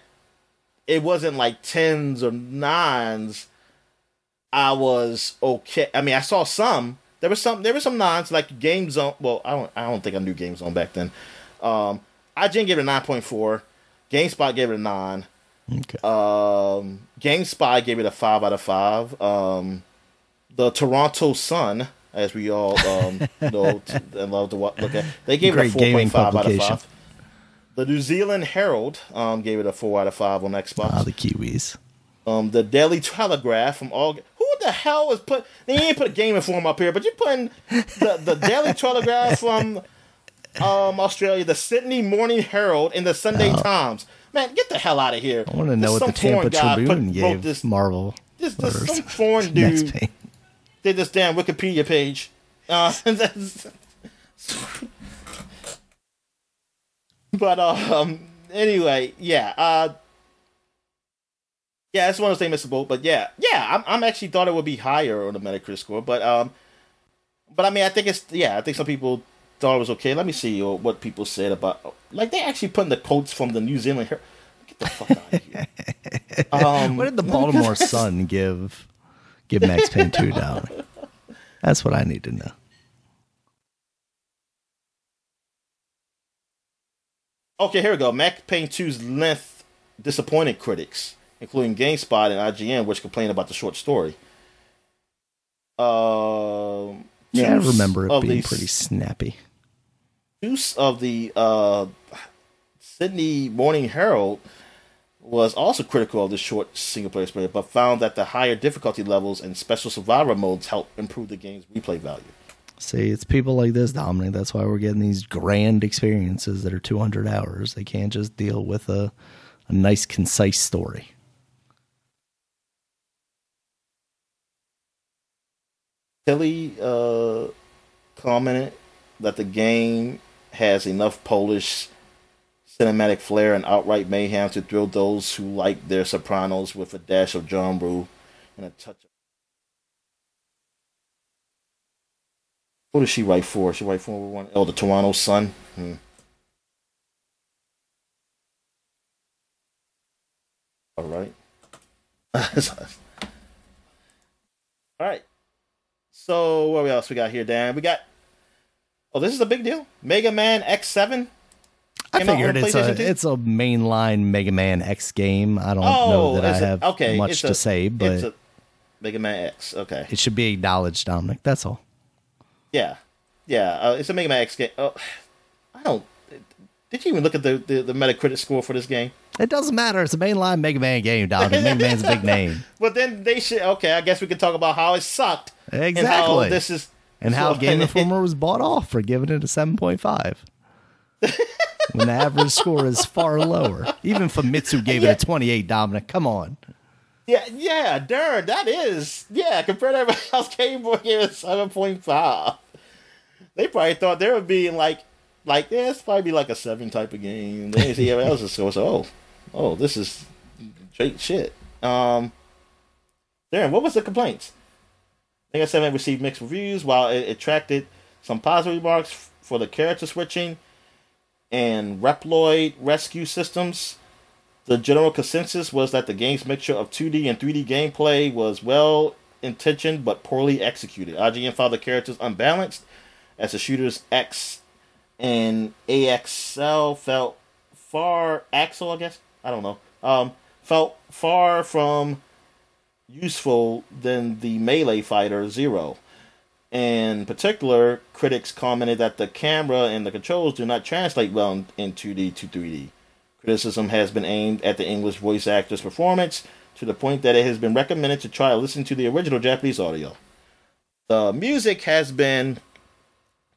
Speaker 2: it wasn't like 10s or 9s. I was okay. I mean, I saw some. There were some 9s like Game Zone. Well, I don't think I knew Game Zone back then. IGN gave it a 9.4. GameSpot gave it a 9.
Speaker 1: Okay.
Speaker 2: GameSpy gave it a 5 out of 5. The Toronto Sun, as we all know and love to look at, they gave it a 4.5 out of 5. The New Zealand Herald gave it a 4 out of 5 on Xbox.
Speaker 1: The Kiwis.
Speaker 2: The Daily Telegraph from all. Who the hell is put? They ain't put a Game Informer up here, but you're putting the Daily Telegraph from Australia, the Sydney Morning Herald, and the Sunday Times. Man, get the hell out of here.
Speaker 1: I want to know what the Tampa Tribune gave Marvel.
Speaker 2: Just some foreign dude did this damn Wikipedia page. But anyway, yeah, it's one of those things missable. But I'm actually thought it would be higher on the Metacritic score. But I mean, I think some people thought it was okay. Let me see what people said about, like, they actually putting the quotes from the New Zealand Herald. Get the fuck out of here.
Speaker 1: What did the Baltimore Sun give Max Payne 2 down? That's what I need to know.
Speaker 2: Okay, here we go. Max Payne 2's length disappointed critics, including GameSpot and IGN, which complained about the short story. I
Speaker 1: remember it being pretty snappy.
Speaker 2: Use of the Sydney Morning Herald was also critical of the short single-player experience, but found that the higher difficulty levels and special survivor modes help improve the game's replay value.
Speaker 1: See, it's people like this, Dominic. That's why we're getting these grand experiences that are 200 hours. They can't just deal with a nice, concise story.
Speaker 2: Tilly commented that the game has enough Polish cinematic flair and outright mayhem to thrill those who like their Sopranos with a dash of genre and a touch of... What does she write for? She write for one? Oh, the Toronto Sun. All right. All right. So what else we got here, Dan? We got... Oh, this is a big deal. Mega Man X7.
Speaker 1: I figured it's a mainline Mega Man X game. I don't know that I have much to say, but it's a
Speaker 2: Mega Man X. Okay,
Speaker 1: it should be acknowledged, Dominic. That's all.
Speaker 2: Yeah. It's a Mega Man X game. Oh, I don't. Did you even look at the Metacritic score for this game?
Speaker 1: It doesn't matter. It's a mainline Mega Man game, Dominic. Mega Man's a big name.
Speaker 2: But then they should. Okay, I guess we can talk about how it sucked.
Speaker 1: Exactly.
Speaker 2: And how this is.
Speaker 1: And how Game Informer was bought off for giving it a 7.5. When the average score is far lower. Even Famitsu gave it a 28, Dominic. Come on.
Speaker 2: Yeah, darn, that is. Yeah, compared to everybody else, Game Boy gave it 7.5. They probably thought they were being like, it's probably be like a 7 type of game. They didn't see everybody else's score, so, this is straight shit. Darn, what was the complaints? I think I received mixed reviews. While it attracted some positive remarks for the character switching and Reploid rescue systems, the general consensus was that the game's mixture of 2D and 3D gameplay was well-intentioned but poorly executed. IGN found the characters unbalanced, as the shooters X and AXL felt far from useful than the melee fighter Zero. In particular, critics commented that the camera and the controls do not translate well in 2D to 3D. Criticism has been aimed at the English voice actor's performance, to the point that it has been recommended to try to listen to the original Japanese audio. The music has been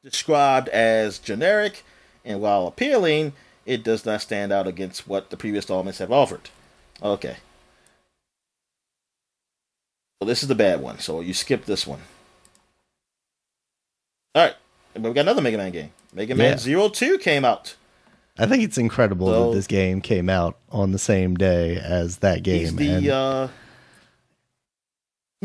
Speaker 2: described as generic, and while appealing, it does not stand out against what the previous installments have offered. Okay. So this is the bad one, so you skip this one. Alright, we got another Mega Man game. Mega Man 02 came out.
Speaker 1: I think it's incredible that this game came out on the same day as that game.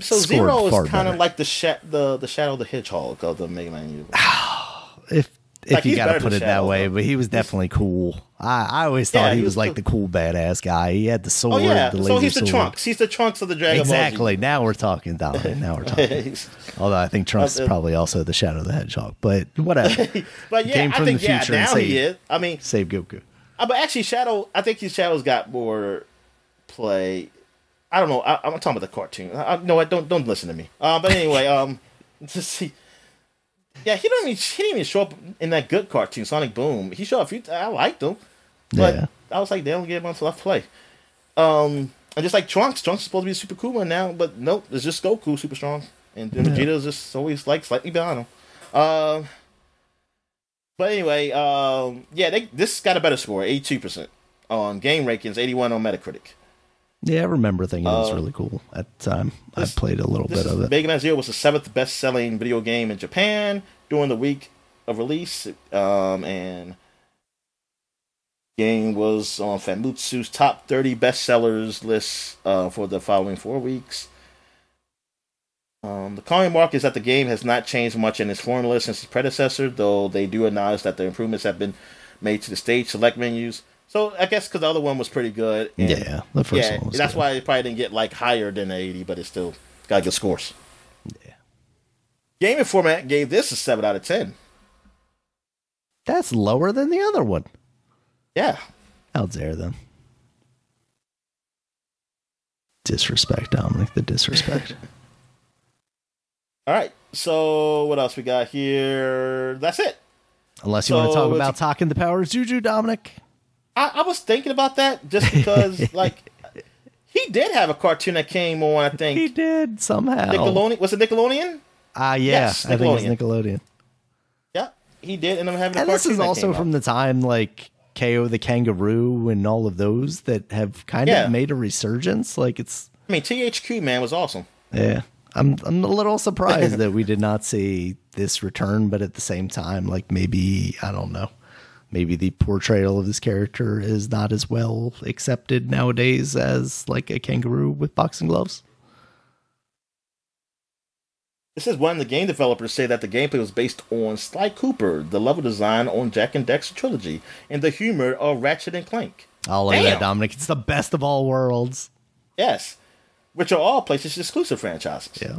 Speaker 2: So Zero is kind of like the Shadow of the Hedgehog of the Mega Man universe.
Speaker 1: If you gotta put it that way, but he was definitely cool. I always thought he was like the cool badass guy. He had the sword.
Speaker 2: Oh yeah,
Speaker 1: the laser
Speaker 2: so he's the
Speaker 1: sword.
Speaker 2: Trunks. He's the Trunks of the Dragon Ball Z.
Speaker 1: Exactly. Now we're talking, Dominic. Now we're talking. Although I think Trunks is probably also the Shadow of the Hedgehog, but whatever.
Speaker 2: But yeah, I think now he is. I mean,
Speaker 1: save Goku.
Speaker 2: But actually, I think Shadow's got more play. I don't know. I'm talking about the cartoon. No, don't listen to me. But anyway, just see. Yeah, he didn't even show up in that good cartoon, Sonic Boom. He showed up a few. I liked him, but I was like, they don't give him until I play. And just like Trunks is supposed to be a super cool one now, but nope, it's just Goku super strong, and Vegeta's just always like slightly behind him. But anyway, this got a better score, 82% on Game Rankings, 81 on Metacritic.
Speaker 1: Yeah, I remember thinking it was really cool at the time. I played a little bit of it.
Speaker 2: Mega Man Zero was the 7th best-selling video game in Japan during the week of release, and game was on Famitsu's top 30 bestsellers list for the following 4 weeks. The comment mark is that the game has not changed much in its formula since its predecessor, though they do acknowledge that the improvements have been made to the stage select menus. So I guess because the other one was pretty good. And
Speaker 1: the first one was
Speaker 2: that's
Speaker 1: good.
Speaker 2: why it probably didn't get like higher than the 80, but it still got good scores.
Speaker 1: Yeah.
Speaker 2: Game Informat gave this a 7 out of 10.
Speaker 1: That's lower than the other one.
Speaker 2: Yeah.
Speaker 1: How dare them. Disrespect, Dominic, the disrespect.
Speaker 2: All right. So what else we got here? That's it.
Speaker 1: Unless you want to talk about Talking the Power of Juju, Dominic.
Speaker 2: I was thinking about that just because, like, he did have a cartoon that came on, I think.
Speaker 1: He did, somehow.
Speaker 2: Nickelodeon. Was it Nickelodeon?
Speaker 1: Yes, I think it was Nickelodeon.
Speaker 2: Yeah, he did end up having a
Speaker 1: cartoon. And this is also from the time, like, KO the Kangaroo and all of those that have kind of made a resurgence. Like, it's...
Speaker 2: I mean, THQ, man, was awesome.
Speaker 1: Yeah. I'm a little surprised that we did not see this return, but at the same time, like, maybe, I don't know. Maybe the portrayal of this character is not as well accepted nowadays as like a kangaroo with boxing gloves.
Speaker 2: This is one of the game developers say that the gameplay was based on Sly Cooper, the level design on Jack and Dexter trilogy, and the humor of Ratchet and Clank.
Speaker 1: I'll like that, Dominic. It's the best of all worlds.
Speaker 2: Yes. Which are all PlayStation exclusive franchises.
Speaker 1: Yeah.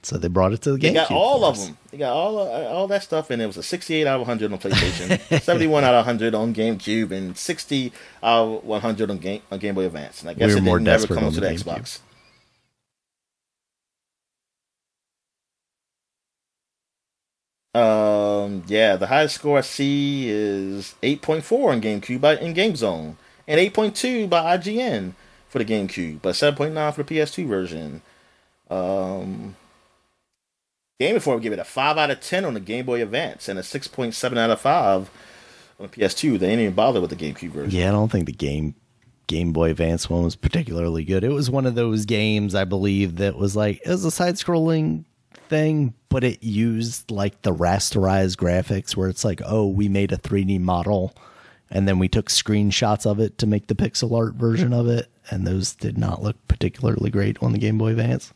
Speaker 1: So they brought it to the GameCube.
Speaker 2: They got all of them. They got all that stuff, and it was a 68 out of 100 on PlayStation, 71 out of 100 on GameCube, and 60 out of 100 on Game Boy Advance. And I guess it didn't never come to the Xbox. The highest score I see is 8.4 on GameCube in GameZone, and 8.2 by IGN for the GameCube, but 7.9 for the PS2 version. Game Informer give it a 5 out of 10 on the Game Boy Advance and a 6.7 out of 5 on the PS2. They didn't even bother with the GameCube version.
Speaker 1: Yeah, I don't think the Game Boy Advance one was particularly good. It was one of those games, I believe, that was like, it was a side-scrolling thing, but it used like the rasterized graphics where it's like, oh, we made a 3D model and then we took screenshots of it to make the pixel art version of it, and those did not look particularly great on the Game Boy Advance.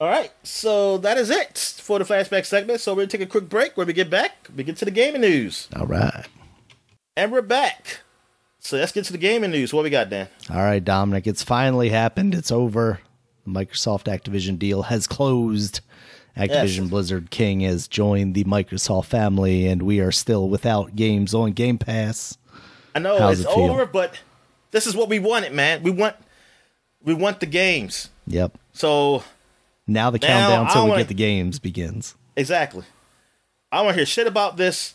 Speaker 2: All right, so that is it for the Flashback segment. So we're going to take a quick break. When we get back, we get to the gaming news.
Speaker 1: All right.
Speaker 2: And we're back. So let's get to the gaming news. What we got, Dan?
Speaker 1: All right, Dominic, it's finally happened. It's over. The Microsoft Activision deal has closed. Activision Blizzard King has joined the Microsoft family, and we are still without games on Game Pass.
Speaker 2: I know it's over, but this is what we wanted, man. We want the games.
Speaker 1: Yep.
Speaker 2: So...
Speaker 1: Now the countdown till we get the games begins.
Speaker 2: Exactly. I don't want to hear shit about this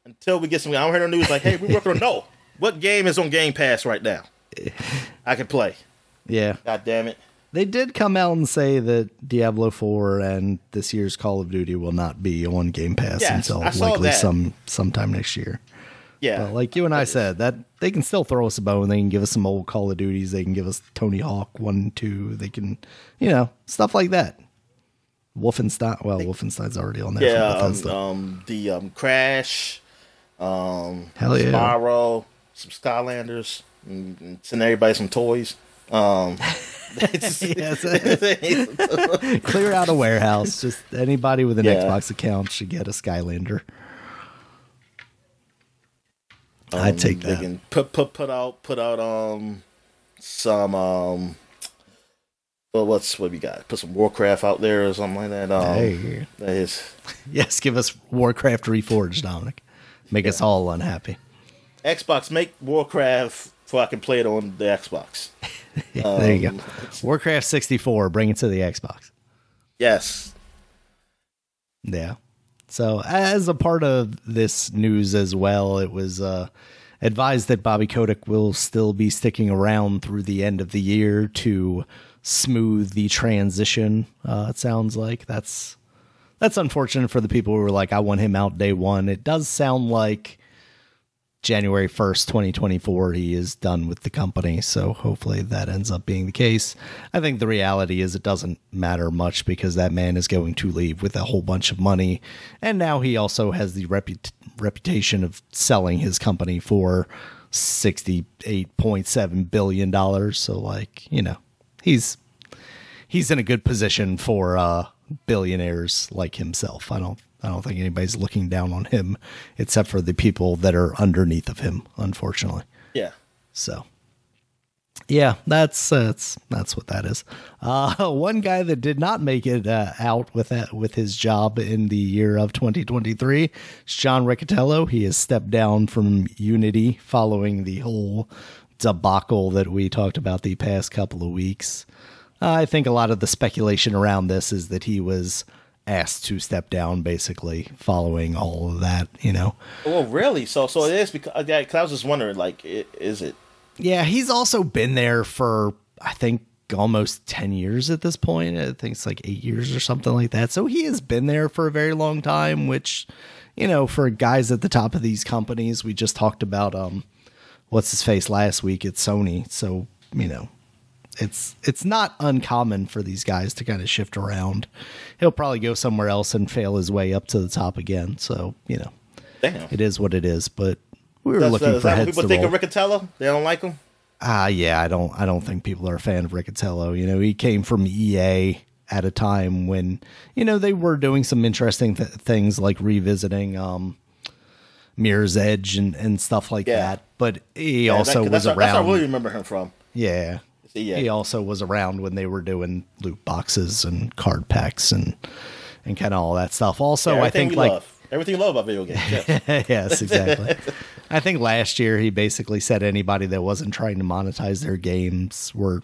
Speaker 2: until we get some. I don't hear no news like, hey, we're working on. No. What game is on Game Pass right now? I can play.
Speaker 1: Yeah.
Speaker 2: God damn it.
Speaker 1: They did come out and say that Diablo 4 and this year's Call of Duty will not be on Game Pass until likely sometime next year.
Speaker 2: Yeah.
Speaker 1: But like you and I said, that they can still throw us a bone. They can give us some old Call of Duties. They can give us Tony Hawk 1 and 2. They can, stuff like that. Wolfenstein. Well, Wolfenstein's already on there.
Speaker 2: Yeah. The Crash.
Speaker 1: Hell yeah.
Speaker 2: Spyro. Some Skylanders. And send everybody some toys. Clear
Speaker 1: out a warehouse. Just anybody with an Xbox account should get a Skylander. I'd take that.
Speaker 2: They can put out some well, what we got? Put some Warcraft out there or something like that. That is.
Speaker 1: Yes, give us Warcraft Reforged, Dominic. Make us all unhappy.
Speaker 2: Xbox, make Warcraft so I can play it on the Xbox.
Speaker 1: There you go. Warcraft 64, bring it to the Xbox.
Speaker 2: Yes.
Speaker 1: Yeah. So as a part of this news as well, it was advised that Bobby Kotick will still be sticking around through the end of the year to smooth the transition. It sounds like that's unfortunate for the people who were like, I want him out day one. It does sound like January 1st, 2024, he is done with the company. So hopefully that ends up being the case. I think the reality is it doesn't matter much because that man is going to leave with a whole bunch of money. And now he also has the reputation of selling his company for $68.7 billion. So he's in a good position for billionaires like himself. I don't think anybody's looking down on him except for the people that are underneath of him, unfortunately.
Speaker 2: Yeah.
Speaker 1: So, yeah, that's what that is. One guy that did not make it out with his job in the year of 2023 is John Riccitiello. He has stepped down from Unity following the whole debacle that we talked about the past couple of weeks. I think a lot of the speculation around this is that he was asked to step down, basically, following all of that,
Speaker 2: Oh, really? So it is because I was just wondering, is it?
Speaker 1: Yeah, he's also been there for, I think, almost 10 years at this point. I think it's like 8 years or something like that. So he has been there for a very long time, which, for guys at the top of these companies, we just talked about, what's his face last week at Sony. So, it's not uncommon for these guys to kind of shift around. He'll probably go somewhere else and fail his way up to the top again. So,
Speaker 2: Damn.
Speaker 1: It is what it is. But we were looking for heads to roll.
Speaker 2: People think of Riccitiello? They don't like him?
Speaker 1: Yeah, I don't think people are a fan of Riccitiello. He came from EA at a time when, they were doing some interesting things like revisiting Mirror's Edge and stuff like that. But he also was around.
Speaker 2: That's where I really remember him from.
Speaker 1: Yeah. He also was around when they were doing loot boxes and card packs and kind of all that stuff. Also, I think
Speaker 2: everything you love about video games. Yes,
Speaker 1: yes, exactly. I think last year he basically said anybody that wasn't trying to monetize their games were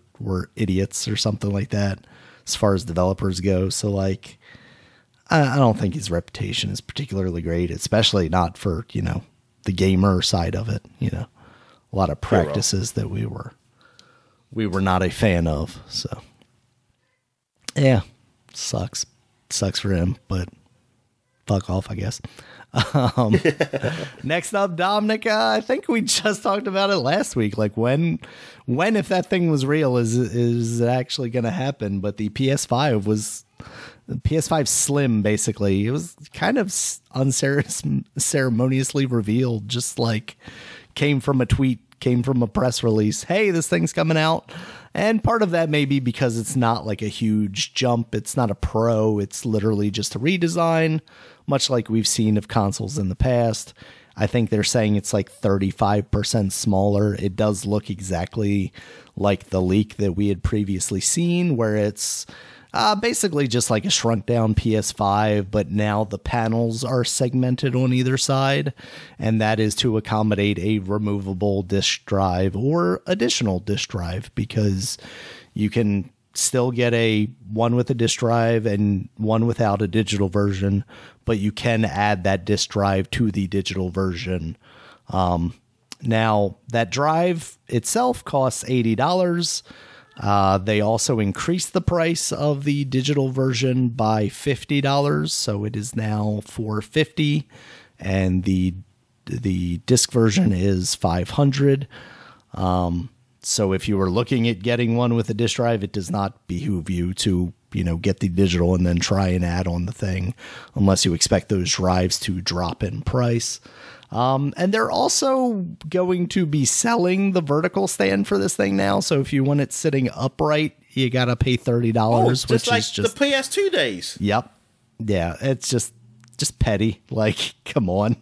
Speaker 1: idiots or something like that, as far as developers go. So I don't think his reputation is particularly great, especially not for the gamer side of it. A lot of practices that we were not a fan of. So yeah, sucks for him, but fuck off, I guess. Next up, Dominic, I think we just talked about it last week. Like when if that thing was real, is it actually going to happen? But the PS5 Slim, basically, it was kind of unceremoniously revealed, just like came from a tweet, came from a press release. Hey, this thing's coming out. And part of that may be because it's not like a huge jump. It's not a Pro. It's literally just a redesign, much like we've seen of consoles in the past. I think they're saying it's like 35% smaller. It does look exactly like the leak that we had previously seen, where it's basically just like a shrunk down PS5, but now the panels are segmented on either side, and that is to accommodate a removable disk drive or additional disk drive, because you can still get one with a disk drive and one without a digital version, but you can add that disk drive to the digital version Now, that drive itself costs $80. They also increased the price of the digital version by $50, so it is now $450, and the disc version is $500. So if you were looking at getting one with a disk drive, it does not behoove you to, get the digital and then try and add on the thing, unless you expect those drives to drop in price. And they're also going to be selling the vertical stand for this thing now. So if you want it sitting upright, you got to pay $30, which
Speaker 2: like
Speaker 1: is just
Speaker 2: the PS2 days.
Speaker 1: Yep. Yeah. It's just petty. Like, come on.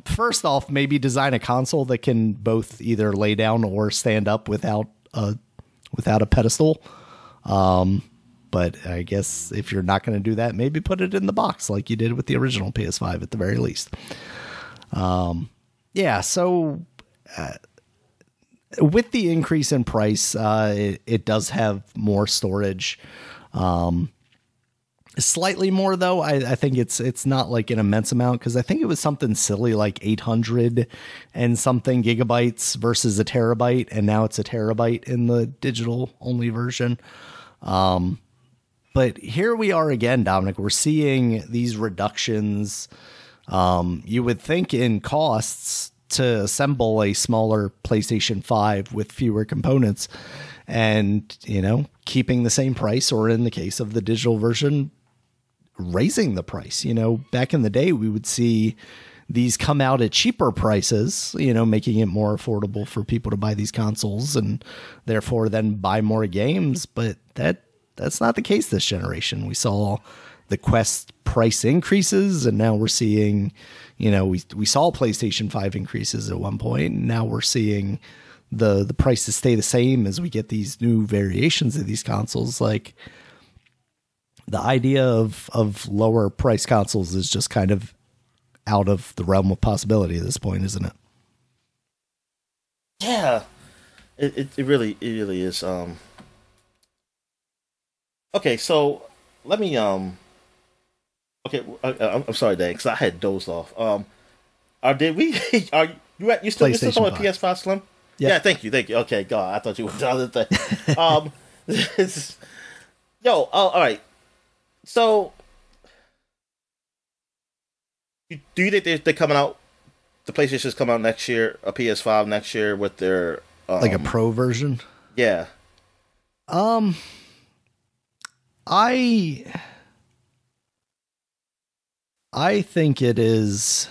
Speaker 1: First off, maybe design a console that can both either lay down or stand up without a pedestal. But I guess if you're not going to do that, maybe put it in the box like you did with the original PS5 at the very least. Yeah. So, with the increase in price, it does have more storage. Slightly more though. I think it's not like an immense amount, because I think it was something silly like 800 and something gigabytes versus a terabyte, and now it's a terabyte in the digital only version. But here we are again, Dominic. We're seeing these reductions. You would think in costs to assemble a smaller PlayStation 5 with fewer components, and keeping the same price, or in the case of the digital version, raising the price. Back in the day, we would see these come out at cheaper prices, making it more affordable for people to buy these consoles and therefore then buy more games. But that's not the case this generation. We saw the Quest price increases, and now we're seeing, we saw PlayStation 5 increases at one point, and now we're seeing the prices stay the same as we get these new variations of these consoles. Like, the idea of lower price consoles is just kind of out of the realm of possibility at this point, isn't it?
Speaker 2: Yeah, it really is. Okay, so let me okay, I'm sorry, Dan, because I had dozed off. Did we? Are you still on a PS5 Slim? Yep. Yeah, thank you. Okay, God, I thought you were the other thing. All right. So, do you think they're coming out? The PlayStation's coming out next year, a PS5 next year with their
Speaker 1: like a pro version.
Speaker 2: Yeah.
Speaker 1: I think it is.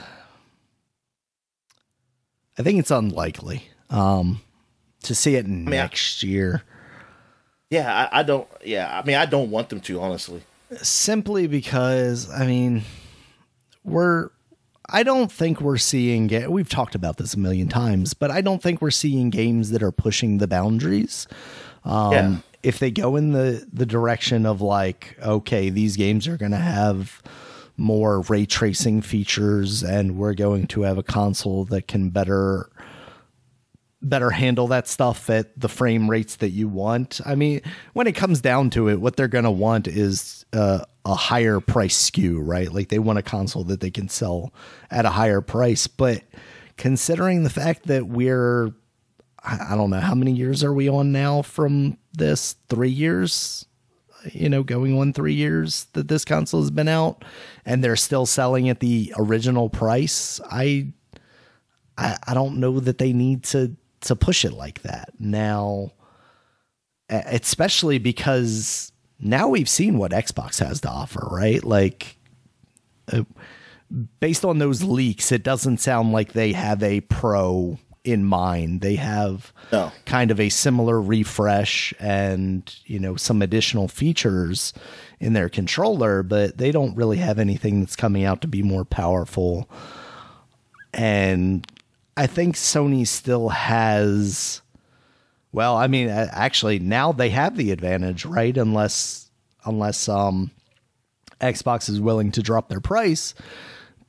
Speaker 1: I think it's unlikely to see it next year.
Speaker 2: Yeah, I don't. Yeah, I don't want them to, honestly.
Speaker 1: Simply because, I don't think we're seeing, we've talked about this a million times, but I don't think we're seeing games that are pushing the boundaries. If they go in the direction of like, okay, these games are going to have more ray tracing features, and we're going to have a console that can better handle that stuff at the frame rates that you want. When it comes down to it, what they're going to want is a higher price SKU, right? Like, they want a console that they can sell at a higher price. But considering the fact that I don't know, how many years are we on now from this? 3 years, going on 3 years that this console has been out, and they're still selling at the original price. I don't know that they need to push it like that now, especially because now we've seen what Xbox has to offer, right? Like, based on those leaks, it doesn't sound like they have a pro in mind. They have kind of a similar refresh and, some additional features in their controller, but they don't really have anything that's coming out to be more powerful. And I think Sony still has, actually now they have the advantage, right? Unless Xbox is willing to drop their price,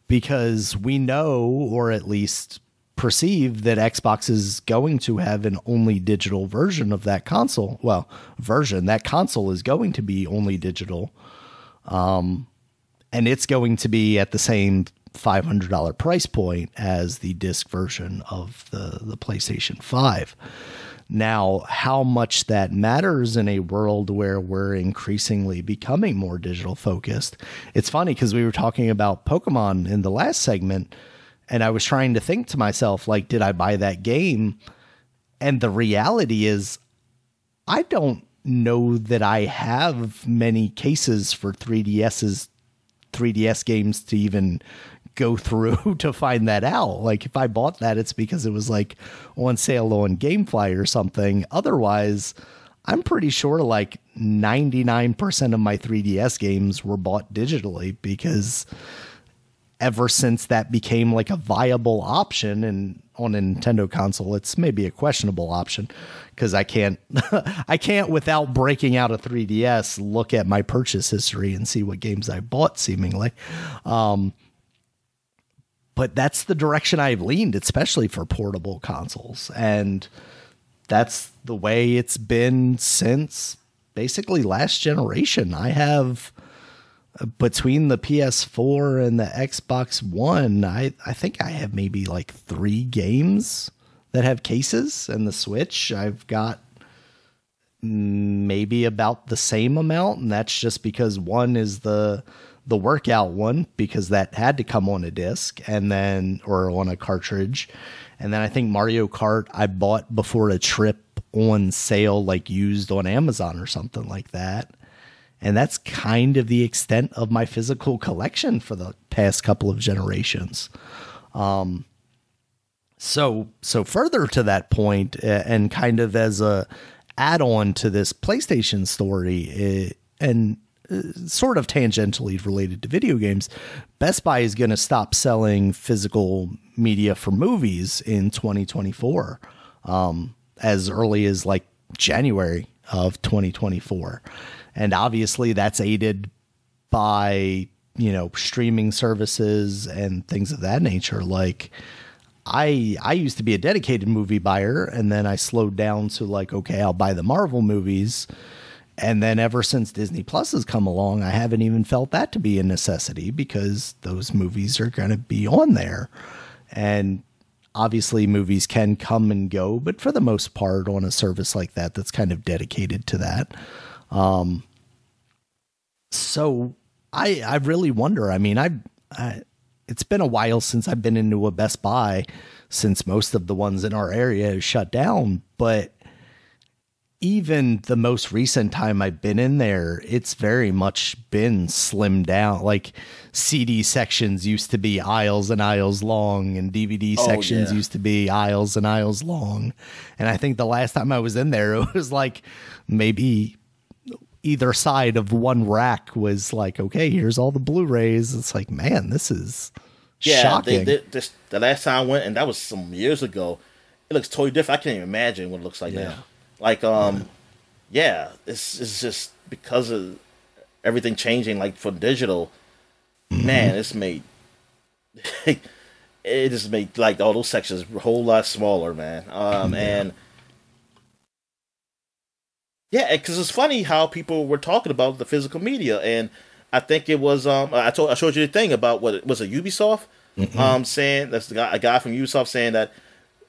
Speaker 1: because we know, or at least perceive, that Xbox is going to have an only digital version of that console. That console is going to be only digital. And it's going to be at the same $500 price point as the disc version of the PlayStation 5. Now, how much that matters in a world where we're increasingly becoming more digital focused. It's funny because we were talking about Pokemon in the last segment, and I was trying to think to myself, like, did I buy that game? And the reality is, I don't know that I have many cases for 3DS games to even go through to find that out. Like, if I bought that, it's because it was like on sale on GameFly or something. Otherwise, I'm pretty sure like 99% of my 3DS games were bought digitally, because ever since that became like a viable option, and on a Nintendo console, it's maybe a questionable option because I can't without breaking out a 3DS, look at my purchase history and see what games I bought seemingly. But that's the direction I've leaned, especially for portable consoles. And that's the way it's been since basically last generation. I have, between the PS4 and the Xbox One, I think I have maybe like 3 games that have cases, and the Switch, I've got maybe about the same amount. And that's just because one is the workout one, because that had to come on a disc and then, or on a cartridge. And then I think Mario Kart I bought before a trip on sale, like used on Amazon or something like that. And that's kind of the extent of my physical collection for the past couple of generations. So further to that point, and kind of as a add-on to this PlayStation story, and sort of tangentially related to video games, Best Buy is going to stop selling physical media for movies in 2024, as early as like January of 2024. And obviously that's aided by, streaming services and things of that nature. Like, I used to be a dedicated movie buyer, and then I slowed down to like, okay, I'll buy the Marvel movies. And then ever since Disney Plus has come along, I haven't even felt that to be a necessity, because those movies are going to be on there. And obviously movies can come and go, but for the most part on a service like that, that's kind of dedicated to that. So I really wonder, I mean, it's been a while since I've been into a Best Buy, since most of the ones in our area have shut down, but even the most recent time I've been in there, it's very much been slimmed down. Like, CD sections used to be aisles and aisles long, and DVD sections used to be aisles and aisles long. And I think the last time I was in there, it was like maybe either side of one rack was like, okay, here's all the Blu-rays. It's like, man, this is shocking.
Speaker 2: The last time I went, and that was some years ago, it looks totally different. I can't even imagine what it looks like now. Like, it's just because of everything changing, like for digital, man, it just made like all those sections a whole lot smaller, man. And because it's funny how people were talking about the physical media, and I think it was I showed you the thing about what it was, a Ubisoft saying, that's a guy from Ubisoft saying that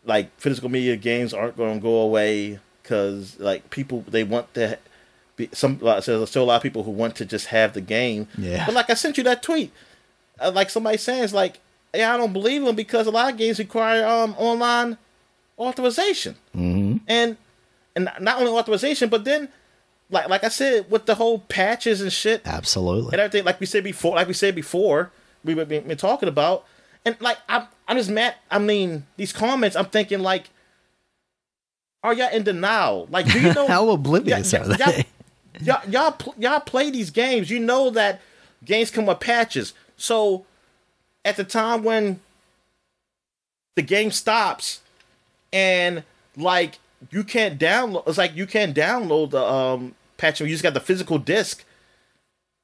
Speaker 2: like physical media games aren't going to go away. Because like people, they want to be so there's still a lot of people who want to just have the game. Yeah. But like I sent you that tweet, like somebody saying, it's like, yeah, I don't believe them, because a lot of games require online authorization, and not only authorization, but then like I said, with the whole patches and shit,
Speaker 1: absolutely,
Speaker 2: and everything, like we said before, we've been talking about, and like I'm just mad. I mean, these comments, I'm thinking like, are y'all in denial? Like, do you know
Speaker 1: how oblivious are they?
Speaker 2: Y'all play these games. You know that games come with patches. So at the time when the game stops and like you can't download, it's like you can't download the patch. You just got the physical disc.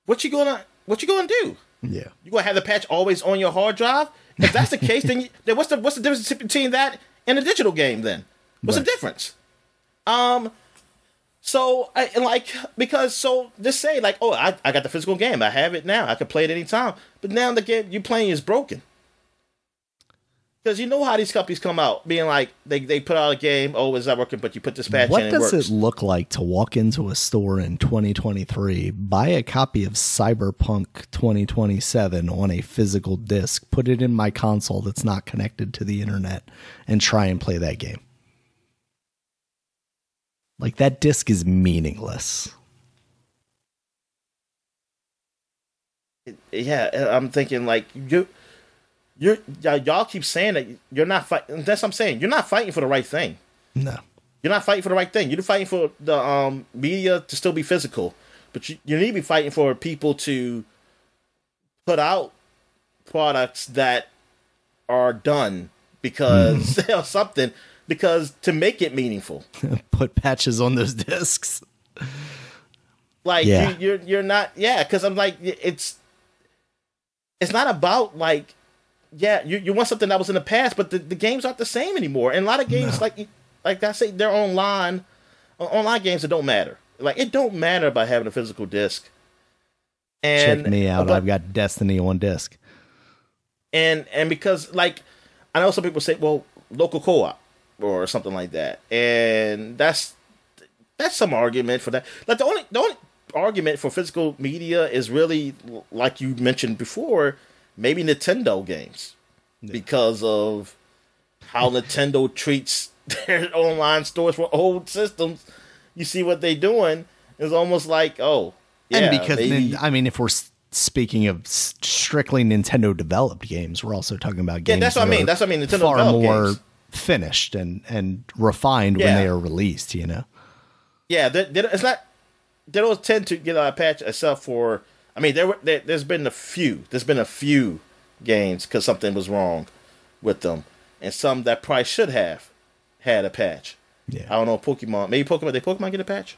Speaker 2: What you gonna do?
Speaker 1: Yeah,
Speaker 2: you gonna have the patch always on your hard drive? If that's the case, then what's the difference between that and a digital game then? What's the difference? So I like because so just say like, oh, I got the physical game, I have it now, I can play it anytime. But now the game you're playing is broken. Because you know how these companies come out, being like, they put out a game, oh, it's not working, but you put this patch in,
Speaker 1: What
Speaker 2: and it works.
Speaker 1: does it look like to walk into a store in 2023, buy a copy of Cyberpunk 2027 on a physical disc, put it in my console that's not connected to the internet, and try and play that game? Like, that disc is meaningless.
Speaker 2: Yeah, I'm thinking like y'all keep saying that you're not fighting. That's what I'm saying. You're not fighting for the right thing.
Speaker 1: No,
Speaker 2: you're not fighting for the right thing. You're fighting for the media to still be physical, but you need to be fighting for people to put out products that are done because or something, because to make it meaningful.
Speaker 1: Put patches on those discs.
Speaker 2: Like you're not because I'm like it's not about like. Yeah, you want something that was in the past, but the games aren't the same anymore. And a lot of games, like I say, they're online games that don't matter. Like, it don't matter about having a physical disc. And
Speaker 1: check me out. I've got Destiny on disc.
Speaker 2: And because, like, I know some people say, well, local co-op or something like that. And that's some argument for that. Like, the only argument for physical media is really, like you mentioned before, maybe Nintendo games, because of how Nintendo treats their online stores for old systems. You see what they're doing. It's almost like, oh, yeah.
Speaker 1: And because,
Speaker 2: maybe.
Speaker 1: I mean, if we're speaking of strictly Nintendo developed games, we're also talking about games
Speaker 2: that's what I mean. That's what I mean. Nintendo
Speaker 1: far more
Speaker 2: games.
Speaker 1: Finished and refined when they are released, you know? Yeah,
Speaker 2: it's not. They don't tend to get a patch except for. I mean, there's been a few. There's been a few games because something was wrong with them, and some that probably should have had a patch.
Speaker 1: Yeah,
Speaker 2: I don't know. Pokemon, maybe Pokemon. Did Pokemon get a patch?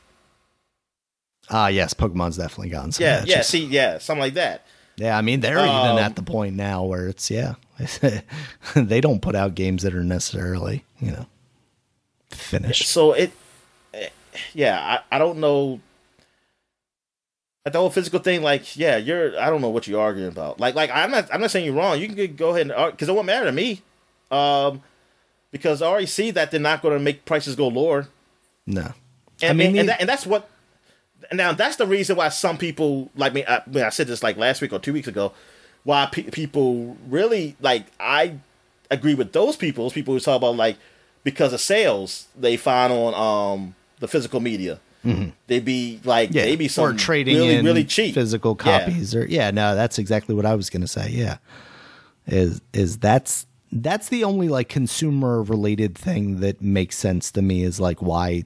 Speaker 1: Yes, Pokemon's definitely gotten some patches.
Speaker 2: Yeah. See, something like that.
Speaker 1: Yeah, I mean, they're even at the point now where it's they don't put out games that are necessarily finished.
Speaker 2: So I don't know. The whole physical thing, like, I don't know what you're arguing about. Like, I'm not saying you're wrong. You can go ahead and argue, because it won't matter to me. Because I already see that they're not going to make prices go lower.
Speaker 1: No.
Speaker 2: And that's what. Now, that's the reason why some people, like me, I said this like last week or 2 weeks ago, why people really, like, I agree with those people who talk about, like, because of sales they find on the physical media. Mm-hmm. They'd be like, maybe some
Speaker 1: or trading
Speaker 2: really,
Speaker 1: in
Speaker 2: really cheap
Speaker 1: physical copies, that's exactly what I was going to say. Yeah, is that's the only like consumer related thing that makes sense to me is like why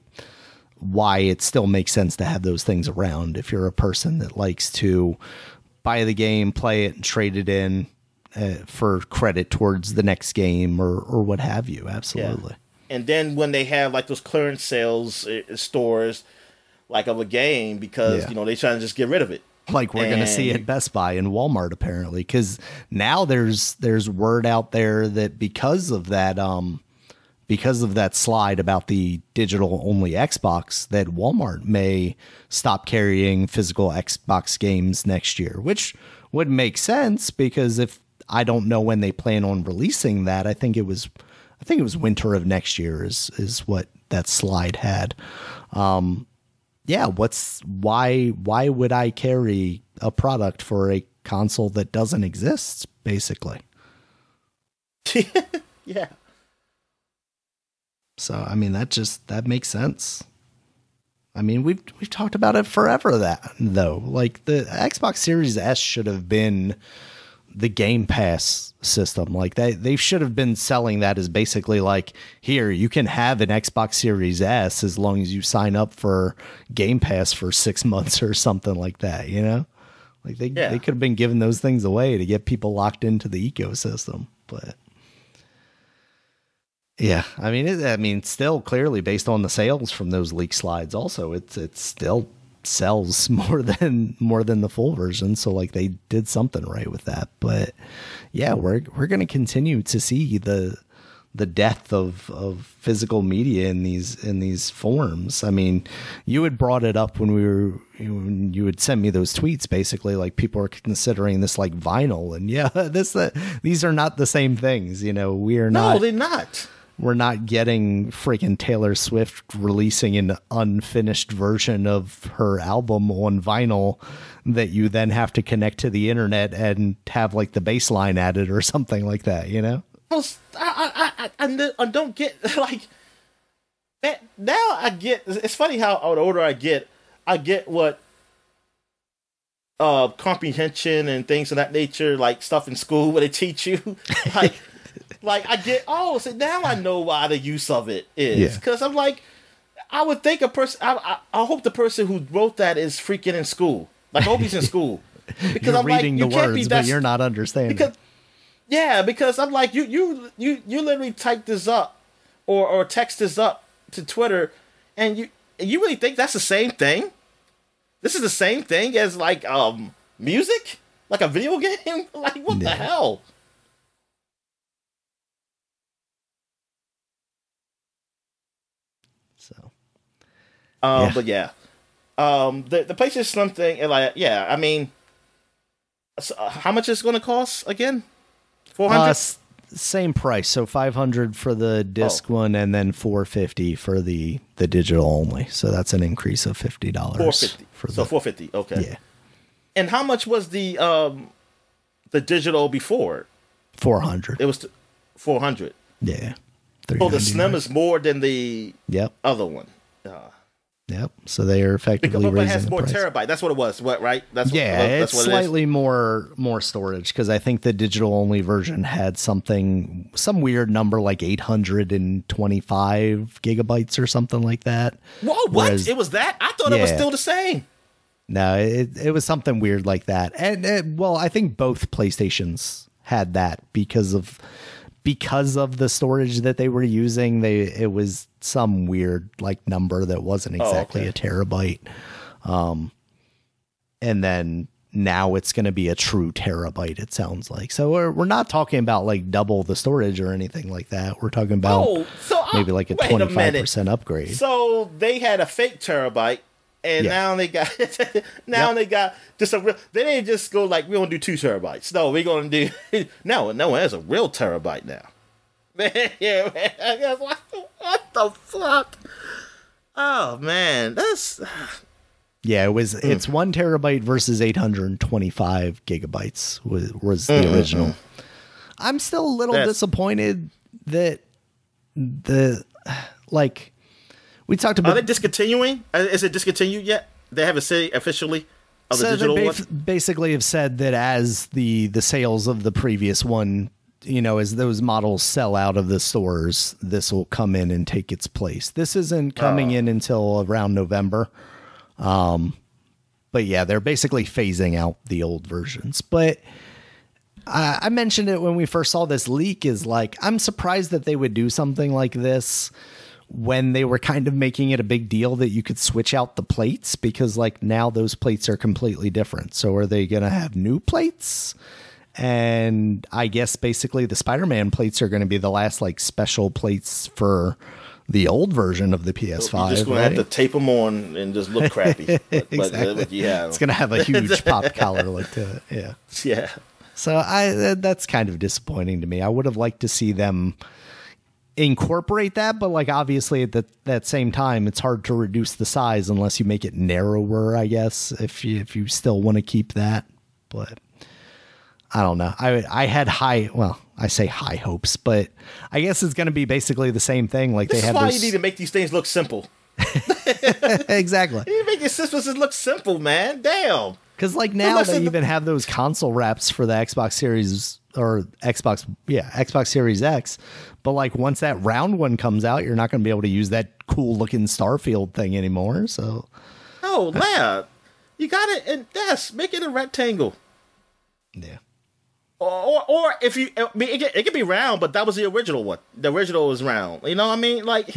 Speaker 1: it still makes sense to have those things around if you're a person that likes to buy the game, play it, and trade it in for credit towards the next game or what have you. Absolutely.
Speaker 2: Yeah. And then when they have like those clearance sales stores. Like of a game because they trying to just get rid of it.
Speaker 1: Like we're going to see at Best Buy and Walmart apparently, because now there's word out there that because of that slide about the digital only Xbox, that Walmart may stop carrying physical Xbox games next year, which would make sense because if I don't know when they plan on releasing that, I think it was winter of next year is what that slide had. Why would I carry a product for a console that doesn't exist, basically?
Speaker 2: Yeah.
Speaker 1: So, I mean, that makes sense. I mean, we've talked about it forever though. Like the Xbox Series S should have been the Game Pass system. Like they should have been selling that as basically like, here, you can have an Xbox Series S as long as you sign up for Game Pass for 6 months or something like that, Like they could have been giving those things away to get people locked into the ecosystem. But yeah, I mean, still clearly based on the sales from those leak slides also, it still sells more than the full version, so like they did something right with that. But yeah, we're going to continue to see the the death of physical media in these forms. I mean, you had brought it up when you would send me those tweets, basically, like people are considering this like vinyl, and these are not the same things. You know,
Speaker 2: No, they're not.
Speaker 1: We're not getting freaking Taylor Swift releasing an unfinished version of her album on vinyl that you then have to connect to the internet and have like the bass line added or something like that, you know?
Speaker 2: I don't get like that. Now I get. It's funny how the older I get what comprehension and things of that nature, like stuff in school where they teach you, like I get. Oh, so now I know why the use of it is, because I'm like, I would think a person. I hope the person who wrote that is freaking in school. Like, I hope he's in school, because
Speaker 1: you're
Speaker 2: I'm
Speaker 1: reading
Speaker 2: like,
Speaker 1: the words, but you're not understanding.
Speaker 2: Because I'm like, you literally type this up or text this up to Twitter, and you really think that's the same thing? This is the same thing as like music? Like a video game? Like, what the hell?
Speaker 1: So
Speaker 2: but yeah. The PlayStation Slim thing, and like, yeah, I mean, so, how much is it going to cost again? 400.
Speaker 1: Same price, so 500 for the disc one, and then 450 for the digital only. So that's an increase of $50.
Speaker 2: 450. So 450. Okay.
Speaker 1: Yeah.
Speaker 2: And how much was the digital before?
Speaker 1: 400.
Speaker 2: It was 400.
Speaker 1: Yeah.
Speaker 2: So the Slim is more than the other one.
Speaker 1: Yep. So they are effectively raising
Speaker 2: it has
Speaker 1: the
Speaker 2: more
Speaker 1: price.
Speaker 2: terabyte. That's what it was. What, right? That's
Speaker 1: it's slightly more storage, because I think the digital only version had some weird number like 825 gigabytes or something like that.
Speaker 2: Whoa! What? Whereas, it was that? I thought it was still the same.
Speaker 1: No, it was something weird like that. And well, I think both PlayStations had that because of the storage that they were using. It was some weird like number that wasn't exactly a terabyte. And then now it's going to be a true terabyte, it sounds like. So we're not talking about like double the storage or anything like that. We're talking about maybe like a 25% upgrade.
Speaker 2: So they had a fake terabyte, and now they got they got just a real. They didn't just go like, we gonna do 2 terabytes. No, we're gonna do no. There's a real terabyte now. Man, what the fuck? Oh man, that's
Speaker 1: it's 1 terabyte versus 825 gigabytes was the original. I'm still a little disappointed that we talked about.
Speaker 2: Are they discontinuing? Is it discontinued yet? They haven't said officially of the digital one?
Speaker 1: Basically have said that as the sales of the previous one, as those models sell out of the stores, this will come in and take its place. This isn't coming in until around November. But yeah, they're basically phasing out the old versions. But I mentioned it when we first saw this leak, is like, I'm surprised that they would do something like this when they were kind of making it a big deal that you could switch out the plates, because like now those plates are completely different. So are they going to have new plates? And I guess basically the Spider-Man plates are going to be the last like special plates for the old version of the PS5.
Speaker 2: You're just going to have to tape them on and just look crappy.
Speaker 1: Exactly. It's going to have a huge pop collar like that. Yeah.
Speaker 2: Yeah.
Speaker 1: So that's kind of disappointing to me. I would have liked to see them incorporate that, but like obviously at that same time, it's hard to reduce the size unless you make it narrower, I guess, if you still want to keep that. But I don't know. I had high hopes, but I guess it's going to be basically the same thing. Like
Speaker 2: this is why you need to make these things look simple.
Speaker 1: Exactly.
Speaker 2: You make your systems look simple, man. Damn.
Speaker 1: Because like now they even have those console wraps for the Xbox Series Xbox Series X. But like once that round one comes out, you're not going to be able to use that cool looking Starfield thing anymore. So, you got it, and make it a rectangle. Yeah.
Speaker 2: Or if you, I mean, it could be round, but that was the original one. The original was round. You know what I mean? Like,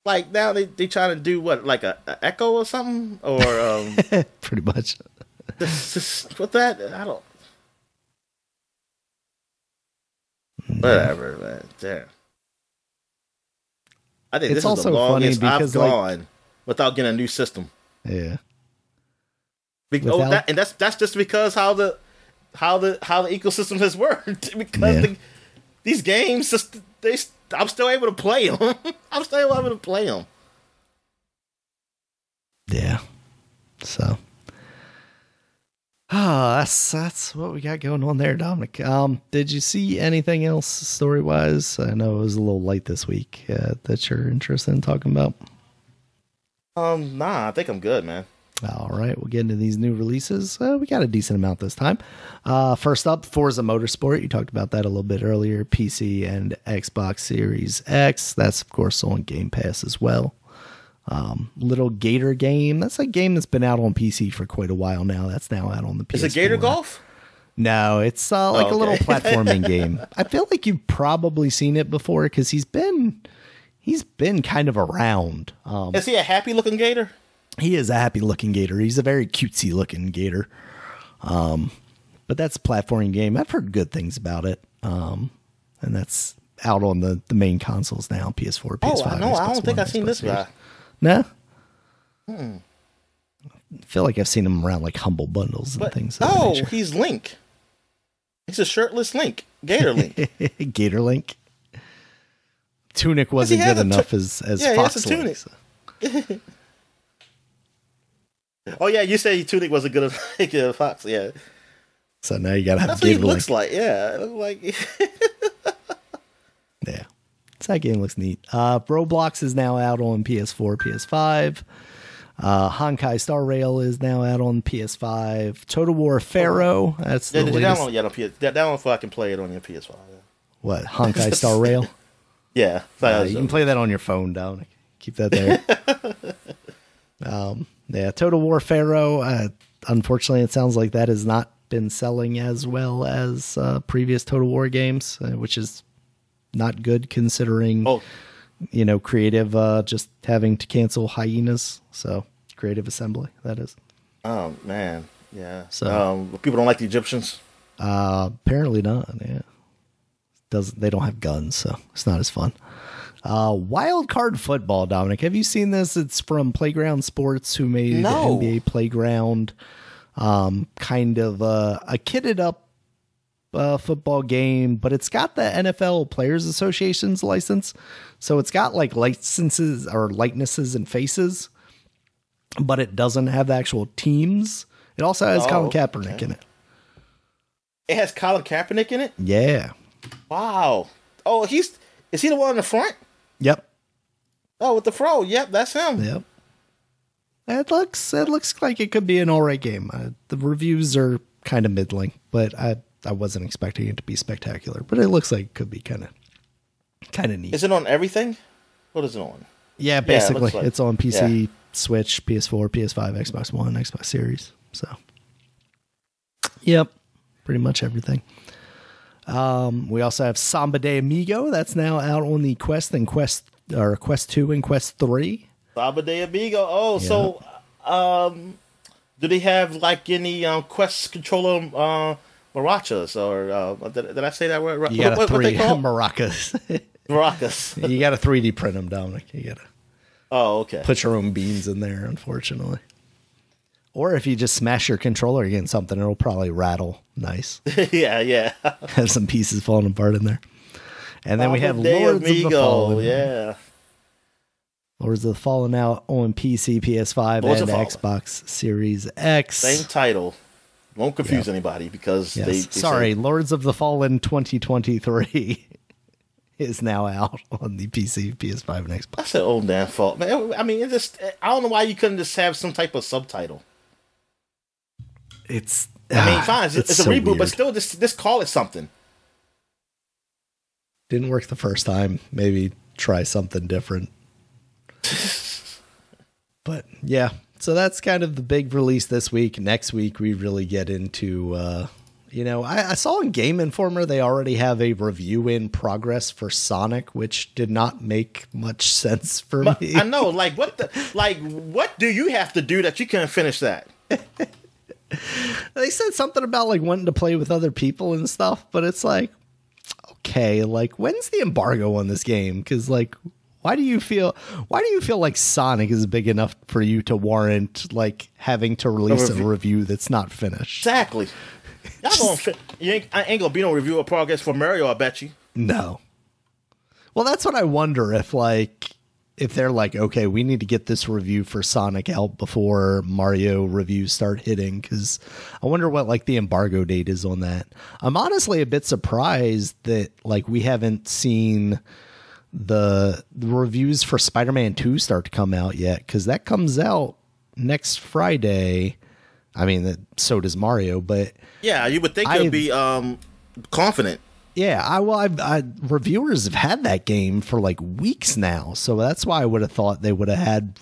Speaker 2: like now they trying to do what, like a Echo or something, or
Speaker 1: pretty much.
Speaker 2: With that, I don't. Whatever, man. Damn. I think
Speaker 1: It's
Speaker 2: this is
Speaker 1: also
Speaker 2: the longest
Speaker 1: funny because,
Speaker 2: I've gone without getting a new system.
Speaker 1: Yeah.
Speaker 2: That's just because how the ecosystem has worked. Because these games just I'm still able to play them. I'm still able to play them.
Speaker 1: Yeah. So. That's what we got going on there, Dominic. Did you see anything else story-wise? I know it was a little light this week that you're interested in talking about.
Speaker 2: Nah, I think I'm good, man.
Speaker 1: All right, we'll get into these new releases. We got a decent amount this time. First up, Forza Motorsport. You talked about that a little bit earlier. PC and Xbox Series X. That's, of course, on Game Pass as well. Little Gator game. That's a game that's been out on PC for quite a while now. That's now out on the PS4.
Speaker 2: Is it Gator Golf?
Speaker 1: No, it's a little platforming game. I feel like you've probably seen it before because he's been kind of around.
Speaker 2: Is he a happy looking gator?
Speaker 1: He is a happy looking gator. He's a very cutesy looking gator. But that's a platforming game. I've heard good things about it. And that's out on the main consoles now, PS4, PS5.
Speaker 2: Oh, no, I don't think I've seen this guy.
Speaker 1: No? I feel like I've seen him around like Humble Bundles and things.
Speaker 2: Oh, he's Link. He's a shirtless Link. Gator Link.
Speaker 1: Gator Link. Tunic wasn't good enough as Fox Link. So.
Speaker 2: Oh, yeah, you say Tunic wasn't good enough Fox, yeah.
Speaker 1: So now you got to have
Speaker 2: That's
Speaker 1: Gator
Speaker 2: what he
Speaker 1: Link.
Speaker 2: looks like, yeah. It looks like...
Speaker 1: Yeah. That game looks neat. Roblox is now out on PS4, PS5. Honkai Star Rail is now out on PS5. Total War Pharaoh. That's the latest.
Speaker 2: That one I can play it on your PS5. Yeah.
Speaker 1: What, Honkai Star Rail?
Speaker 2: Yeah.
Speaker 1: You can play that on your phone, Dominic. Keep that there. Total War Pharaoh. Unfortunately, it sounds like that has not been selling as well as previous Total War games, which is not good considering, Creative just having to cancel Hyenas. So Creative Assembly, that is.
Speaker 2: Oh, man. Yeah.
Speaker 1: So
Speaker 2: people don't like the Egyptians?
Speaker 1: Apparently not, yeah. They don't have guns, so it's not as fun. Wild Card Football, Dominic. Have you seen this? It's from Playground Sports, who made the NBA Playground, kind of a kitted up football game, but it's got the NFL Players Association's license. So it's got like licenses or likenesses and faces, but it doesn't have the actual teams. It also has Colin Kaepernick in it.
Speaker 2: It has Colin Kaepernick in it?
Speaker 1: Yeah.
Speaker 2: Wow. Oh, is he the one in the front?
Speaker 1: Yep.
Speaker 2: Oh, with the fro. Yep, that's him.
Speaker 1: Yep. It looks like it could be an all right game. The reviews are kind of middling, but I wasn't expecting it to be spectacular, but it looks like it could be kind of neat.
Speaker 2: Is it on everything? What is it on?
Speaker 1: Yeah, basically. It's on PC, Switch, PS4, PS5, Xbox One, Xbox Series. So, yep, pretty much everything. We also have Samba de Amigo. That's now out on the Quest 2 and Quest 3.
Speaker 2: Samba de Amigo. Oh, yeah. So, do they have like any Quest controller maracas, or did I say that word right?
Speaker 1: You got what they call maracas.
Speaker 2: Maracas.
Speaker 1: You got to 3D print them, Dominic. You got to.
Speaker 2: Oh, okay.
Speaker 1: Put your own beans in there, unfortunately. Or if you just smash your controller against something, it'll probably rattle nice.
Speaker 2: Yeah.
Speaker 1: Have some pieces falling apart in there. And then we have Lords of the Fallen.
Speaker 2: Yeah.
Speaker 1: Lords of the Fallen out on PC, PS5, and Xbox Series X.
Speaker 2: Same title. Won't confuse anybody because they
Speaker 1: Sorry, Lords of the Fallen 2023 is now out on the PC, PS5, and Xbox.
Speaker 2: That's their own damn fault, man. I mean, I don't know why you couldn't just have some type of subtitle.
Speaker 1: It's
Speaker 2: fine. It's a reboot, weird. But still, just call it something.
Speaker 1: Didn't work the first time. Maybe try something different. But yeah, so that's kind of the big release this week. Next week, we really get into, I saw in Game Informer, they already have a review in progress for Sonic, which did not make much sense for me.
Speaker 2: I know, what do you have to do that you can't finish that?
Speaker 1: They said something about like wanting to play with other people and stuff, but it's like, okay, like, when's the embargo on this game? Because, like, why do you feel like Sonic is big enough for you to warrant, like, having to release a review that's not finished?
Speaker 2: Exactly. I ain't gonna be no review of progress for Mario, I bet you.
Speaker 1: No. Well, that's what I wonder, if they're like, okay, we need to get this review for Sonic out before Mario reviews start hitting, because I wonder what, like, the embargo date is on that. I'm honestly a bit surprised that, like, we haven't seen the reviews for Spider-Man 2 start to come out yet, because that comes out next Friday. I mean, so does Mario, but
Speaker 2: yeah, you would think it would be confident.
Speaker 1: Yeah, reviewers have had that game for like weeks now, so that's why I would have thought they would have had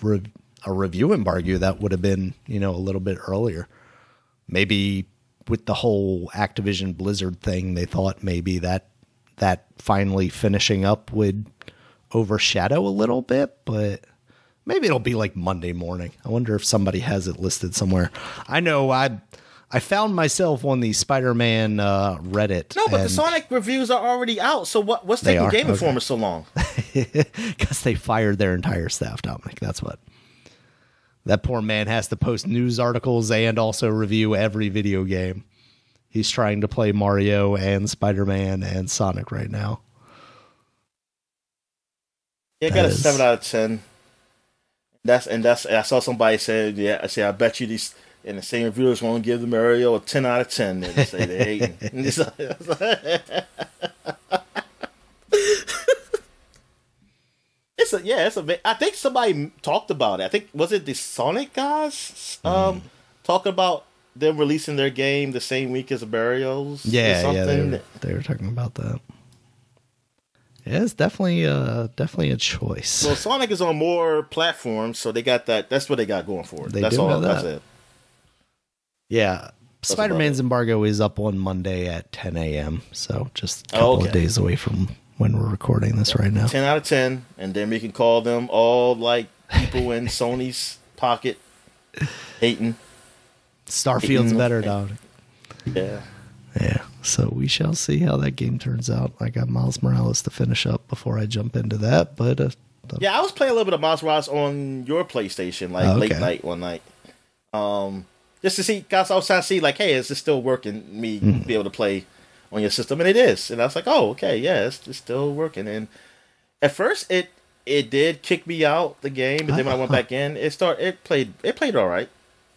Speaker 1: a review embargo that would have been, a little bit earlier. Maybe with the whole Activision Blizzard thing, they thought maybe that finally finishing up would overshadow a little bit, but maybe it'll be like Monday morning. I wonder if somebody has it listed somewhere. I know I found myself on the Spider-Man Reddit.
Speaker 2: No, but the Sonic reviews are already out. So what's taking Game Informer so long?
Speaker 1: Because they fired their entire staff, Dominic. That's what. That poor man has to post news articles and also review every video game. He's trying to play Mario and Spider-Man and Sonic right now.
Speaker 2: Yeah, I got a 7 out of 10. That's. I saw somebody said, "Yeah, I say I bet you these." And the same reviewers want to give the Mario a 10 out of 10. They say they hate I think somebody talked about it. I think, was it the Sonic guys talking about them releasing their game the same week as the Mario's?
Speaker 1: Yeah, they were talking about that. Yeah, it's definitely a choice.
Speaker 2: Well, Sonic is on more platforms, so they got that. That's what they got going for it.
Speaker 1: That's all. That's it. Yeah,
Speaker 2: That's
Speaker 1: Spider-Man's embargo is up on Monday at 10 a.m., so just a couple of days away from when we're recording this right now.
Speaker 2: 10 out of 10, and then we can call them all like people in Sony's pocket hating.
Speaker 1: Starfield's better, Dominic.
Speaker 2: Yeah.
Speaker 1: Yeah, so we shall see how that game turns out. I got Miles Morales to finish up before I jump into that, but...
Speaker 2: yeah, I was playing a little bit of Miles Morales on your PlayStation, like late night one night. Just to see, guys, I was trying to see, like, hey, is this still working? Me be able to play on your system, and it is. And I was like, oh, okay, yeah, it's still working. And at first, it did kick me out the game, but then when I went back in, it played all right.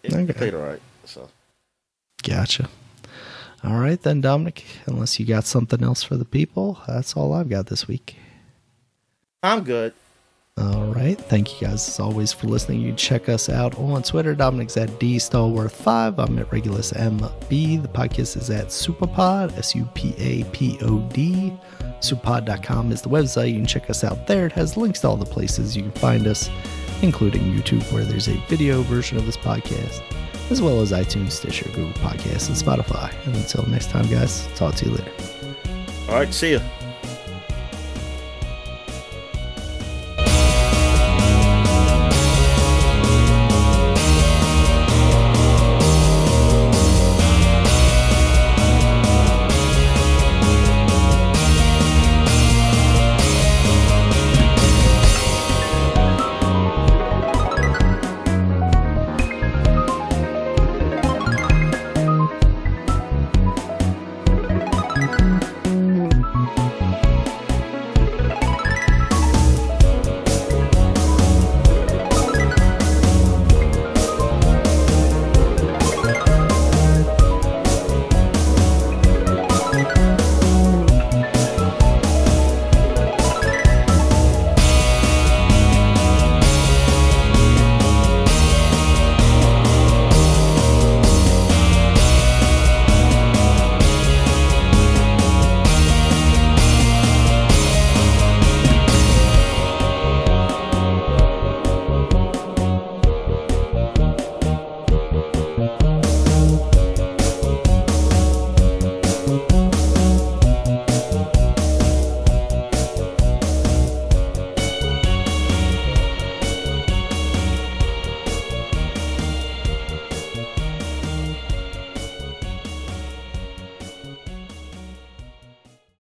Speaker 2: It played all right. So,
Speaker 1: gotcha. All right then, Dominic. Unless you got something else for the people, that's all I've got this week.
Speaker 2: I'm good.
Speaker 1: All right. Thank you guys as always for listening. You can check us out on Twitter. Dominic's at DStallworth5. I'm at Regulus MB. The podcast is at Superpod, SUPAPOD. Superpod.com is the website. You can check us out there. It has links to all the places you can find us, including YouTube, where there's a video version of this podcast, as well as iTunes, Stitcher, Google Podcasts, and Spotify. And until next time, guys, talk to you later.
Speaker 2: All right. See ya.